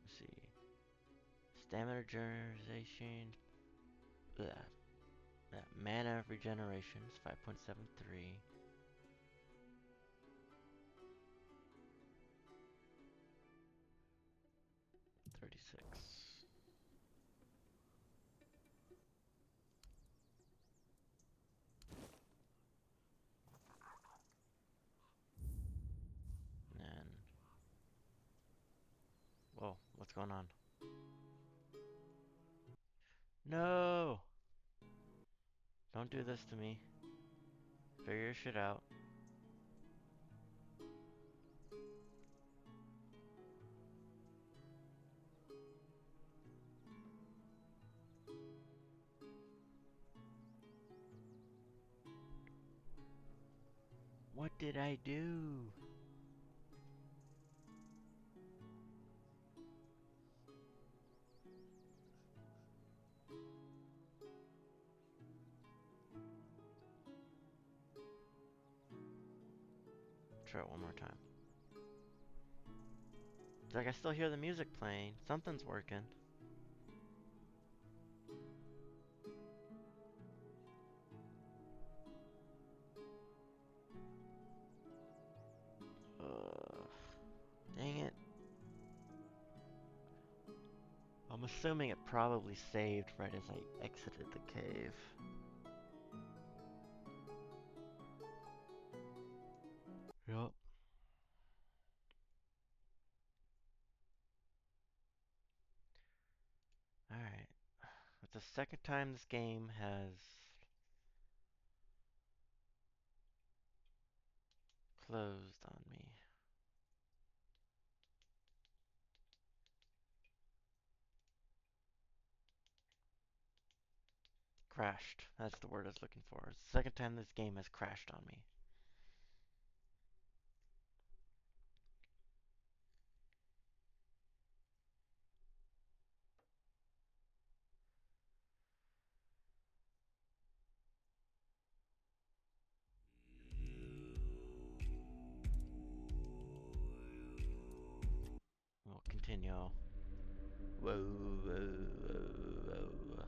Let's see. Stamina regeneration. That mana regeneration is 5.73. And whoa, what's going on? No! Don't do this to me. Figure your shit out. What did I do? Try it one more time. It's like I still hear the music playing. Something's working. Dang it. I'm assuming it probably saved right as I exited the cave. Yup. Alright. It's the second time this game has closed on me. Crashed. That's the word I was looking for. It's the second time this game has crashed on me. We'll continue. Whoa, whoa, whoa, whoa.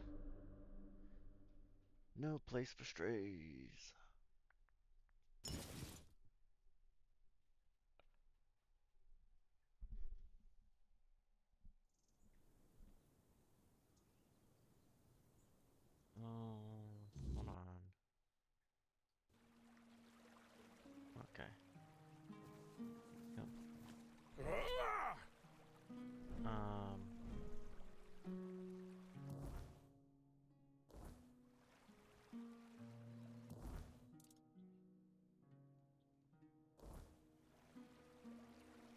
No place for strays. Hold on. Okay. Yep.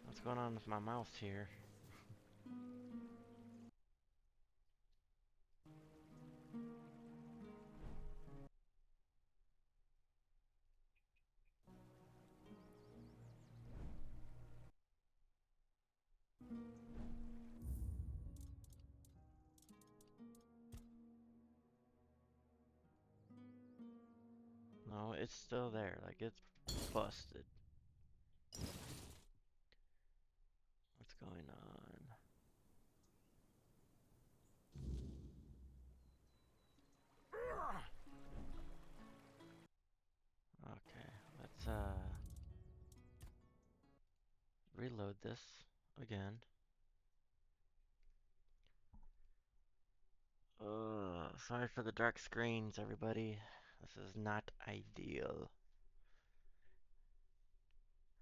What's going on with my mouse here? No, it's still there. Like, it's busted. What's going on? Okay, let's reload this again. Sorry for the dark screens, everybody. This is not ideal.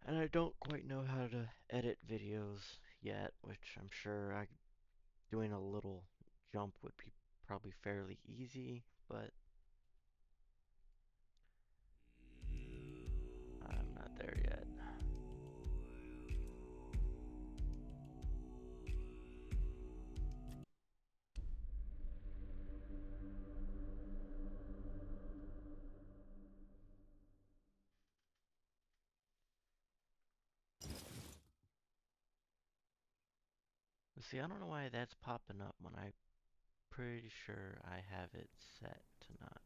And I don't quite know how to edit videos yet, which I'm sure doing a little jump would be probably fairly easy, but I'm not there yet. See, I don't know why that's popping up when I pretty sure I have it set to not.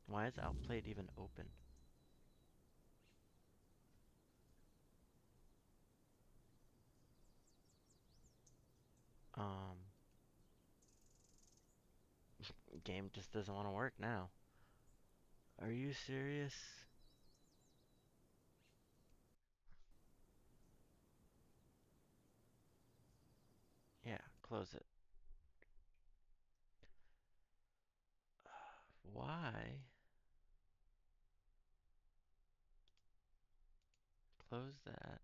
Why is Outplayed even open? Game just doesn't want to work now. Are you serious? Yeah, close it. Why? Close that.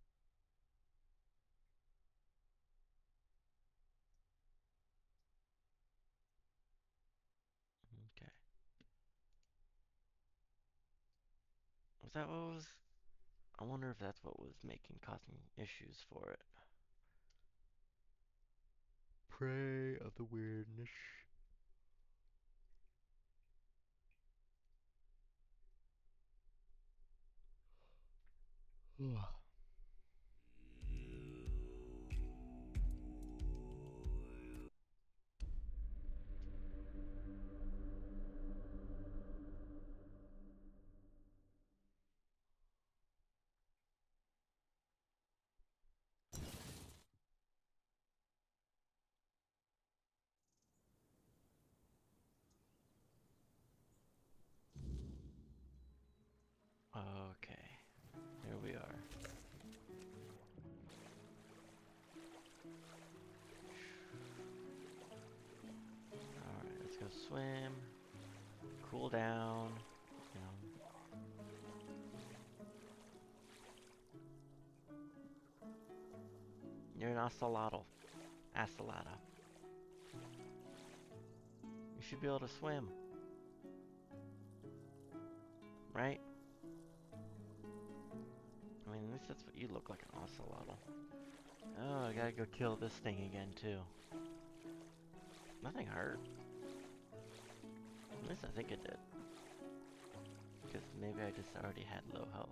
Okay. Was that what was? I wonder if that's what was causing issues for it. Prey of the weirdness. Okay, here we are. Alright, let's go swim. Cool down. You know. You're an ocelotl. Ocelotl. You should be able to swim. Right? I mean, at least that's what you look like, an ocelotl. Oh, I gotta go kill this thing again, too. Nothing hurt. At least I think it did. Because maybe I just already had low health.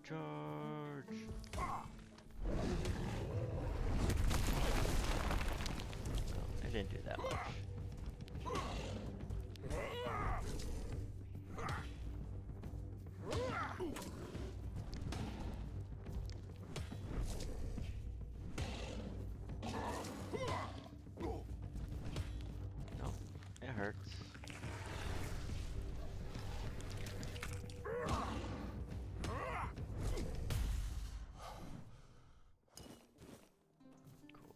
Charge! Oh, I didn't do that much. No, it hurts. Cool.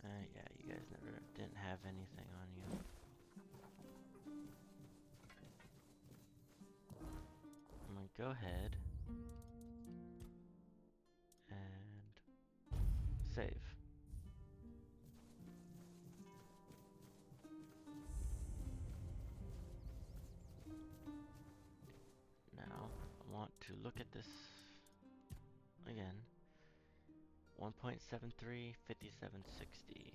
Yeah, you guys didn't have anything on you. I'm gonna go ahead and save. Now, I want to look at this again. 1.73, 5760.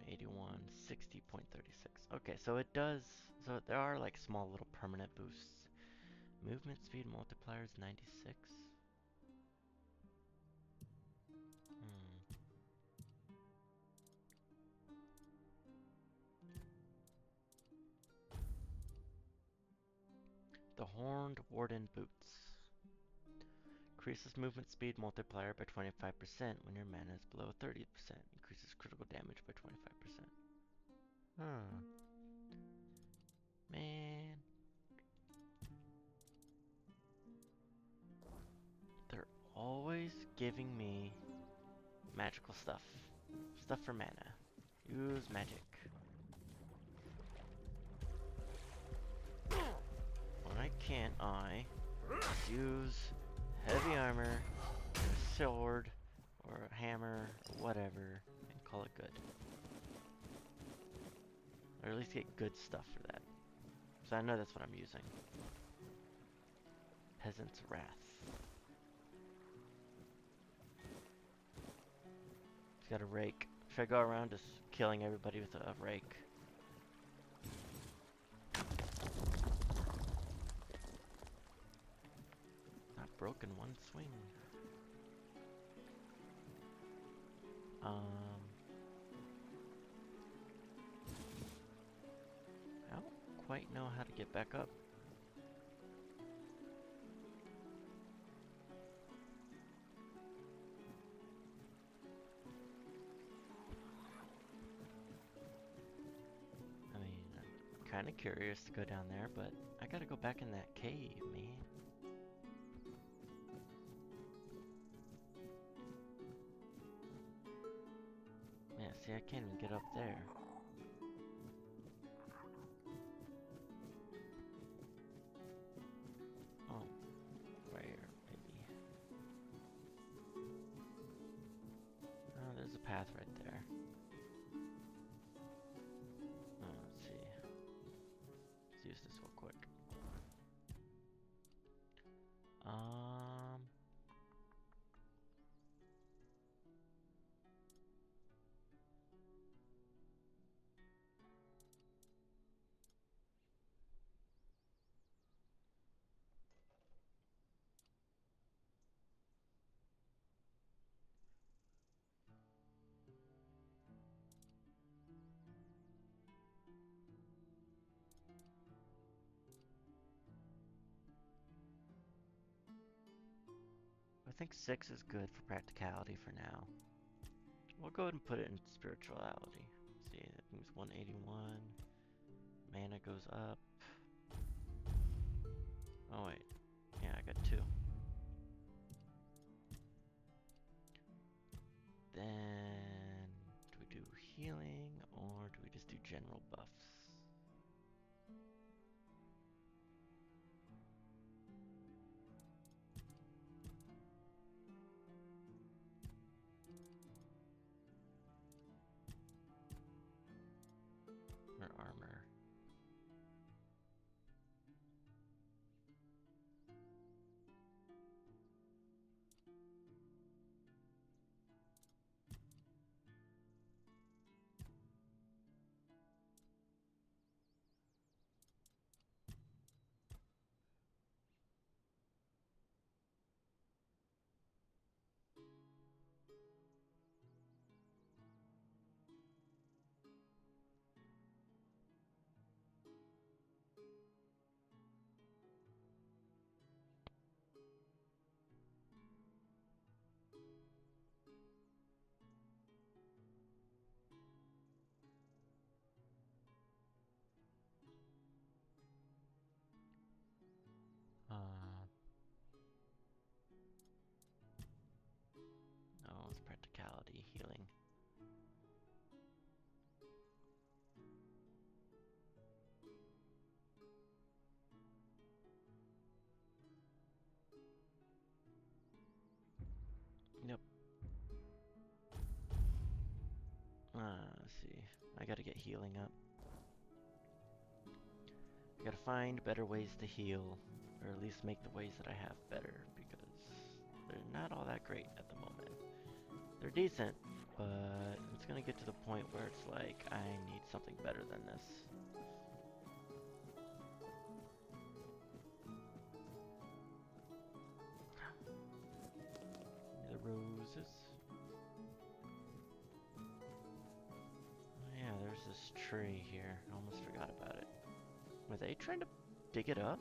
.81, 60.36. Okay, so it does. So there are like small little permanent boosts. Movement speed multiplier is 96. The Horned Warden Boots. Increases movement speed multiplier by 25% when your mana is below 30%. Increases critical damage by 25%. Huh. Man. They're always giving me magical stuff. Stuff for mana. Use magic. Why can't I use heavy armor, a sword, or a hammer, or whatever, and call it good? Or at least get good stuff for that. So I know that's what I'm using. Peasant's Wrath. He's got a rake. Should I go around just killing everybody with a rake. Not broken one swing. I don't quite know how to get back up. I mean, I'm kind of curious to go down there, but I gotta go back in that cave, man. Yeah, see, I can't even get up there. Oh, where, maybe? Oh, there's a path right there. Oh, let's see. Let's use this real quick. I think 6 is good for practicality for now. We'll go ahead and put it in spirituality. Let's see, that means 181. Mana goes up. Oh wait, yeah, I got 2. Then, do we do healing, or do we just do general buffs? Or armor? No, it's practicality, healing. Yep. Let's see. I gotta get healing up. I gotta find better ways to heal, or at least make the ways that I have better, because they're not all that great at the moment. They're decent, but it's gonna get to the point where it's like, I need something better than this. The roses. Oh yeah, there's this tree here. I almost forgot about it. Were they trying to dig it up?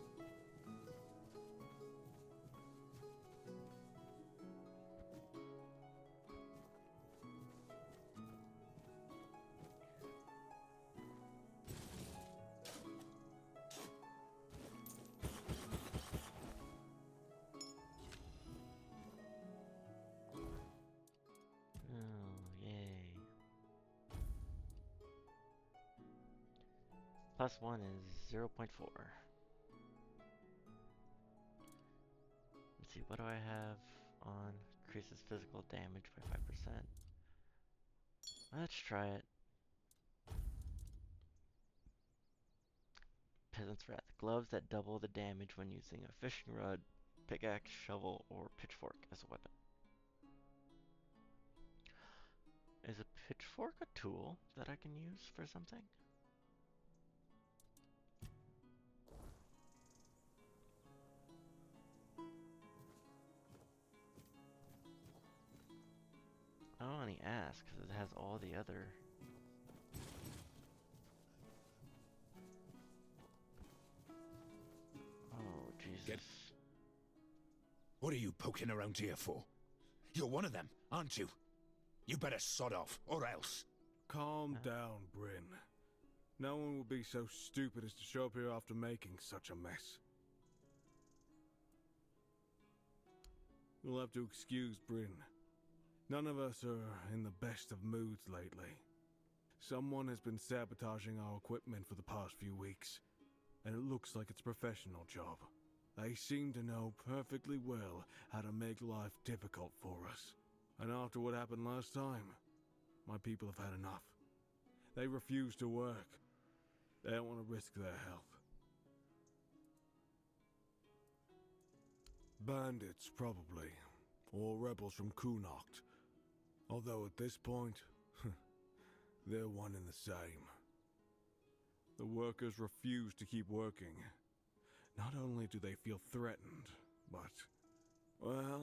+1 is 0.4. Let's see, what do I have on? Increases physical damage by 5%. Let's try it. Peasant's Wrath. Gloves that double the damage when using a fishing rod, pickaxe, shovel, or pitchfork as a weapon. Is a pitchfork a tool that I can use for something? Oh, and he asks because it has all the other. Oh, Jesus. What are you poking around here for? You're one of them, aren't you? You better sod off, or else. Calm down, Bryn. No one would be so stupid as to show up here after making such a mess. You'll have to excuse Bryn. None of us are in the best of moods lately. Someone has been sabotaging our equipment for the past few weeks, and it looks like it's a professional job. They seem to know perfectly well how to make life difficult for us. And after what happened last time, my people have had enough. They refuse to work. They don't want to risk their health. Bandits, probably. Or rebels from Cuanacht. Although at this point, they're one and the same. The workers refuse to keep working. Not only do they feel threatened, but, well,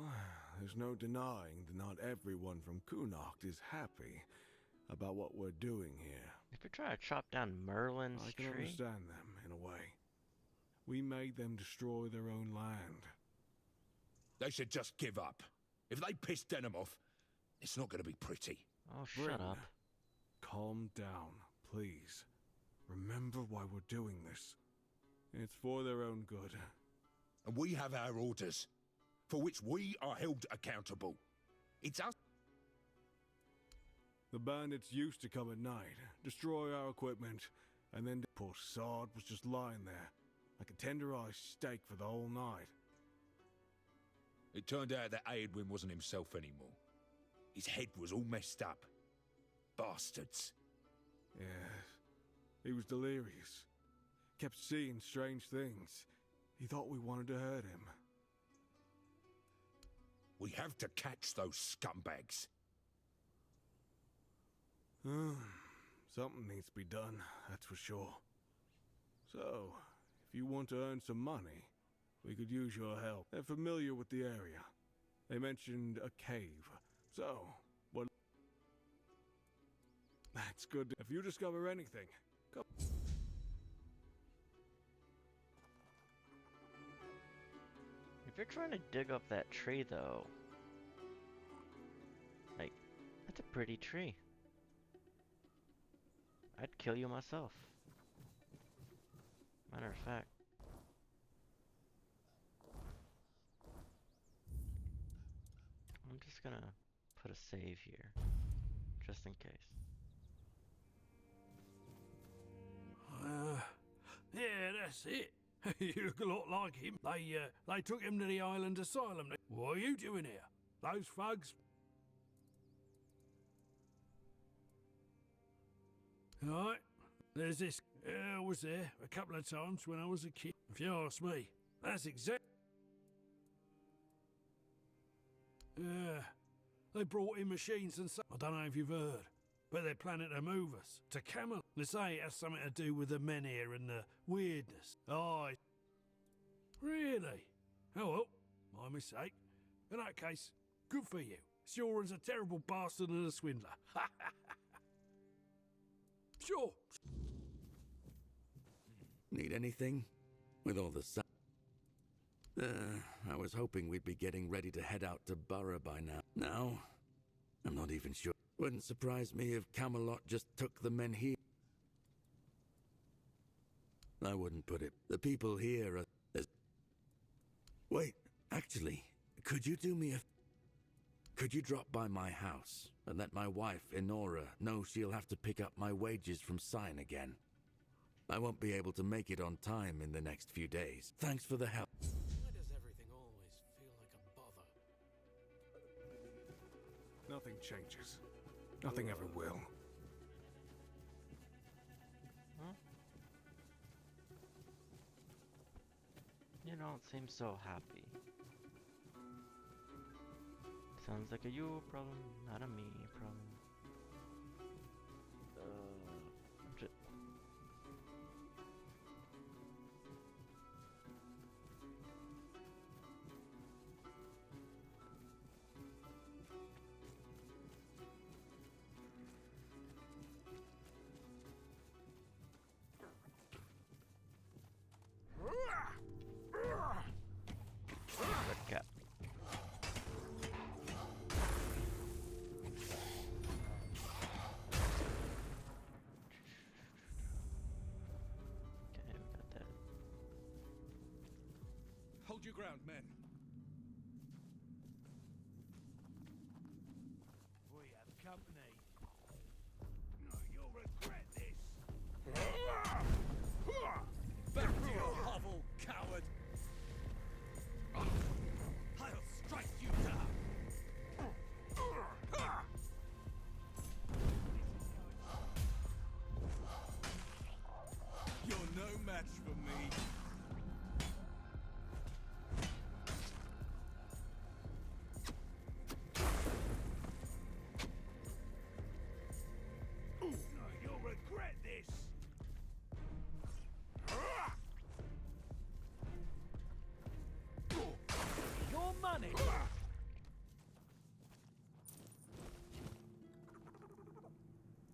there's no denying that not everyone from Cuanacht is happy about what we're doing here. If you're trying to chop down Merlin's I can tree, understand them, in a way. We made them destroy their own land. They should just give up. If they piss Denham off, it's not going to be pretty. Oh, Bryn, shut up. Calm down, please. Remember why we're doing this. It's for their own good. And we have our orders, for which we are held accountable. It's us. The bandits used to come at night, destroy our equipment, and then poor sod was just lying there, like a tenderized steak for the whole night. It turned out that Aedwin wasn't himself anymore. His head was all messed up. Bastards. Yes, he was delirious. Kept seeing strange things. He thought we wanted to hurt him. We have to catch those scumbags. Something needs to be done, that's for sure. So, if you want to earn some money, we could use your help. They're familiar with the area. They mentioned a cave. So, what? That's good. If you discover anything, go. If you're trying to dig up that tree, though, like, that's a pretty tree. I'd kill you myself. Matter of fact. I'm just gonna put a save here, just in case. Yeah, that's it. You look a lot like him. They took him to the island asylum. What are you doing here? Those thugs? Right, there's this. I was there a couple of times when I was a kid. If you ask me, that's exact. They brought in machines and stuff. I don't know if you've heard, but they're planning to move us to Camelot. They say it has something to do with the men here and the weirdness. Oh, really? Oh well, my mistake. In that case, good for you. Sioran's a terrible bastard and a swindler. Sure. Need anything? With all the sun. I was hoping we'd be getting ready to head out to Borough by now. Now, I'm not even sure. Wouldn't surprise me if Camelot just took the men here. I wouldn't put it. The people here are... Wait, actually, could you do me a... Could you drop by my house and let my wife, Enora, know she'll have to pick up my wages from Sign again? I won't be able to make it on time in the next few days. Thanks for the help. Why does everything always feel like a bother? Nothing changes. Nothing ever will. Huh? You don't seem so happy. Sounds like a you problem, not a me problem. Red cap. Okay, we got that. Hold your ground, men. We have company. No, you'll regret this. Back to your hovel, coward! I'll strike you down! You're no match for me. No, you'll regret this. Your money.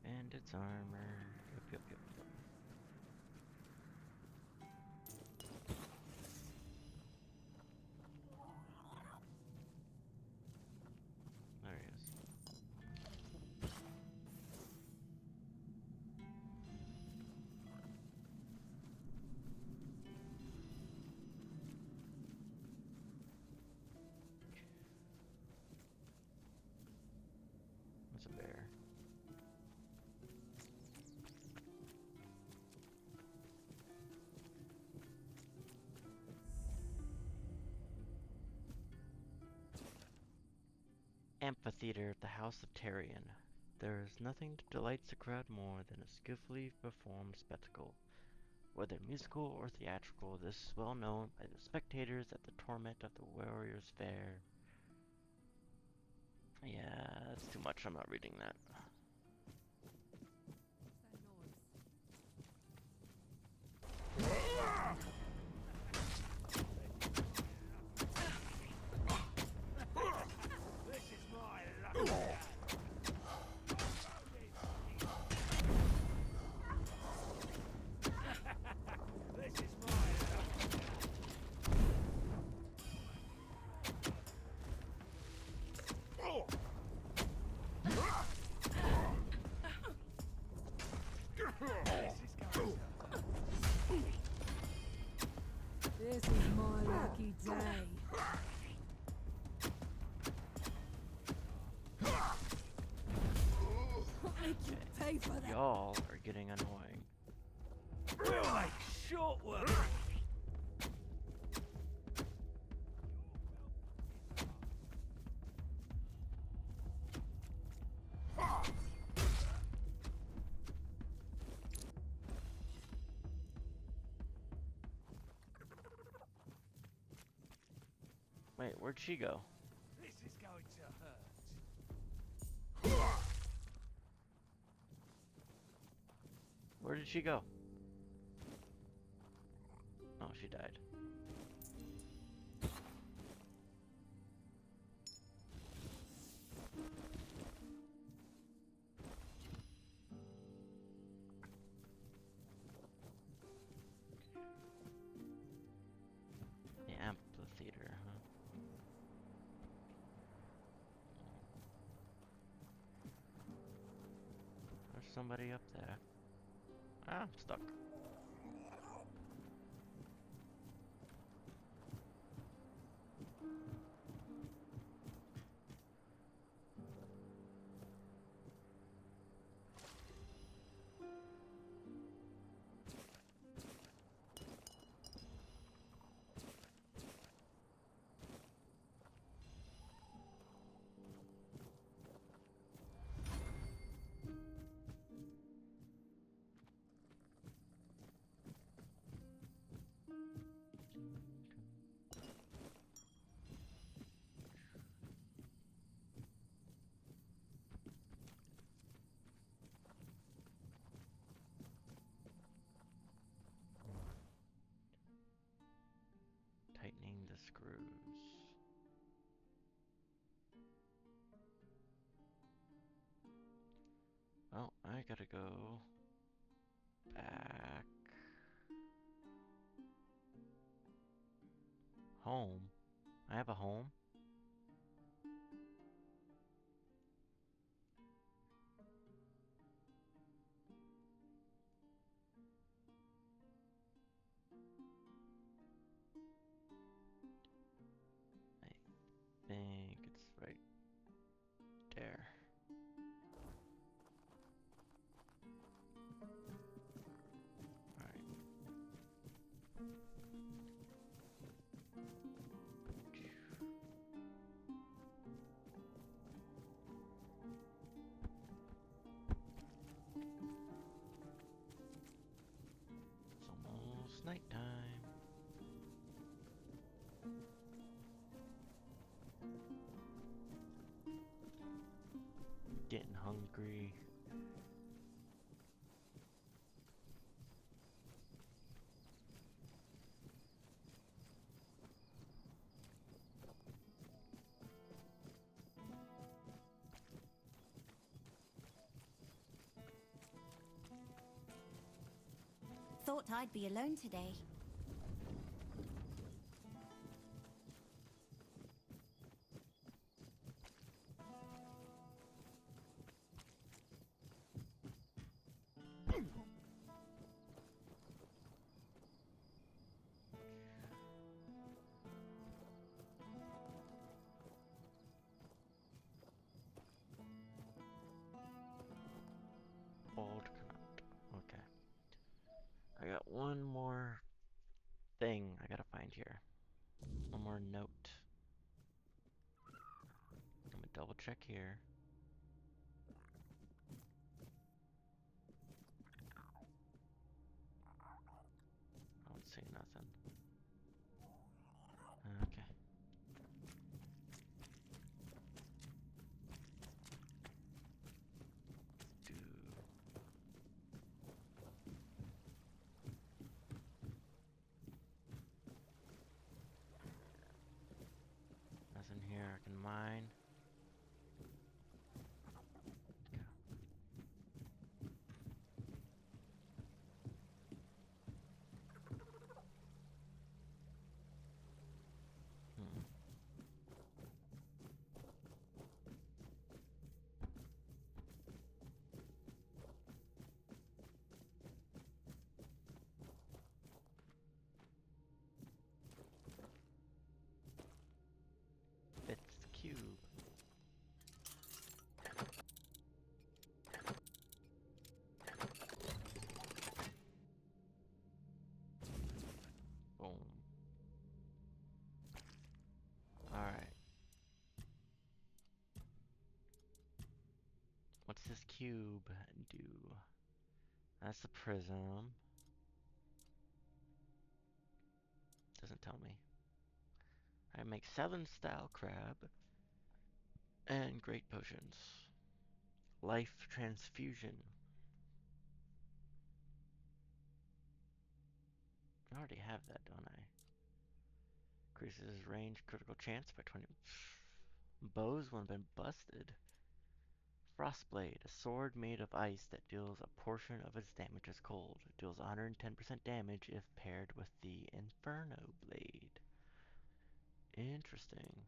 Bandit's armor. Yep. There he is. That's a bear. Amphitheater at the House of Tyrion. There is nothing that delights the crowd more than a skillfully performed spectacle. Whether musical or theatrical, this is well known by the spectators at the torment of the warriors' fair. Yeah, that's too much. I'm not reading that. This is my luck. This is my luck. This is my lucky day. I'll make you pay for that. Y'all are getting annoying. We'll make short work. Wait, where'd she go? This is going to hurt. Where did she go? Oh, she died. The amphitheater, huh? There's somebody up there. Ah, I'm stuck. Oh, I gotta go back home. I have a home. I think it's right there. It's almost nighttime. Getting hungry. Thought I'd be alone today. Old Cuanacht. Okay. I got one more thing I gotta find here. One more note. I'm gonna double check here. I don't see nothing. Okay. Do nothing here I can mine. Hmm. It's the cube. Boom. Alright. What's this cube do? That's the prism. Doesn't tell me. I make 7 style crab and great potions. Life transfusion. I already have that, don't I? Increases range critical chance by 20. Bows when been busted. Frostblade, a sword made of ice that deals a portion of its damage as cold. It deals 110% damage if paired with the Inferno Blade. Interesting.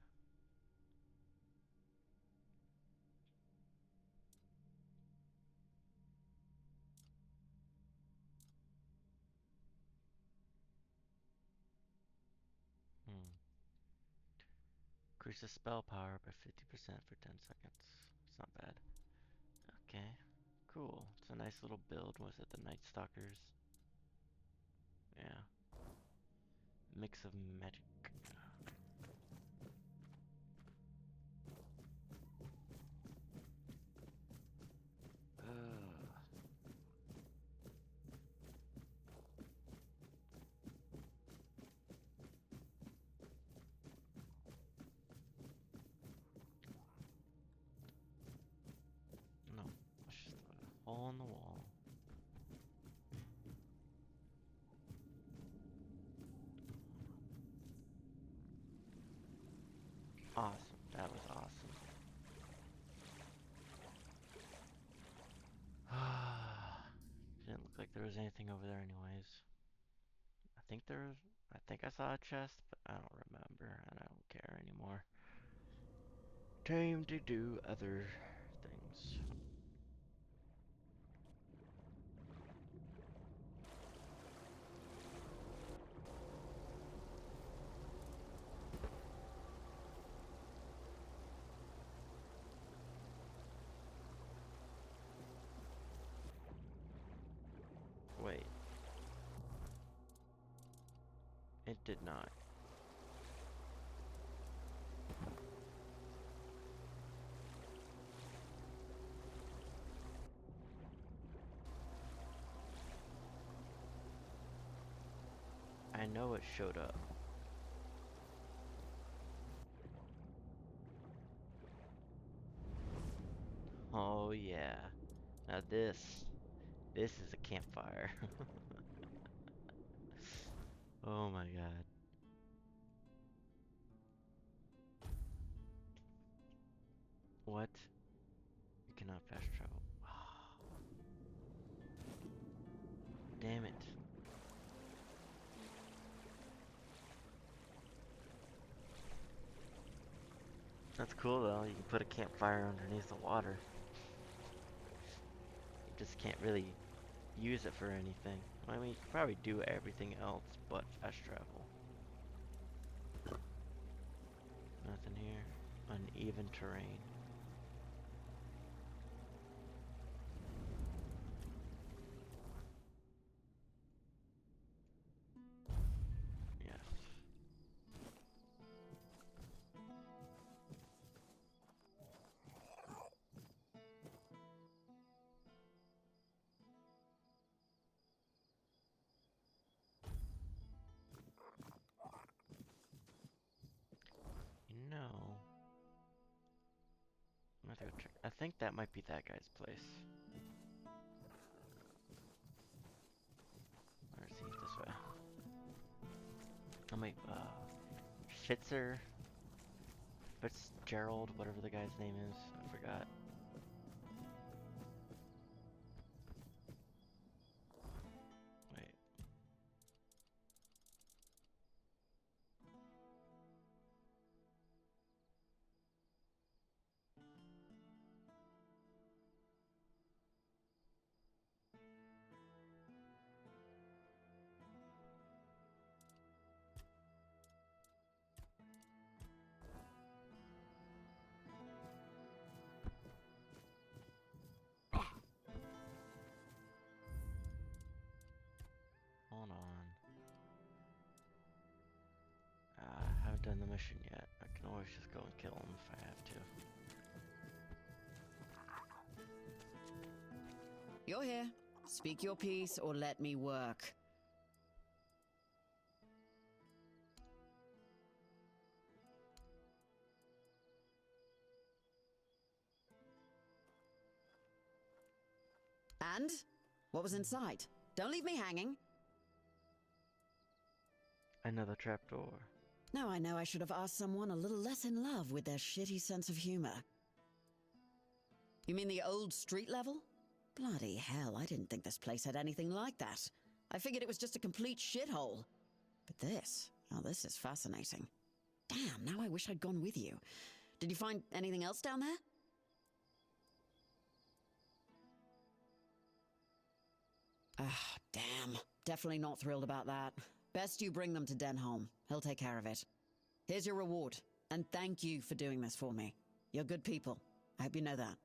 Increases spell power by 50% for 10 seconds. It's not bad. Okay, cool. It's a nice little build. Was it the Night Stalkers? Yeah. Mix of magic. No, it's just a hole in the wall. Awesome. That was awesome. was anything over there anyways. I think I saw a chest, but I don't remember, and I don't care anymore. Time to do other things. Wait. It did not. I know it showed up. Oh yeah. Now this is a campfire. Oh my god. What? You cannot fast travel. Damn it. That's cool though, you can put a campfire underneath the water. You just can't really use it for anything. I mean, you can probably do everything else but fast travel. Nothing here. Uneven terrain. Yes. No. I'm gonna go check. I think that might be that guy's place. Or see this way. I might, Fitzgerald, whatever the guy's name is. I forgot. Wait. Hold on. I haven't done the mission yet. I can always just go and kill him if I have to. You're here. Speak your piece or let me work. And? What was inside? Don't leave me hanging. Another trapdoor. Now I know I should have asked someone a little less in love with their shitty sense of humor. You mean the old street level? Bloody hell, I didn't think this place had anything like that. I figured it was just a complete shithole. But this, oh, this is fascinating. Damn, now I wish I'd gone with you. Did you find anything else down there? Ah, damn. Definitely not thrilled about that. Best you bring them to Denholm. He'll take care of it. Here's your reward, and thank you for doing this for me. You're good people. I hope you know that.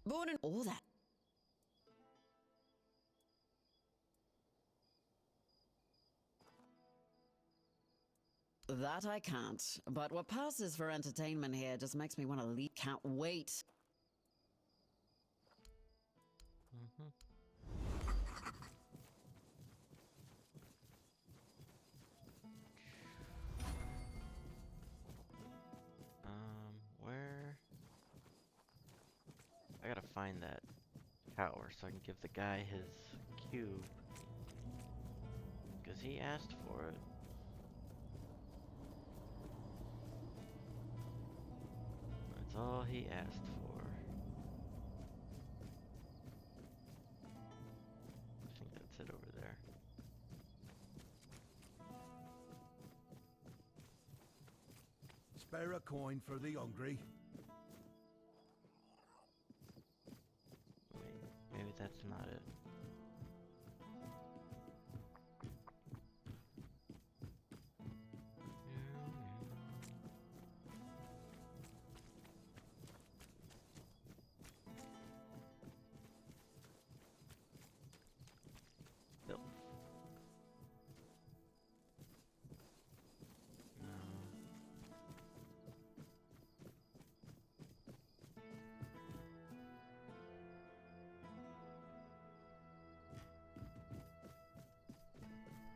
Born in all that. That I can't, but what passes for entertainment here just makes me want to leave. Can't wait. Where? I gotta find that tower so I can give the guy his cube. Because he asked for it. all he asked for. I think that's it over there. Spare a coin for the hungry. Wait, maybe that's not it. Nope. No.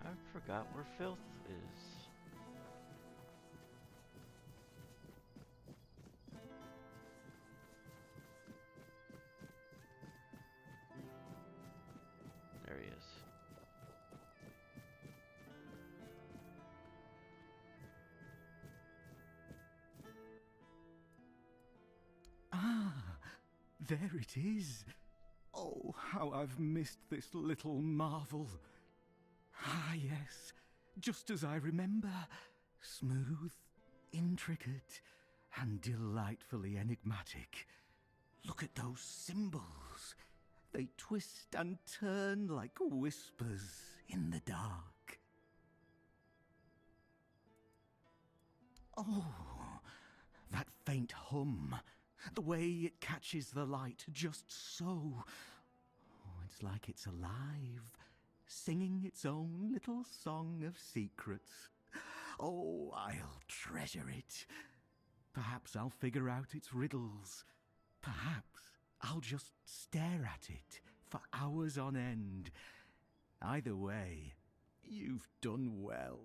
I forgot where filth is. There he is. Ah, there it is. Oh, how I've missed this little marvel. Ah, yes, just as I remember. Smooth, intricate, and delightfully enigmatic. Look at those symbols. They twist and turn like whispers in the dark. Oh, that faint hum. The way it catches the light just so. Oh, it's like it's alive, singing its own little song of secrets. Oh, I'll treasure it. Perhaps I'll figure out its riddles. Perhaps I'll just stare at it for hours on end. Either way, you've done well.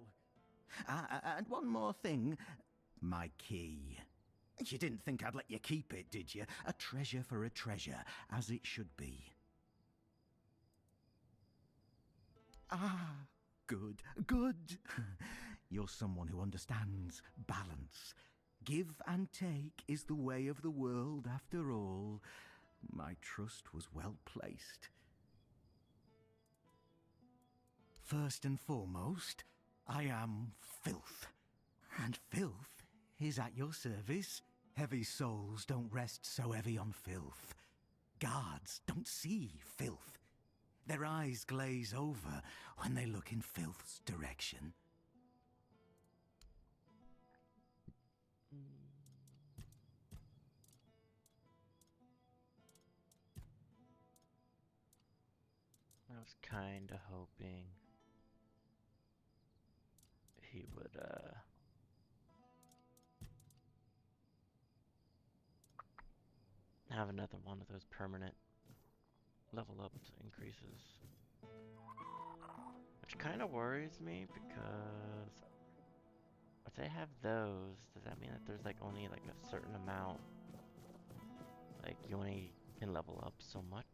And one more thing. My key. You didn't think I'd let you keep it, did you? A treasure for a treasure, as it should be. Ah, good, good. You're someone who understands balance. Give and take is the way of the world, after all. My trust was well placed. First and foremost, I am filth. And filth is at your service. Heavy souls don't rest so heavy on filth. Guards don't see filth. Their eyes glaze over when they look in filth's direction. I was kinda hoping he would, have another one of those permanent level up increases. Which kinda worries me because if they have those, does that mean that there's like only like a certain amount? Like you only can level up so much?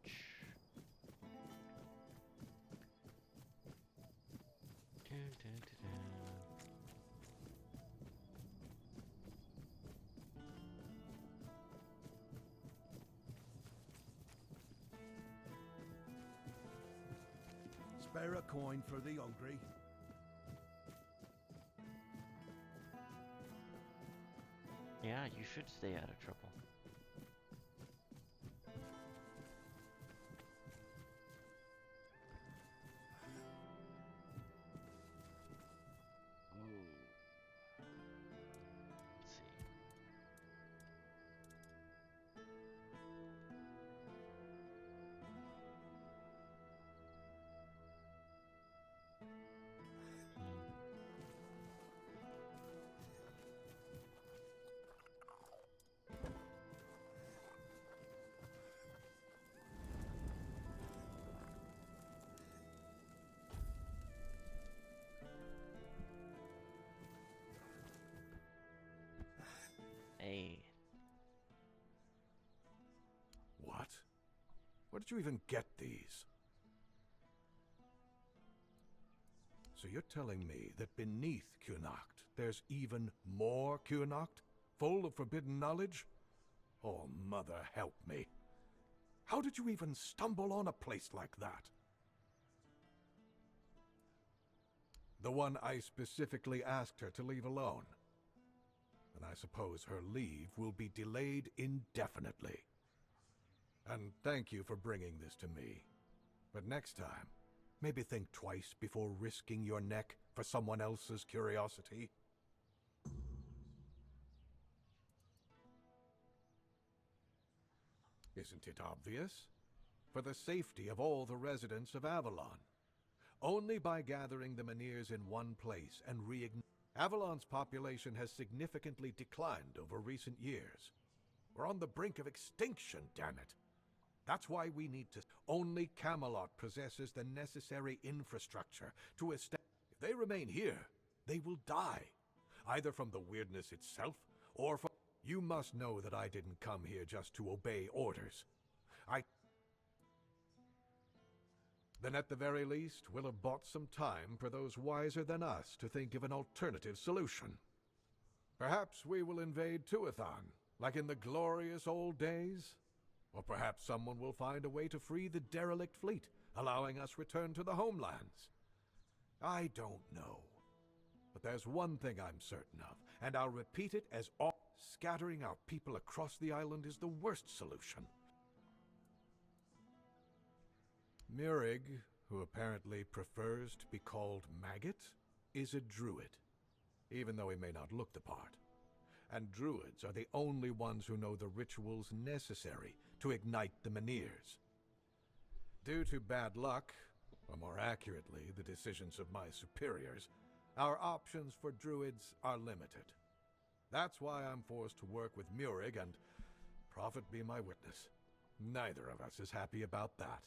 Spare a coin for the hungry. Yeah, you should stay out of trouble. Let's see. Hey. What? Where did you even get these? So you're telling me that beneath Cuanacht, there's even more Cuanacht, full of forbidden knowledge? Oh, Mother, help me. How did you even stumble on a place like that? The one I specifically asked her to leave alone. And I suppose her leave will be delayed indefinitely. And thank you for bringing this to me. But next time, maybe think twice before risking your neck for someone else's curiosity. Isn't it obvious? For the safety of all the residents of Avalon. Only by gathering the Meniers in one place and Avalon's population has significantly declined over recent years. We're on the brink of extinction, damn it. That's why we need to... Only Camelot possesses the necessary infrastructure to establish... If they remain here, they will die. Either from the weirdness itself, or from... You must know that I didn't come here just to obey orders. Then at the very least, we'll have bought some time for those wiser than us to think of an alternative solution. Perhaps we will invade Tuathan, like in the glorious old days? Or perhaps someone will find a way to free the derelict fleet, allowing us return to the homelands. I don't know. But there's one thing I'm certain of, and I'll repeat it as often. Scattering our people across the island is the worst solution. Murig, who apparently prefers to be called Maggot, is a druid, even though he may not look the part. And druids are the only ones who know the rituals necessary to ignite the Meniers. Due to bad luck, or more accurately, the decisions of my superiors, our options for druids are limited. That's why I'm forced to work with Murig, and prophet be my witness, neither of us is happy about that.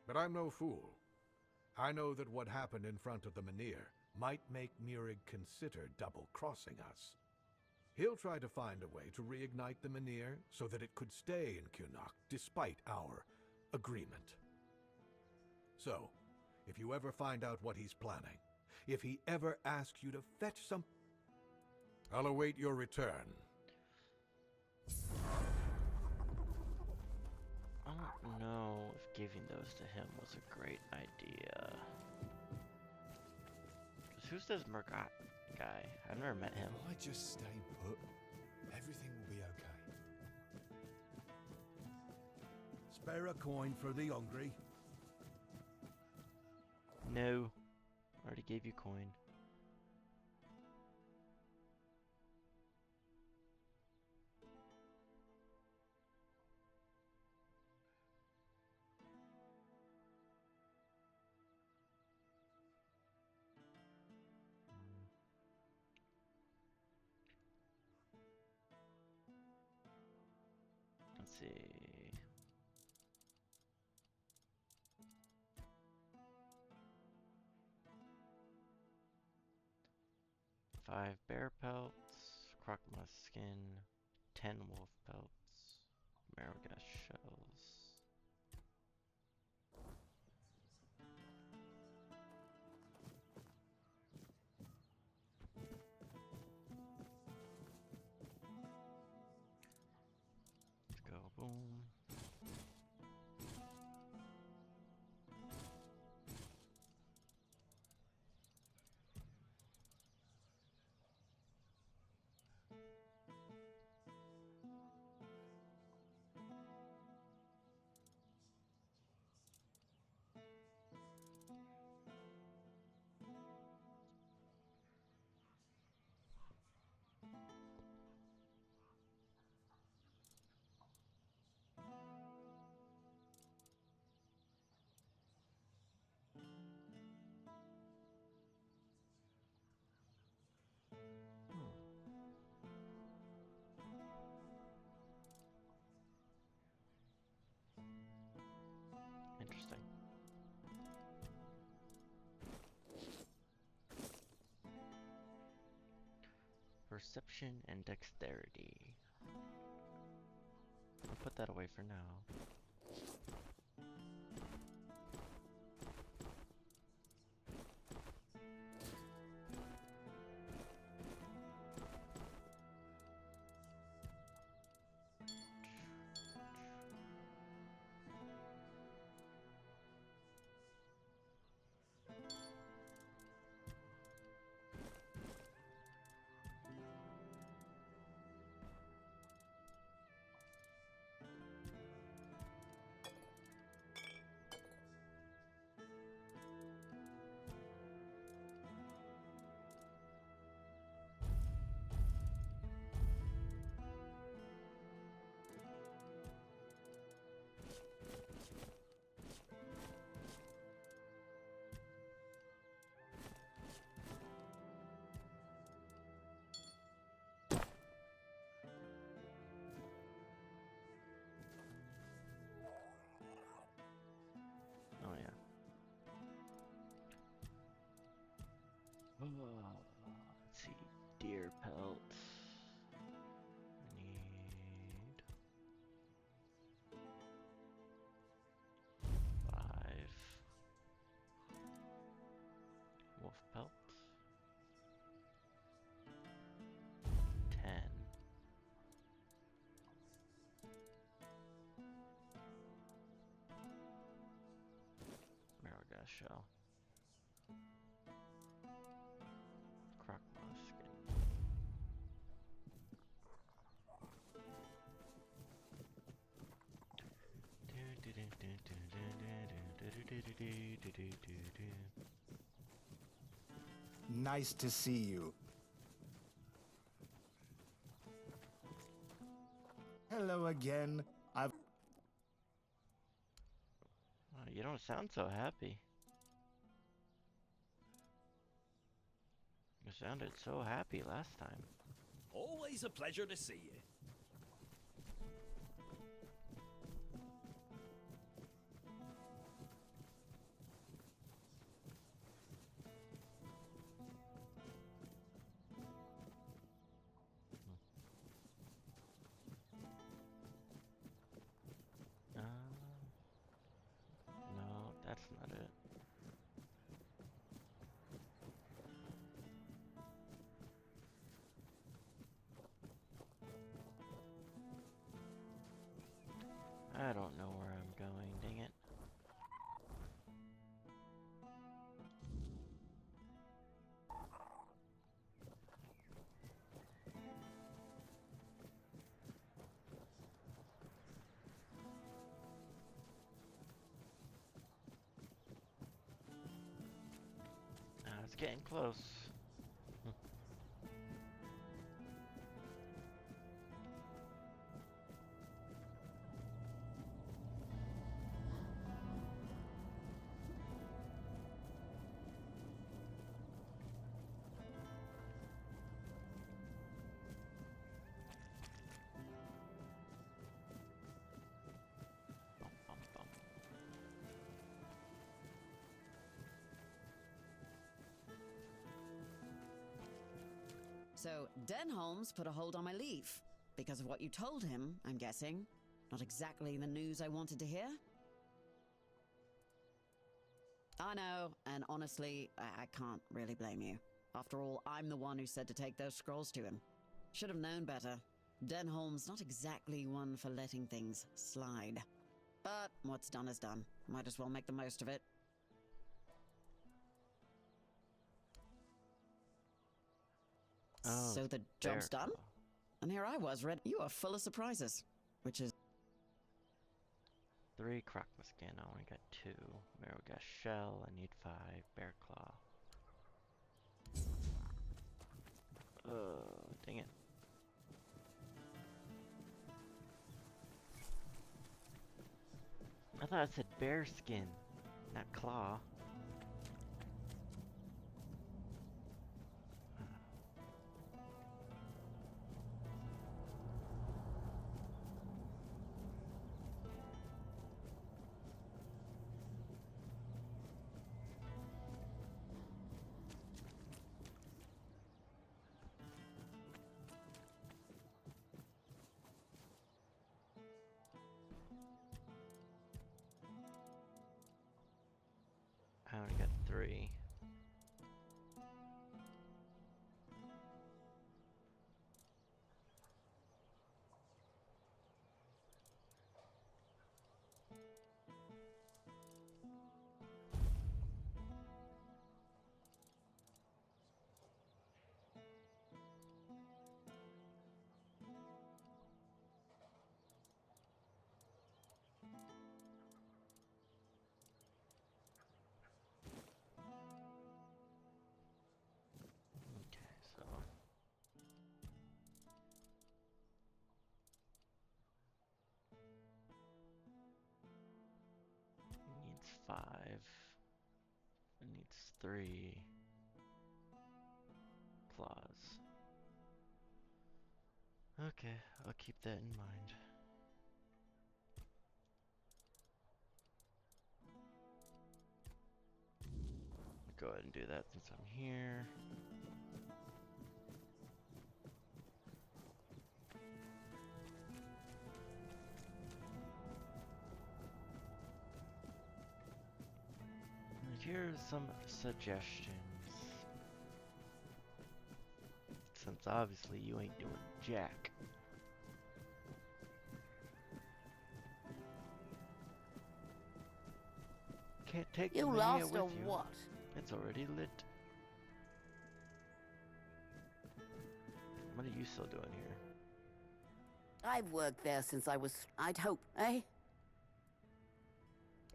But I'm no fool. I know that what happened in front of the Menhir might make Murig consider double-crossing us. He'll try to find a way to reignite the Menhir so that it could stay in Cuanacht despite our agreement. So, if you ever find out what he's planning, if he ever asks you to fetch some... I'll await your return. I don't know if giving those to him was a great idea. Who's this Murgot guy? I've never met him. If I just stay put, everything will be okay. Spare a coin for the hungry. No. I already gave you coin. Let's see. Five bear pelts, crocodile skin, 10 wolf pelts, Marigas shells. Let's go, boom. Interesting. Perception and dexterity. I'll put that away for now. Let's see, deer pelts. We need 5 wolf pelts. 10. Marrow shell. Croc skin. Nice to see you. Hello again. You don't sound so happy. You sounded so happy last time. Always a pleasure to see you. No, that's not it. I don't know where I'm going, dang it. It's getting close. So, Denholm's put a hold on my leave. Because of what you told him, I'm guessing. Not exactly the news I wanted to hear. I know, and honestly, I can't really blame you. After all, I'm the one who said to take those scrolls to him. Should have known better. Denholm's not exactly one for letting things slide. But what's done is done. Might as well make the most of it. Oh, So the job's done? And here I was, ready. You are full of surprises. Which is... 3 croc skin, I only got 2. Marrow shell, I need 5. Bear claw. Dang it. I thought it said bear skin, not claw. I only got 3. Okay, so it needs 5. It needs 3 claws. Okay, I'll keep that in mind. Go ahead and do that since I'm here. are some suggestions? Since obviously you ain't doing jack. Can't take You them here lost with or you. what? It's already lit. What are you still doing here? I've worked there since I was... I'd hope, eh?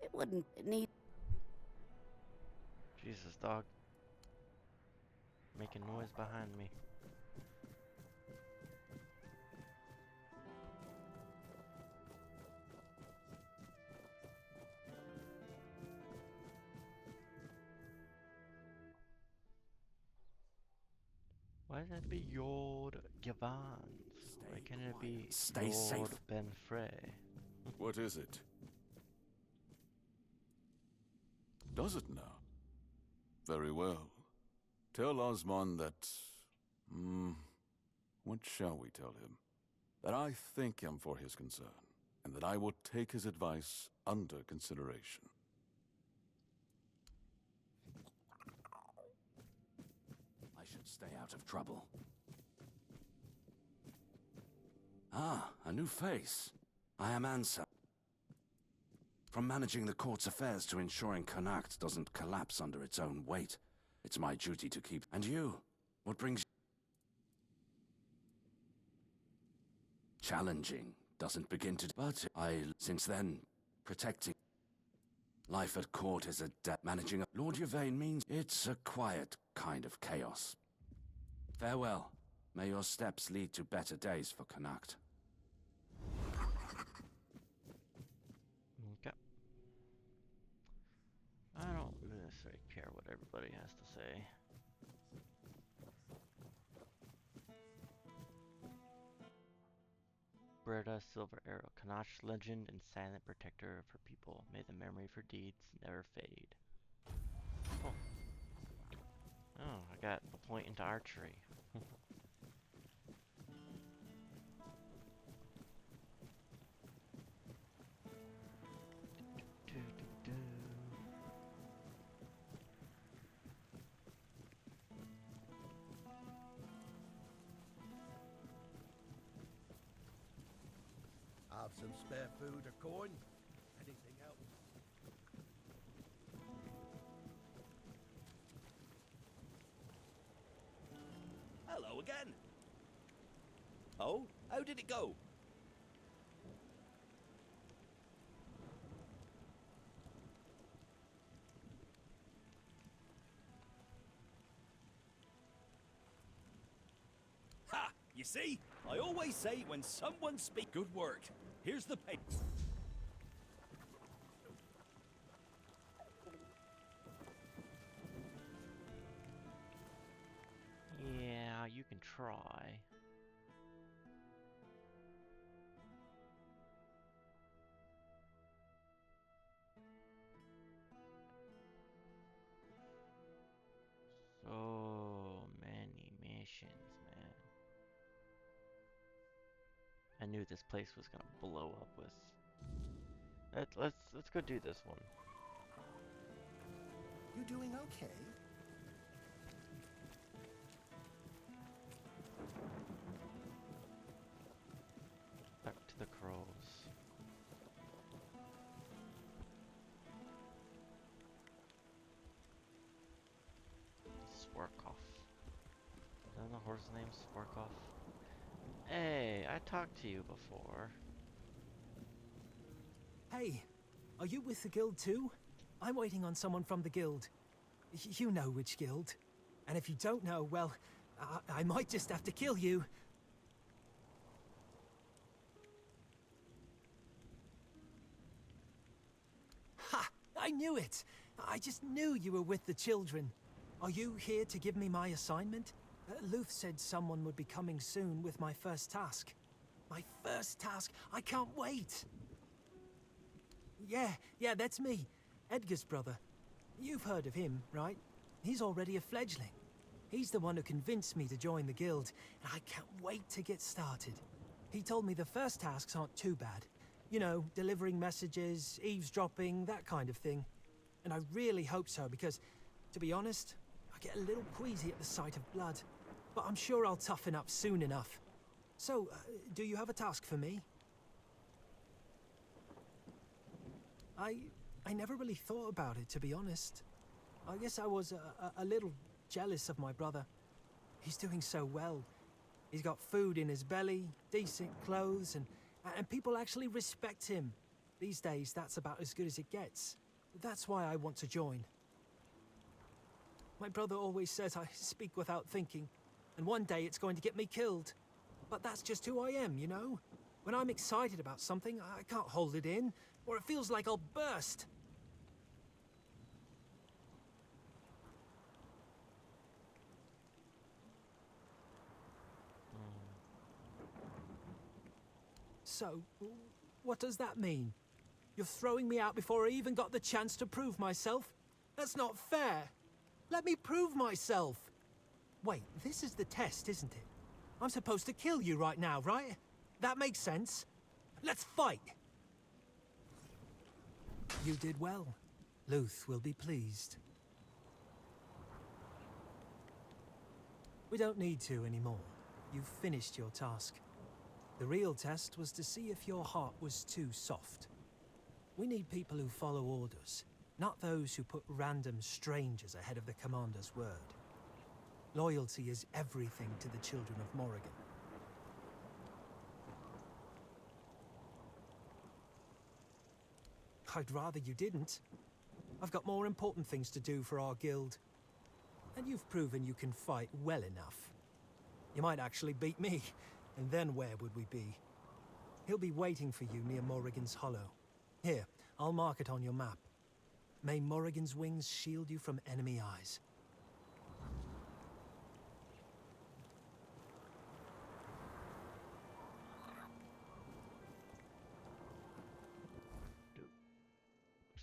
It wouldn't need... Jesus, dog. Making noise behind me. Why does it be Yord Gavans? Why can't it be Stay Yord safe. Ben Frey? What is it? Does it now? Very well. Tell Osmond that... what shall we tell him? That I thank him for his concern, and that I will take his advice under consideration. I should stay out of trouble. Ah, a new face. I am Ansel. From managing the court's affairs to ensuring Cuanacht doesn't collapse under its own weight, it's my duty to keep... And you? What brings... Challenging doesn't begin to... But since then, protecting... Life at court is a debt. Managing a... Lord Yvain means it's a quiet kind of chaos. Farewell. May your steps lead to better days for Cuanacht. Okay. I don't really necessarily care what everybody has to say. Berta, Silver Arrow, Cuanacht's legend and silent protector of her people. May the memory of her deeds never fade. Oh. Oh, I got a point into archery. Have some spare food or coin? Anything else? Hello again. Oh, how did it go? Ha! You see? I always say when someone speaks good work. Here's the paper. Yeah, you can try. So many missions, man. I knew this place was gonna blow up with. Let's go do this one. You doing okay? Back to the crows. Swarkoff. Is that the horse's name? Swarkoff? Hey, I talked to you before. Hey, are you with the guild too? I'm waiting on someone from the guild. You know which guild. And if you don't know, well, I might just have to kill you. Ha! I knew it! I just knew you were with the children. Are you here to give me my assignment? Luth said someone would be coming soon with my first task. My first task? I can't wait! Yeah, that's me. Edgar's brother. You've heard of him, right? He's already a fledgling. He's the one who convinced me to join the guild, and I can't wait to get started. He told me the first tasks aren't too bad. You know, delivering messages, eavesdropping, that kind of thing. And I really hope so, because, to be honest, I get a little queasy at the sight of blood. But I'm sure I'll toughen up soon enough. So, do you have a task for me? I never really thought about it, to be honest. I guess I was a little jealous of my brother. He's doing so well. He's got food in his belly, decent clothes, and people actually respect him. These days, that's about as good as it gets. That's why I want to join. My brother always says I speak without thinking, and one day it's going to get me killed. But that's just who I am, you know? When I'm excited about something, I can't hold it in, or it feels like I'll burst. So, what does that mean? You're throwing me out before I even got the chance to prove myself? That's not fair. Let me prove myself. Wait, this is the test, isn't it? I'm supposed to kill you right now, right? That makes sense. Let's fight! You did well. Luth will be pleased. We don't need to anymore. You've finished your task. The real test was to see if your heart was too soft. We need people who follow orders, not those who put random strangers ahead of the commander's word. Loyalty is everything to the children of Morrigan. I'd rather you didn't. I've got more important things to do for our guild. And you've proven you can fight well enough. You might actually beat me, and then where would we be? He'll be waiting for you near Morrigan's Hollow. Here, I'll mark it on your map. May Morrigan's wings shield you from enemy eyes.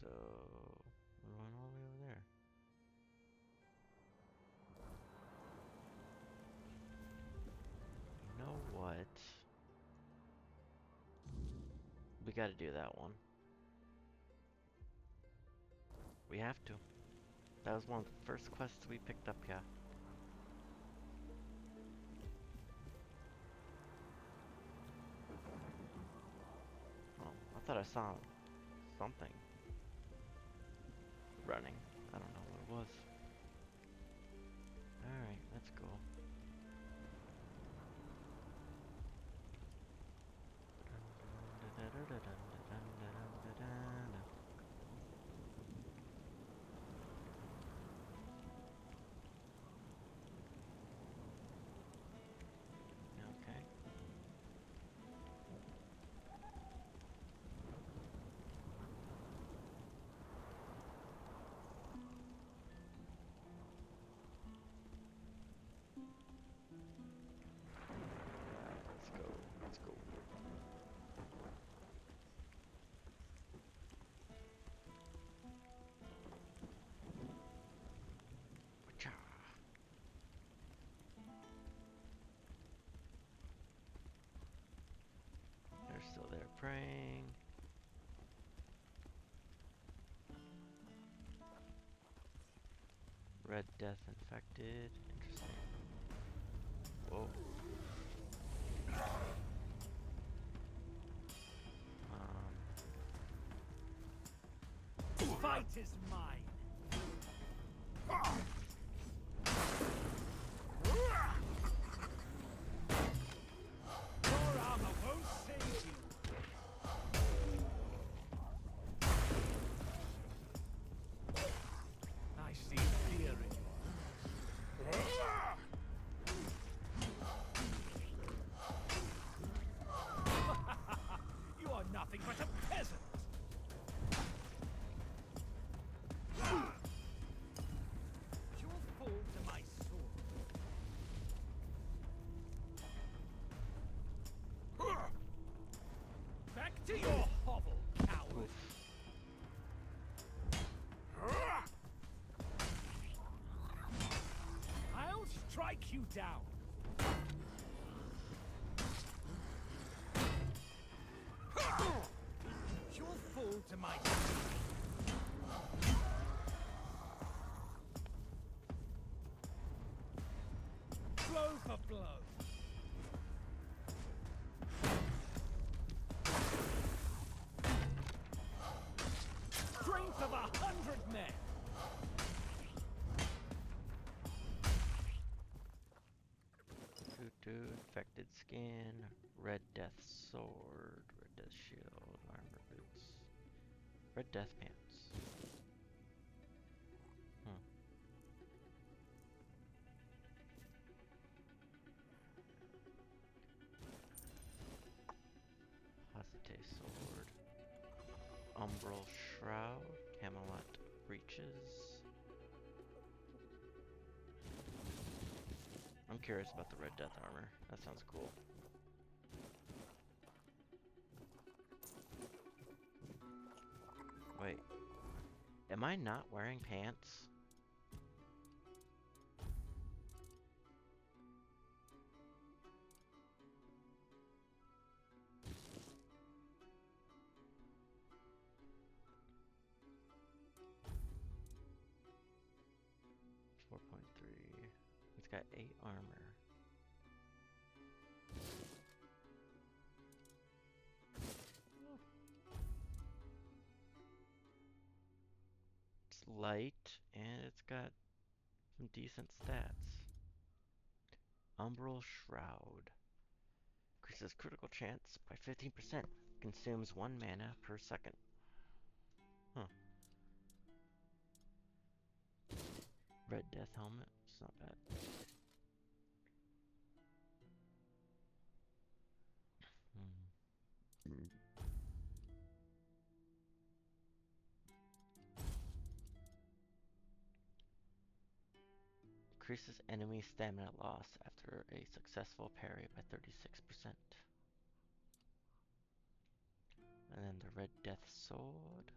So, we're going all the way over there. You know what? We gotta do that one. We have to. That was one of the first quests we picked up, yeah. Oh, I thought I saw something running. I don't know what it was. Alright, let's go. Okay. Let's go. Let's go. Wacha. They're still there praying. Red Death infected. Interesting. Whoa. Fight is mine. Your armor won't save you. I see fear in you. You are nothing but a peasant. You'll fall to my sword. Back to your hovel, coward. I'll strike you down. You'll fall to my sword. Blow for blow. Strength of 100 men. Infected skin, red death sword, red death shield, armor boots, red death pants. Posite sword, umbral shroud, kamelot breeches. I'm curious about the red death armor. That sounds cool. Wait. Am I not wearing pants? It's got 8 armor. It's light and it's got some decent stats. Umbral Shroud. Increases critical chance by 15%. Consumes 1 mana per second. Huh. Red Death Helmet. It's not bad. Increases enemy stamina loss after a successful parry by 36%. And then the Red Death Sword.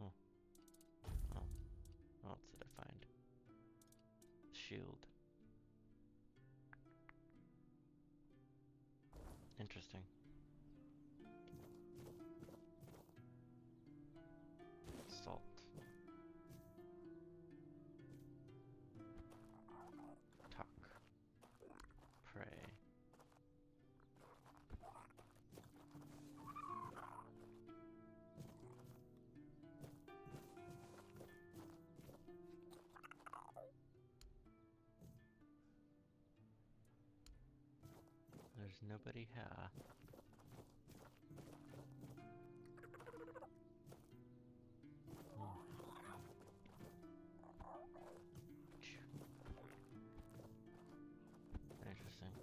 Oh. Oh. What else did I find? Shield. Interesting. Salt. Tuck. Pray. There's nobody here. Interesting.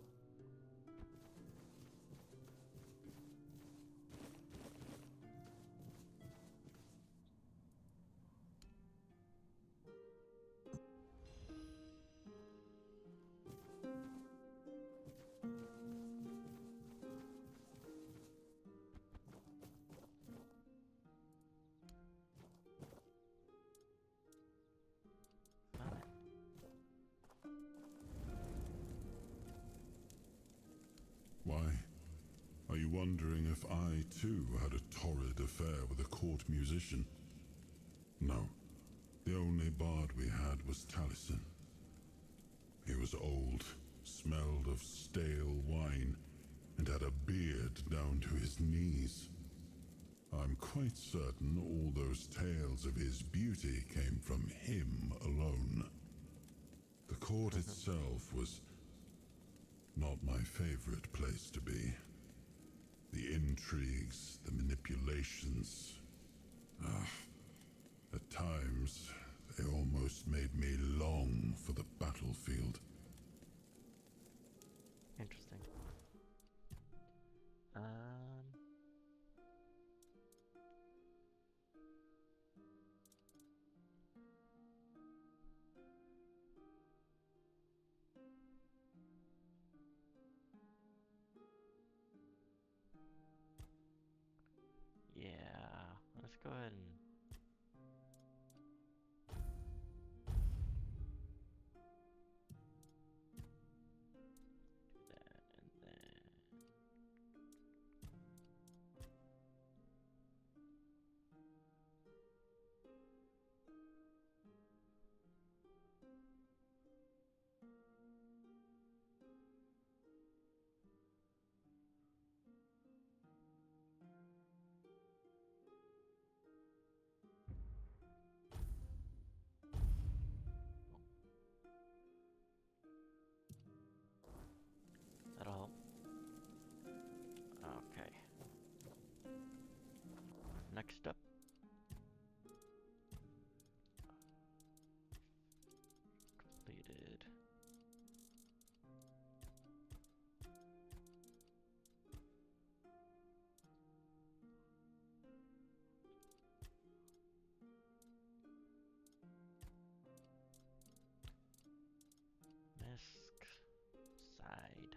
Why? Are you wondering if I, too, had a torrid affair with a court musician? No. The only bard we had was Taliesin. He was old, smelled of stale wine, and had a beard down to his knees. I'm quite certain all those tales of his beauty came from him alone. The court itself was not my favorite place to be. The intrigues, the manipulations. At times, they almost made me long for the battlefield. Interesting. Yeah, let's go ahead and do that, and then Next up. Completed. Misk side.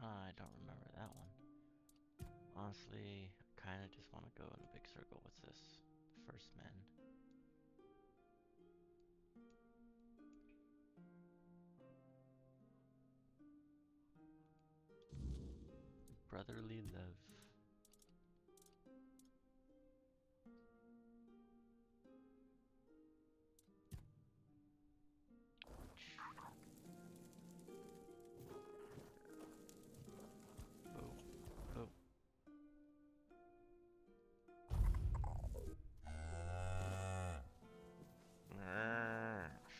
I don't remember that one. Honestly, I kinda just want to go in a big circle. What's this? First men. Brotherly love. Oh.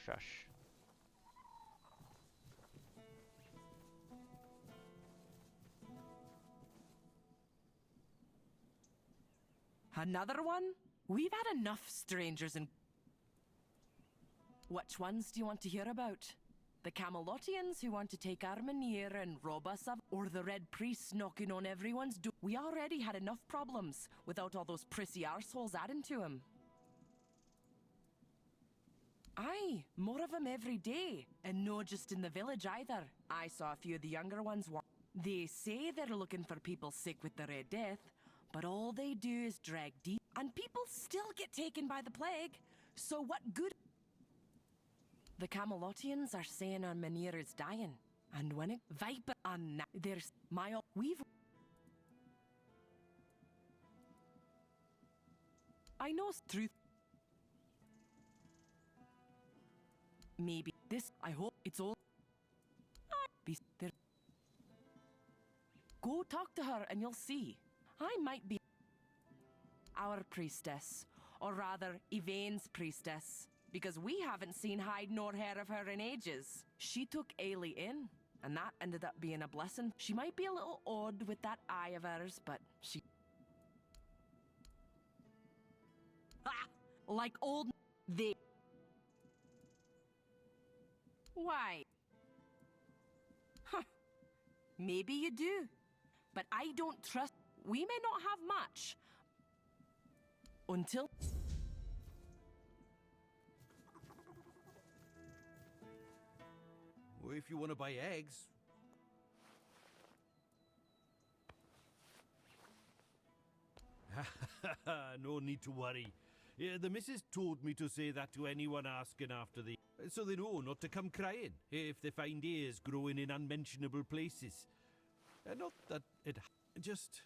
Shush. Another one? We've had enough strangers in... Which ones do you want to hear about? The Camelotians who want to take Armenier and rob us of, or the Red Priests knocking on everyone's door? We already had enough problems without all those prissy arseholes adding to them. Aye, more of them every day, and no just in the village either. I saw a few of the younger ones. They say they're looking for people sick with the Red Death, but all they do is drag deep, and people still get taken by the plague. So what good? The Camelotians are saying our Armenier is dying, and when it viper and there's we've. I know truth. Maybe this. I hope it's all. Be there. Go talk to her, and you'll see. I might be our priestess, or rather, Yvain's priestess. Because we haven't seen hide nor hair of her in ages. She took Ailey in, and that ended up being a blessing. She might be a little odd with that eye of hers, but she... Ah! Like old... They... Why? Huh. Maybe you do. But I don't trust... We may not have much. Until... Well, if you want to buy eggs. No need to worry. Yeah, the missus told me to say that to anyone asking after the... So they know not to come crying if they find ears growing in unmentionable places. Not that it... Just...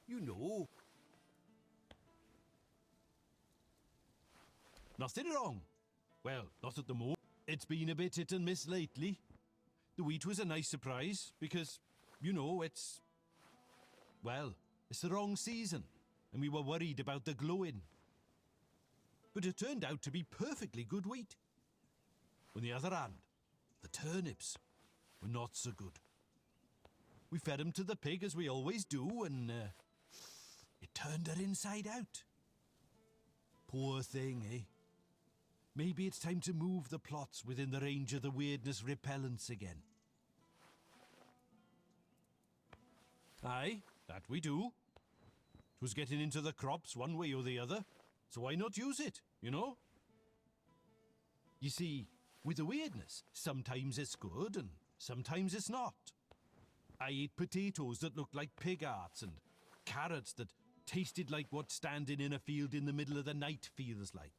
You know. Nothing wrong. Well, not at the moment. It's been a bit hit and miss lately. The wheat was a nice surprise, because, you know, it's... Well, it's the wrong season, and we were worried about the glowing. But it turned out to be perfectly good wheat. On the other hand, the turnips were not so good. We fed them to the pig, as we always do, and it turned her inside out. Poor thing, eh? Maybe it's time to move the plots within the range of the weirdness repellents again. Aye, that we do. It was getting into the crops one way or the other, so why not use it, you know? You see, with the weirdness, sometimes it's good and sometimes it's not. I ate potatoes that looked like pig hearts and carrots that tasted like what standing in a field in the middle of the night feels like.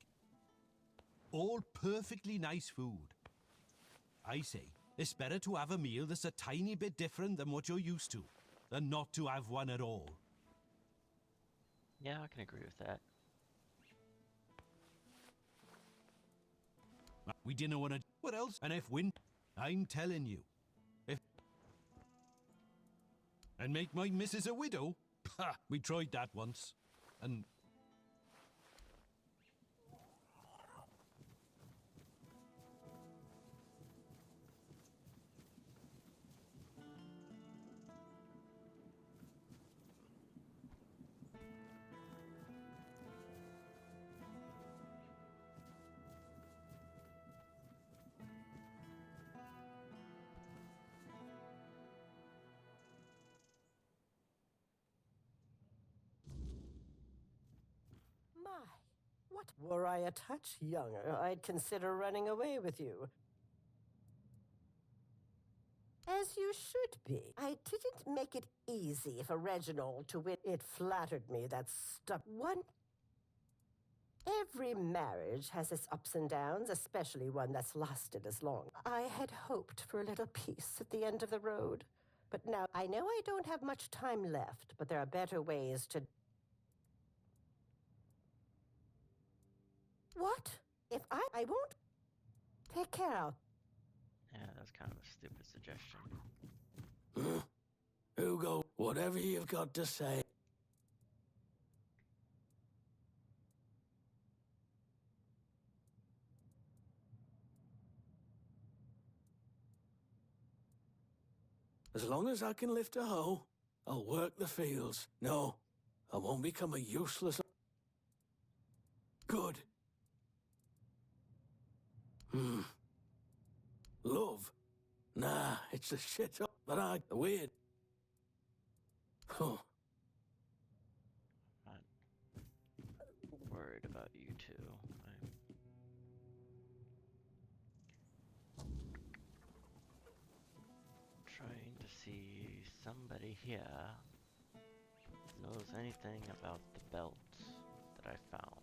All perfectly nice food. I say, it's better to have a meal that's a tiny bit different than what you're used to. than not to have one at all. Yeah, I can agree with that. We didn't want to. What else? And if win, I'm telling you, if and make my missus a widow. Ha! We tried that once, and My, what? Were I a touch younger, I'd consider running away with you. As you should be. I didn't make it easy for Reginald to win. It flattered me that one. Every marriage has its ups and downs, especially one that's lasted as long. I had hoped for a little peace at the end of the road. But now, I know I don't have much time left, but there are better ways to... What? If I won't... Take care out. Yeah, that's kind of a stupid suggestion. Hugo, whatever you've got to say. As long as I can lift a hoe, I'll work the fields. No, I won't become a useless... Good. Love? Nah, it's a shit up, but weird. Huh. I'm worried about you two. I'm trying to see somebody here knows anything about the belt that I found.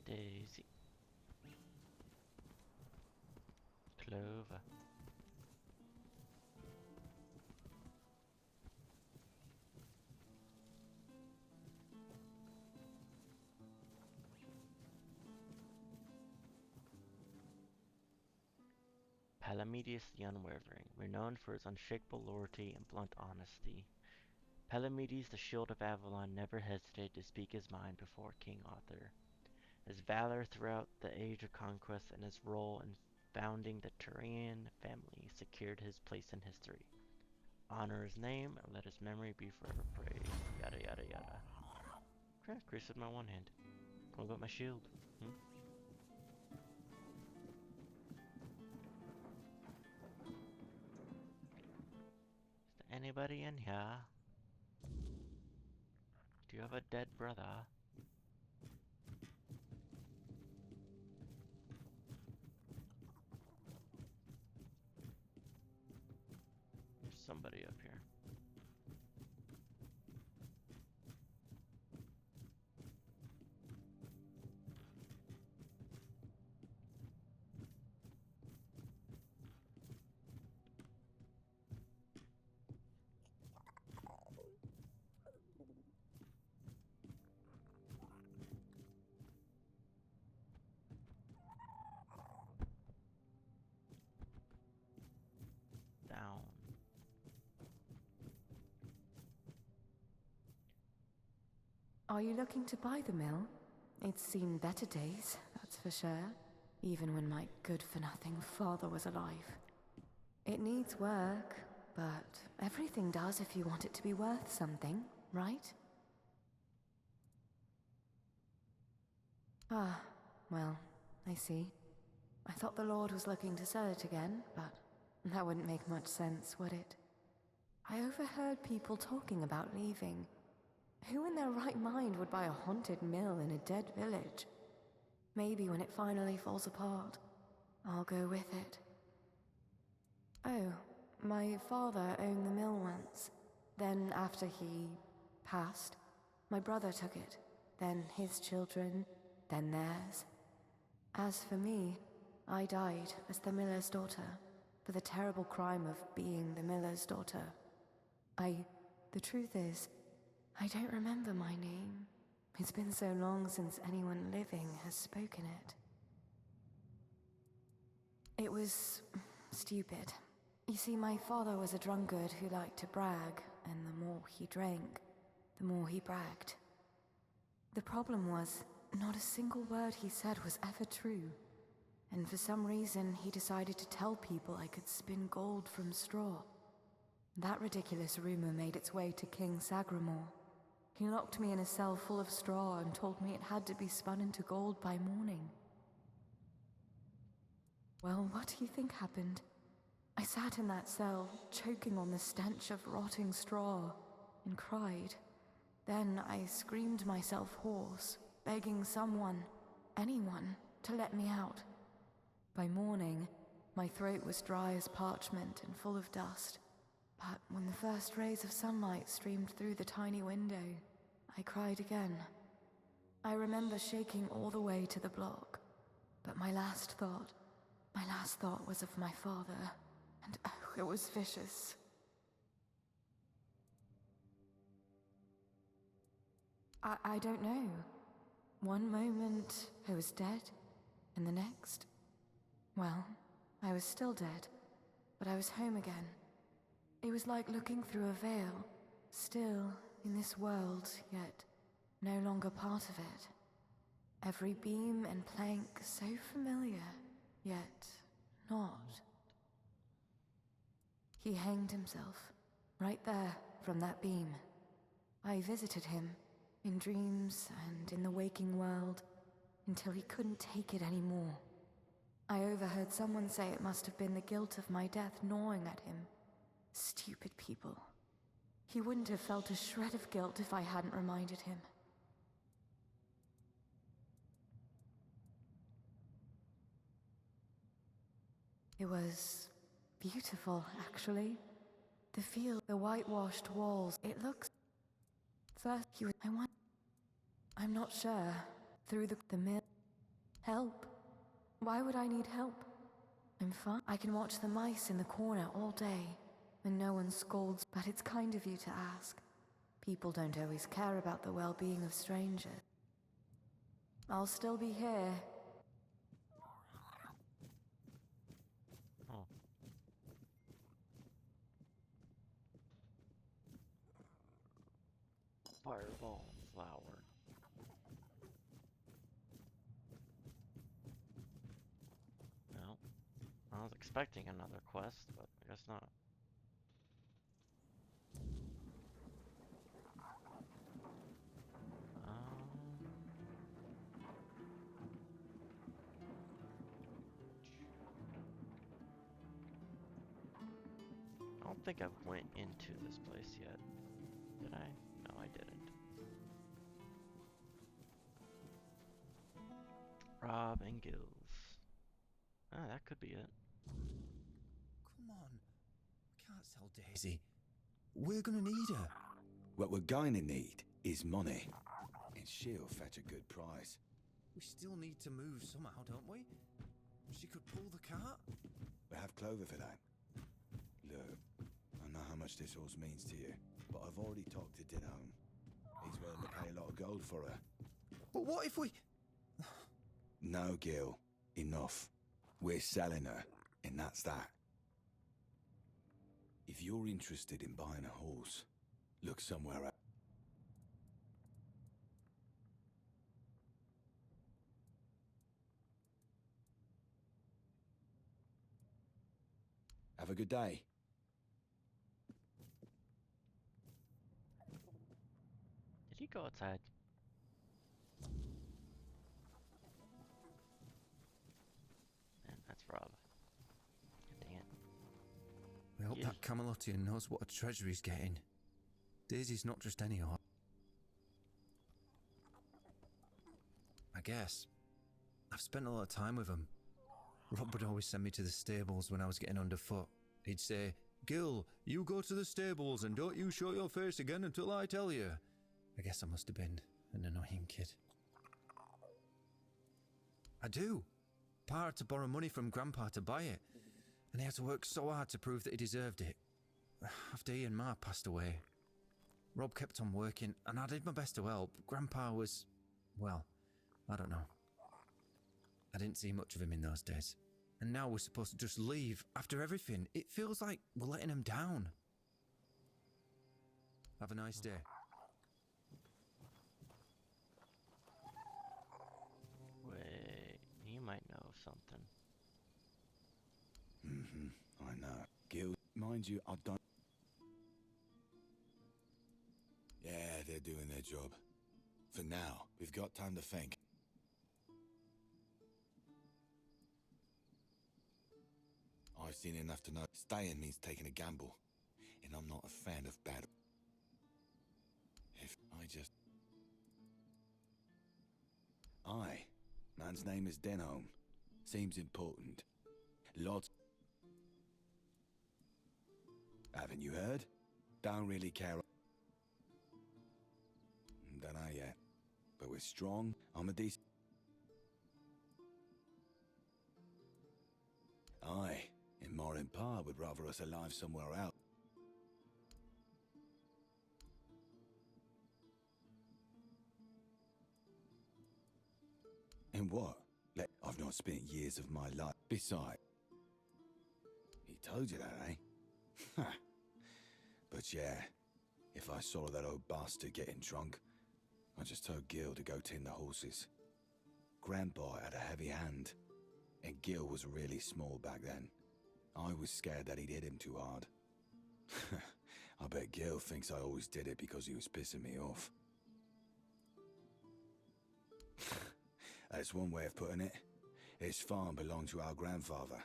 Daisy. Clover. Palamedes the Unwavering, renowned for his unshakable loyalty and blunt honesty. Palamedes, the Shield of Avalon, never hesitated to speak his mind before King Arthur. His valor throughout the Age of Conquest and his role in founding the Turian family secured his place in history. Honor his name and let his memory be forever praised. Yada yada yada. Okay, Chris with my one hand. What about my shield? Is there anybody in here? Do you have a dead brother? There's somebody up here. Down. Are you looking to buy the mill? It's seen better days, that's for sure. Even when my good-for-nothing father was alive. It needs work, but everything does if you want it to be worth something, right? Ah, well, I see. I thought the Lord was looking to sell it again, but that wouldn't make much sense, would it? I overheard people talking about leaving. Who in their right mind would buy a haunted mill in a dead village? Maybe when it finally falls apart, I'll go with it. Oh, my father owned the mill once. Then after he passed, my brother took it. Then his children, then theirs. As for me, I died as the miller's daughter, for the terrible crime of being the miller's daughter. The truth is, I don't remember my name. It's been so long since anyone living has spoken it. It was stupid. You see, my father was a drunkard who liked to brag, and the more he drank, the more he bragged. The problem was, not a single word he said was ever true. And for some reason, he decided to tell people I could spin gold from straw. That ridiculous rumor made its way to King Sagramore. He locked me in a cell full of straw and told me it had to be spun into gold by morning. Well, what do you think happened? I sat in that cell, choking on the stench of rotting straw, and cried. Then I screamed myself hoarse, begging someone, anyone, to let me out. By morning, my throat was dry as parchment and full of dust. But when the first rays of sunlight streamed through the tiny window, I cried again. I remember shaking all the way to the block, but my last thought was of my father, and oh, it was vicious. I don't know. One moment I was dead, and the next, well, I was still dead, but I was home again. It was like looking through a veil, still in this world, yet no longer part of it. Every beam and plank so familiar, yet not. He hanged himself, right there from that beam. I visited him, in dreams and in the waking world, until he couldn't take it anymore. I overheard someone say it must have been the guilt of my death gnawing at him. Stupid people. He wouldn't have felt a shred of guilt if I hadn't reminded him. It was beautiful, actually. The field, the whitewashed walls, it looks... First, I'm not sure. Through the mill... Help. Why would I need help? I'm fine. I can watch the mice in the corner all day, and no one scolds, but it's kind of you to ask. People don't always care about the well-being of strangers. I'll still be here. Oh. Fireball flower. Well, I was expecting another quest, but I guess not. I don't think I've went into this place yet. Did I? No, I didn't. Rob and Gills. Ah, that could be it. Come on. We can't sell Daisy. We're gonna need her. What we're going to need is money. And she'll fetch a good price. We still need to move somehow, don't we? She could pull the cart. We have Clover for that. Look, I know how much this horse means to you, but I've already talked to Dinham. He's willing to pay a lot of gold for her. But what if we... No, Gil. Enough. We're selling her, and that's that. If you're interested in buying a horse, look somewhere else. Have a good day. Did he go outside? Man, that's Rob. Dang it. We hope that Camelotian knows what a treasury's getting. Daisy's not just any horse. I guess. I've spent a lot of time with him. Rob would always send me to the stables when I was getting underfoot. He'd say, "Gil, you go to the stables and don't you show your face again until I tell you." I guess I must have been an annoying kid. I do. Pa had to borrow money from Grandpa to buy it, and he had to work so hard to prove that he deserved it. After he and Ma passed away, Rob kept on working, and I did my best to help. Grandpa was, well, I don't know. I didn't see much of him in those days. And now we're supposed to just leave after everything. It feels like we're letting him down. Have a nice day. Wait, you might know something. I know. Gil, mind you, I don't... Yeah, they're doing their job. For now, we've got time to think. I've seen enough to know staying means taking a gamble, and I'm not a fan of bad. If I just... Aye, man's name is Denholm. Seems important. Lots... Haven't you heard? Don't really care. Don't know yet, but we're strong. I'm a decent... Aye, and Ma and Pa would rather us alive somewhere else. And what? I've not spent years of my life. Besides, he told you that, eh? But yeah, if I saw that old bastard getting drunk, I just told Gil to go tend the horses. Grandpa had a heavy hand, and Gil was really small back then. I was scared that he'd hit him too hard. I bet Gil thinks I always did it because he was pissing me off. That's one way of putting it. His farm belonged to our grandfather.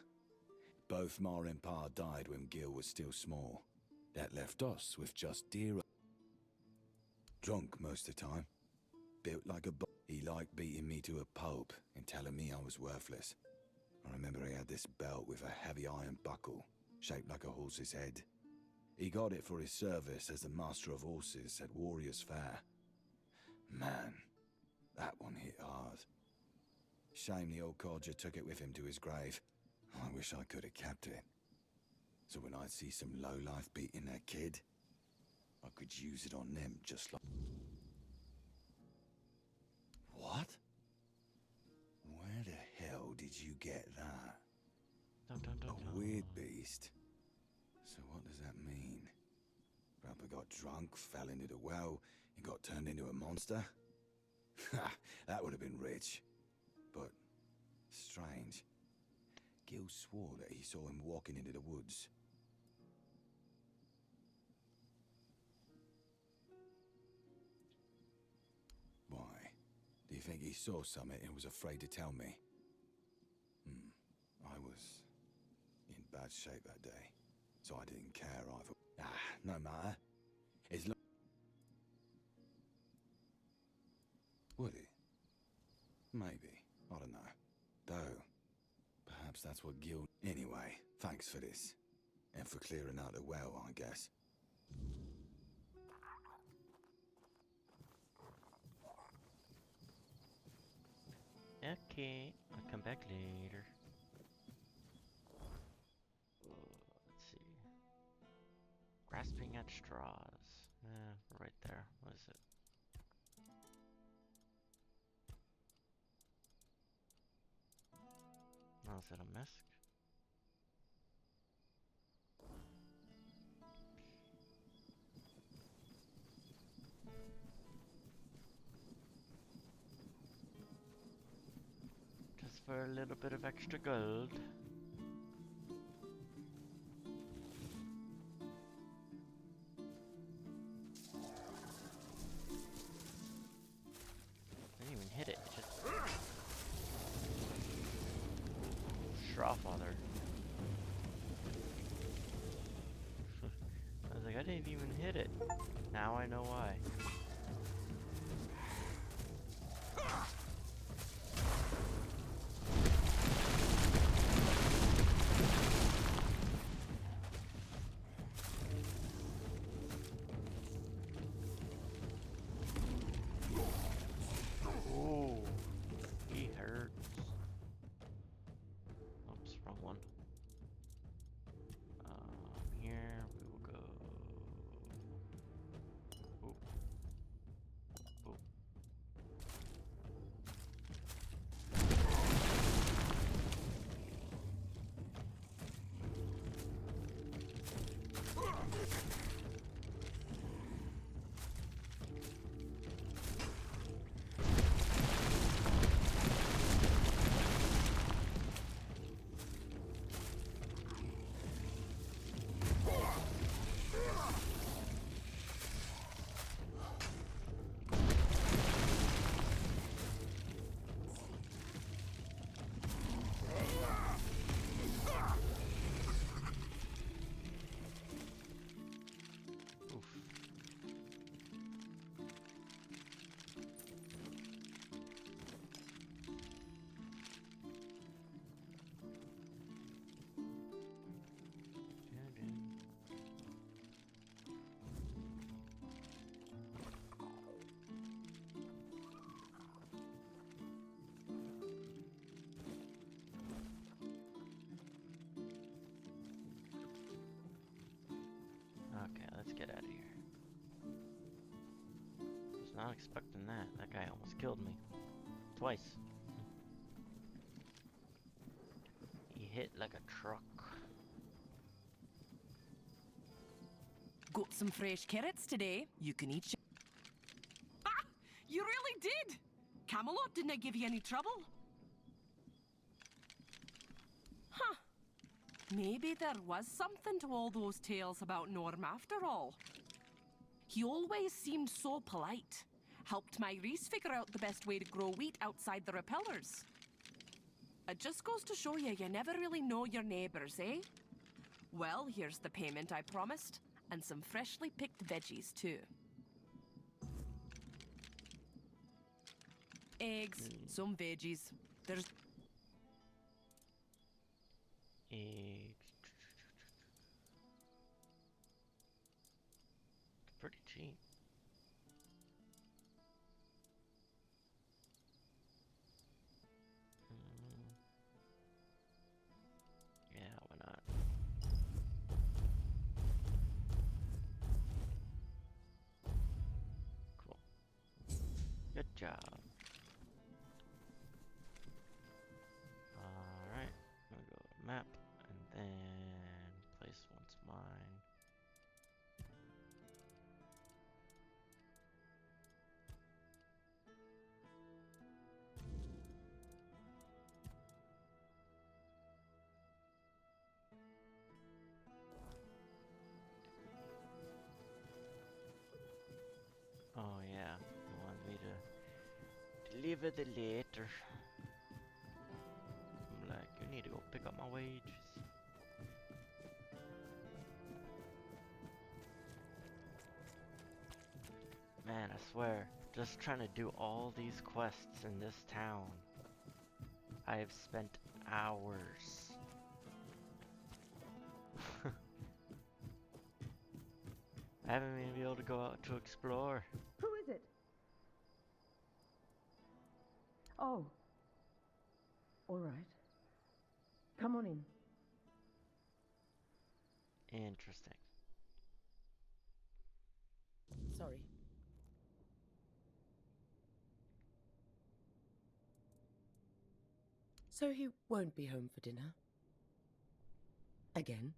Both Ma and Pa died when Gil was still small. That left us with just deer. Drunk most of the time. Built like a he liked beating me to a pulp and telling me I was worthless. I remember he had this belt with a heavy iron buckle, shaped like a horse's head. He got it for his service as the master of horses at Warriors' Fair. Man, that one hit hard. Shame the old codger took it with him to his grave. I wish I could have kept it. So when I'd see some lowlife beating their kid, I could use it on them just like... What? Where the hell did you get that? A weird beast. So what does that mean? Grandpa got drunk, fell into the well, and got turned into a monster? Ha! That would have been rich. But strange. Gil swore that he saw him walking into the woods. Why? Do you think he saw something and was afraid to tell me? I was in bad shape that day, so I didn't care either. No matter. It's would it? Maybe. I don't know. Though, perhaps that's what Gil... Anyway, thanks for this. And for clearing out the well, I guess. Okay, I'll come back later. Let's see. Grasping at straws. Right there. What is it? Oh, is it a misc? Just for a little bit of extra gold. Didn't even hit it. Just Strawfather. I was like, I didn't even hit it. Now I know why. Oh, he hurts. not expecting that. That guy almost killed me. Twice. He hit like a truck. Got some fresh carrots today. You can eat. Ah! You really did! Camelot didn't give you any trouble? Huh. Maybe there was something to all those tales about Norm after all. He always seemed so polite. Helped my Reese figure out the best way to grow wheat outside the repellers. It just goes to show you, you never really know your neighbors, eh? Well, here's the payment I promised. And some freshly picked veggies, too. Eggs, some veggies. There's... Eggs. Pretty cheap. Yeah, why not? Cool. Good job. Alright, I'm gonna go to map and then place once mine. Oh yeah, you want me to deliver the letter. I'm like, you need to go pick up my wages. Man, I swear, just trying to do all these quests in this town, I have spent hours. I haven't even been able to go out to explore. Who is it? Oh. All right. Come on in. Interesting. Sorry. So he won't be home for dinner? Again?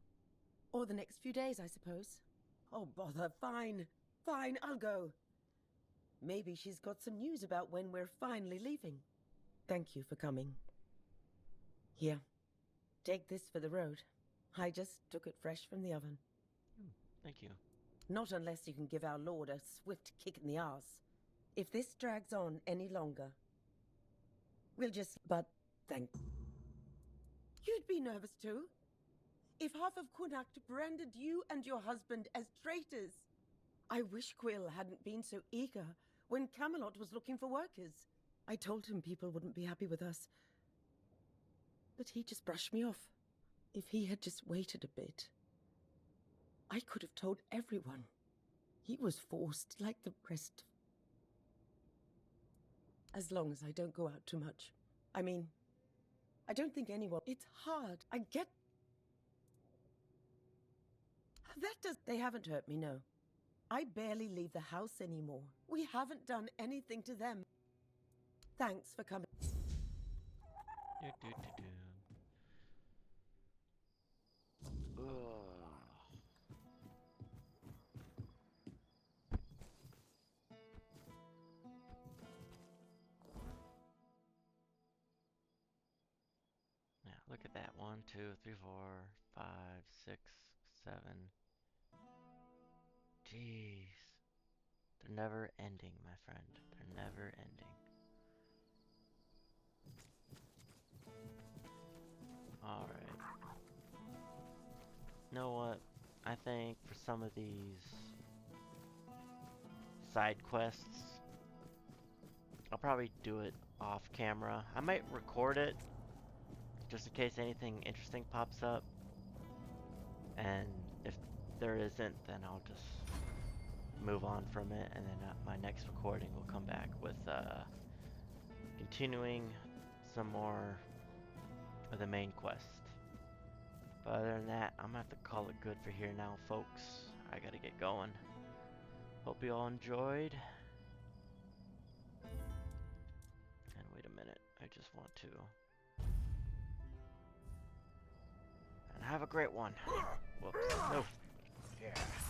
Or the next few days, I suppose? Oh, bother. Fine. Fine, I'll go. Maybe she's got some news about when we're finally leaving. Thank you for coming. Here. Take this for the road. I just took it fresh from the oven. Thank you. Not unless you can give our lord a swift kick in the arse. If this drags on any longer, we'll just... But thank... You'd be nervous too. If half of Cuanacht branded you and your husband as traitors. I wish Quill hadn't been so eager when Camelot was looking for workers. I told him people wouldn't be happy with us. But he just brushed me off. If he had just waited a bit, I could have told everyone. He was forced like the rest. As long as I don't go out too much. I mean, I don't think anyone... It's hard. I get... That does... They haven't hurt me, no. I barely leave the house anymore. We haven't done anything to them. Thanks for coming. Yeah, look at that. 1, 2, 3, 4, 5, 6, 7. Jeez. They're never ending, my friend. They're never ending. Alright. You know what? I think for some of these side quests, I'll probably do it off camera. I might record it just in case anything interesting pops up. And if there isn't, then I'll just move on from it, and then my next recording will come back with continuing some more of the main quest. But other than that, I'm gonna have to call it good for here now, folks. I gotta get going. Hope you all enjoyed. I just want to. And have a great one. Whoops. No. Yes.